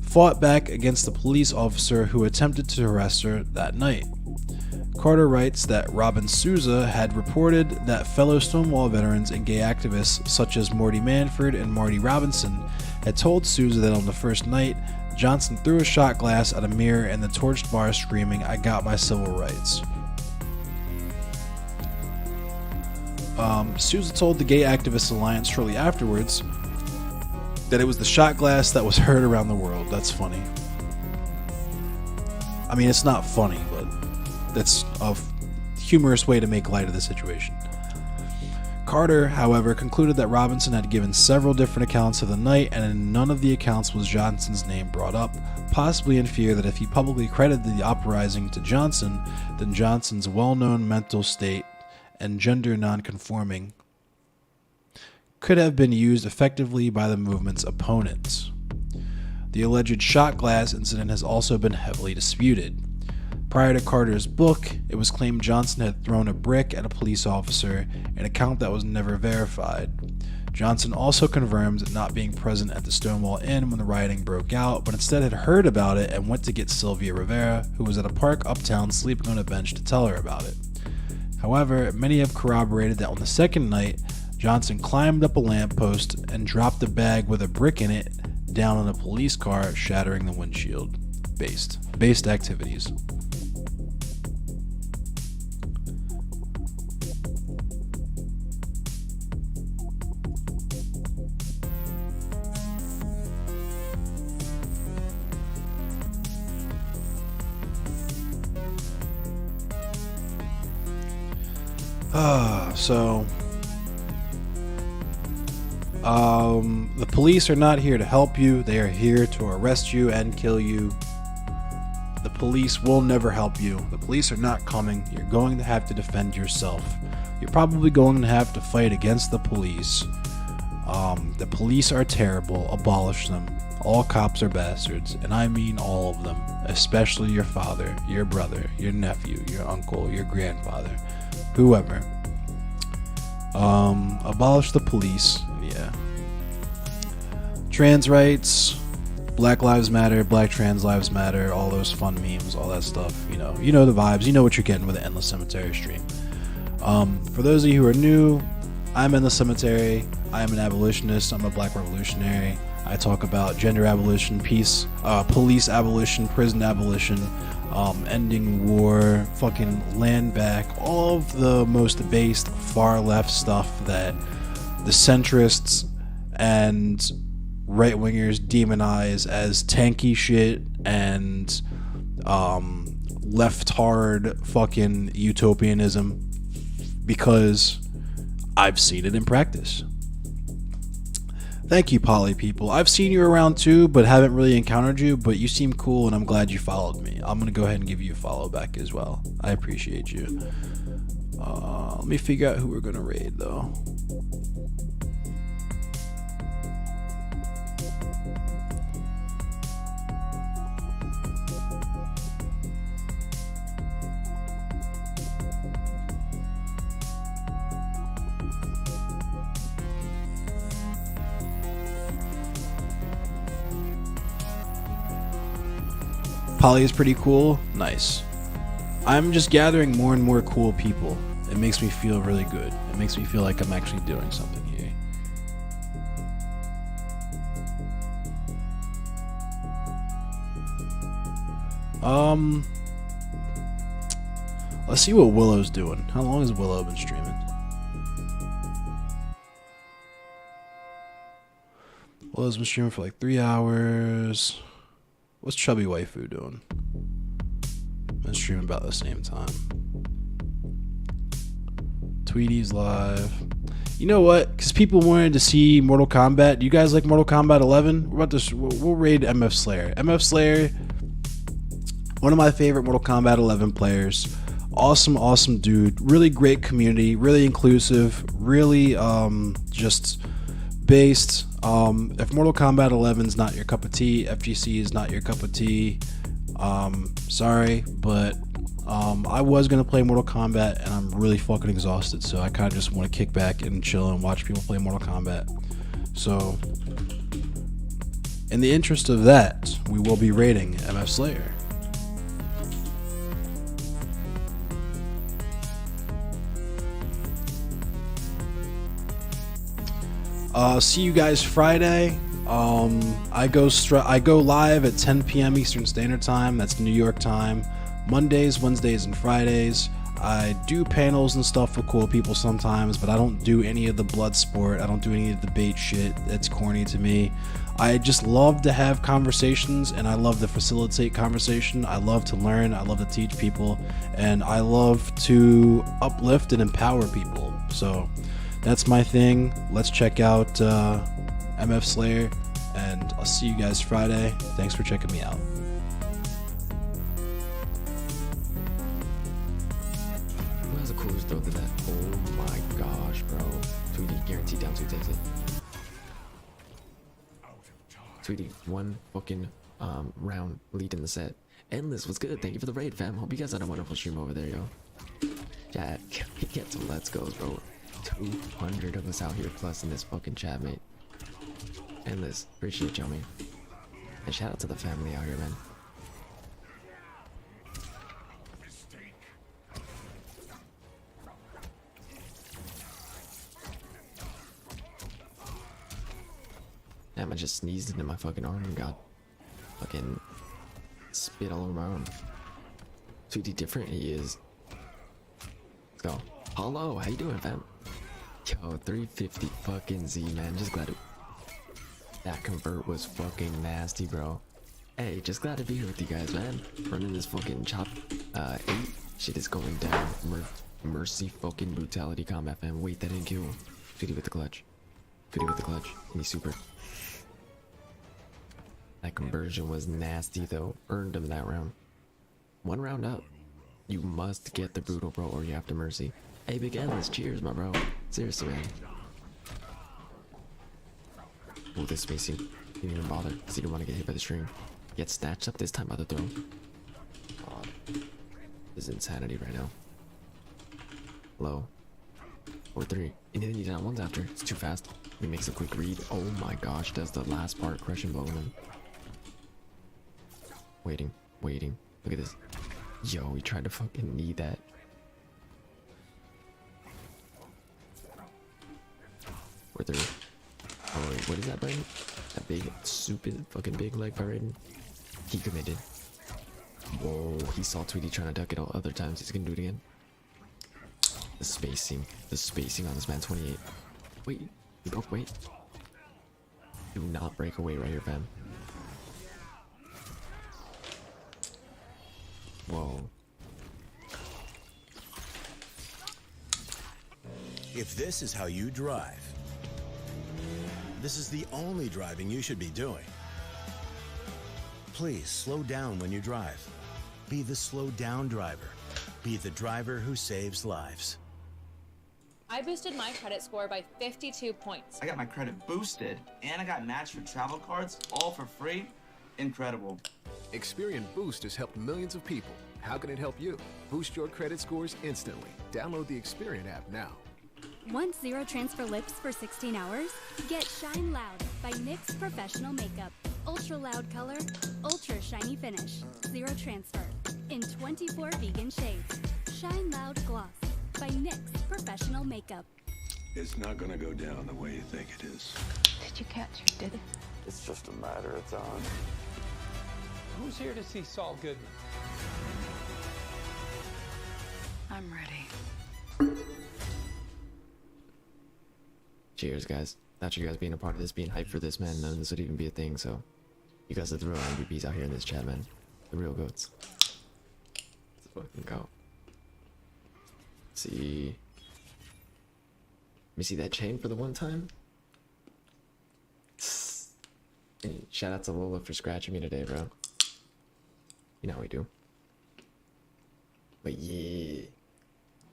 Speaker 2: fought back against the police officer who attempted to arrest her that night. Carter writes that Robin Souza had reported that fellow Stonewall veterans and gay activists such as Morty Manford and Marty Robinson had told Souza that on the first night, Johnson threw a shot glass at a mirror in the torched bar screaming, "I got my civil rights." Souza told the Gay Activists Alliance shortly afterwards that it was the shot glass that was heard around the world. That's funny. I mean, it's not funny, but that's a humorous way to make light of the situation. Carter, however, concluded that Robinson had given several different accounts of the night, and in none of the accounts was Johnson's name brought up, possibly in fear that if he publicly credited the uprising to Johnson, then Johnson's well-known mental state and gender non-conforming could have been used effectively by the movement's opponents. The alleged shot glass incident has also been heavily disputed. Prior to Carter's book, it was claimed Johnson had thrown a brick at a police officer, an account that was never verified. Johnson also confirmed not being present at the Stonewall Inn when the rioting broke out, but instead had heard about it and went to get Sylvia Rivera, who was at a park uptown sleeping on a bench, to tell her about it. However, many have corroborated that on the second night, Johnson climbed up a lamppost and dropped a bag with a brick in it down on a police car, shattering the windshield. Based activities. The police are not here to help you. They are here to arrest you and kill you. The police will never help you. The police are not coming. You're going to have to defend yourself. You're probably going to have to fight against the police. The police are terrible. Abolish them. All cops are bastards, and I mean all of them, especially your father, your brother, your nephew, your uncle, your grandfather, whoever. Abolish the police. Yeah. Trans rights. Black Lives Matter, Black Trans Lives Matter, all those fun memes, all that stuff. You know the vibes. You know what you're getting with the Endless Cemetery stream. For those of you who are new, I'm Endless Cemetery. I am an abolitionist. I'm a black revolutionary. I talk about gender abolition, peace, police abolition, prison abolition, ending war, fucking land back, all of the most based far left stuff that the centrists and right wingers demonize as tanky shit and left hard fucking utopianism, because I've seen it in practice. Thank you, poly people. I've seen you around too, but haven't really encountered you, but you seem cool and I'm glad you followed me. I'm gonna go ahead and give you a follow back as well. I appreciate you. Let me figure out who we're gonna raid though. Polly is pretty cool. Nice. I'm just gathering more and more cool people. It makes me feel really good. It makes me feel like I'm actually doing something here. Let's see what Willow's doing. How long has Willow been streaming? Willow's been streaming for like 3 hours. What's Chubby Waifu doing? Been streaming about the same time. Tweety's live. You know what? Because people wanted to see Mortal Kombat. Do you guys like Mortal Kombat 11? We're about to. We'll raid MF Slayer. MF Slayer, one of my favorite Mortal Kombat 11 players. Awesome dude. Really great community. Really inclusive. Really just based. If Mortal Kombat 11 is not your cup of tea, FGC is not your cup of tea. Sorry, but I was gonna play Mortal Kombat and I'm really fucking exhausted, so I kind of just want to kick back and chill and watch people play Mortal Kombat. So, in the interest of that, we will be rating MF Slayer. See you guys Friday. I go live at 10 p.m. Eastern Standard Time. That's New York time. Mondays, Wednesdays, and Fridays. I do panels and stuff with cool people sometimes, but I don't do any of the blood sport. I don't do any of the debate shit. That's corny to me. I just love to have conversations, and I love to facilitate conversation. I love to learn. I love to teach people, and I love to uplift and empower people. So that's my thing. Let's check out MF Slayer, and I'll see you guys Friday. Thanks for checking me out.
Speaker 3: Who has a coolest throw to that? Oh my gosh, bro. Tweety, guaranteed down 2 takes it. Tweety, one fucking round lead in the set. Endless was good. Thank you for the raid, fam. Hope you guys had a wonderful stream over there, yo. Chat, get some let's goes, bro. 200 of us out here plus in this fucking chat, mate. Endless, appreciate y'all, man. And shout out to the family out here, man. Damn, I just sneezed into my fucking arm and got fucking spit all over my arm. 2D different he is. Let's go. Hello, how you doing, fam? Yo, 350 fucking Z, man. Just glad that convert was fucking nasty, bro. Hey, just glad to be here with you guys, man. Running this fucking chop 8. Shit is going down. Mercy fucking brutality combat, fam. Wait, that didn't kill. 50 with the clutch. 50 with the clutch. And he's super. That conversion was nasty, though. Earned him that round. 1 round up. You must get the brutal, bro, or you have to mercy. Hey, Big Endless, cheers, my bro. Seriously, man. Oh, this spacing. He didn't even bother, because he didn't want to get hit by the string. Get snatched up this time by the throw. This is insanity right now. Low. 4-3. And then he down ones after. It's too fast. He makes a quick read. Oh my gosh, does the last part crushing blow him. Waiting. Look at this. Yo, he tried to fucking knee that. Or 3. Oh wait, what is that, Brayden? That big, stupid, fucking big leg by Raiden. He committed. Whoa, he saw Tweety trying to duck it all other times. He's gonna do it again. The spacing on this man. 28. Wait, he broke. Wait. Do not break away right here, fam. Whoa.
Speaker 4: If this is how you drive, this is the only driving you should be doing. Please slow down when you drive. Be the slow down driver. Be the driver who saves lives.
Speaker 5: I boosted my credit score by 52 points.
Speaker 6: I got my credit boosted, and I got matched for travel cards, all for free. Incredible.
Speaker 7: Experian Boost has helped millions of people. How can it help you? Boost your credit scores instantly. Download the Experian app now.
Speaker 8: Want zero transfer lips for 16 hours? Get Shine Loud by NYX Professional Makeup. Ultra loud color, ultra shiny finish. Zero transfer in 24 vegan shades. Shine Loud Gloss by NYX Professional Makeup.
Speaker 9: It's not gonna go down the way you think it is.
Speaker 10: Did you catch who did it?
Speaker 11: It's just a matter of time.
Speaker 12: Who's here to see Saul Goodman?
Speaker 10: I'm ready.
Speaker 3: Cheers, guys. Not you guys being a part of this, being hyped for this, man. None of this would even be a thing, so. You guys are the real MVPs out here in this chat, man. The real goats. Let's fucking go. Let's see. Let me see that chain for the one time. And shout out to Lola for scratching me today, bro. You know how we do. But yeah.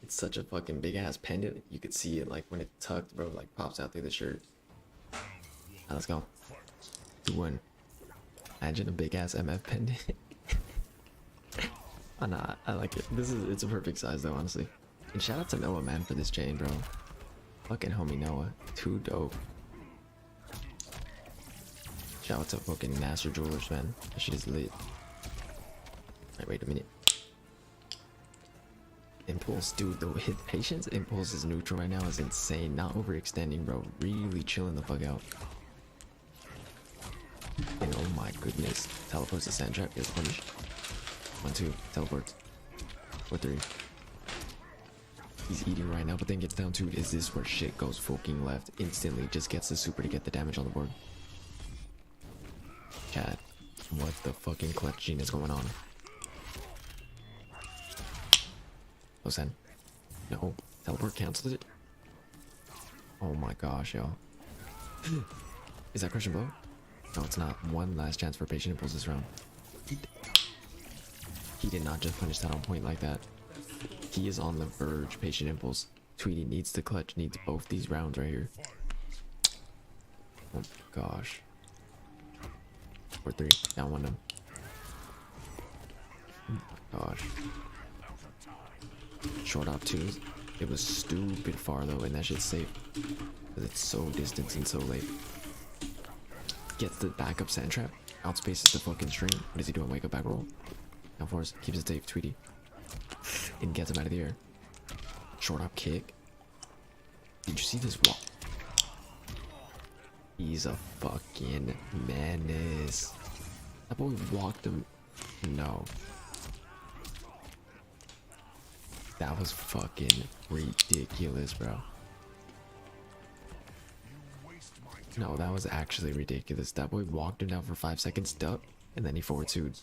Speaker 3: It's such a fucking big ass pendant. You could see it like when it's tucked, bro, like pops out through the shirt. Now let's go. 2-1. Imagine a big ass MF pendant. Oh, nah, I like it. It's a perfect size though, honestly. And shout out to Noah, man, for this chain, bro. Fucking homie Noah. Too dope. Shout out to fucking Master Jewelers, man. That shit is lit. Alright, wait a minute. Impulse, dude, the hit patience impulse is neutral right now is insane. Not overextending, bro. Really chilling the fuck out. And oh my goodness. Teleports to sand trap. Is punish. 1-2. Teleports. 4-3. He's eating right now, but then gets down to is this where shit goes fucking left instantly. Just gets the super to get the damage on the board. Chat. What the fucking clutch gene is going on? Oh, send. No. Teleport canceled it. Oh my gosh, yo. Is that crush and blow? No, it's not. One last chance for patient impulse this round. He did not just punish that on point like that. He is on the verge. Patient impulse. Tweety needs the clutch. Needs both these rounds right here. Oh my gosh. 4-3. Down 1 them. Oh my gosh. Short op 2. It was stupid far though, and that shit's safe. Because it's so distant and so late. Gets the backup sand trap. Outspaces the fucking string. What does he do? Wake up back roll. Now force. Keeps it safe. Tweety. And gets him out of the air. Short up kick. Did you see this wall? He's a fucking menace. That boy walked him. No. That was fucking ridiculous, bro. No, that was actually ridiculous. That boy walked him down for 5 seconds, duck, and then he forward 2'd.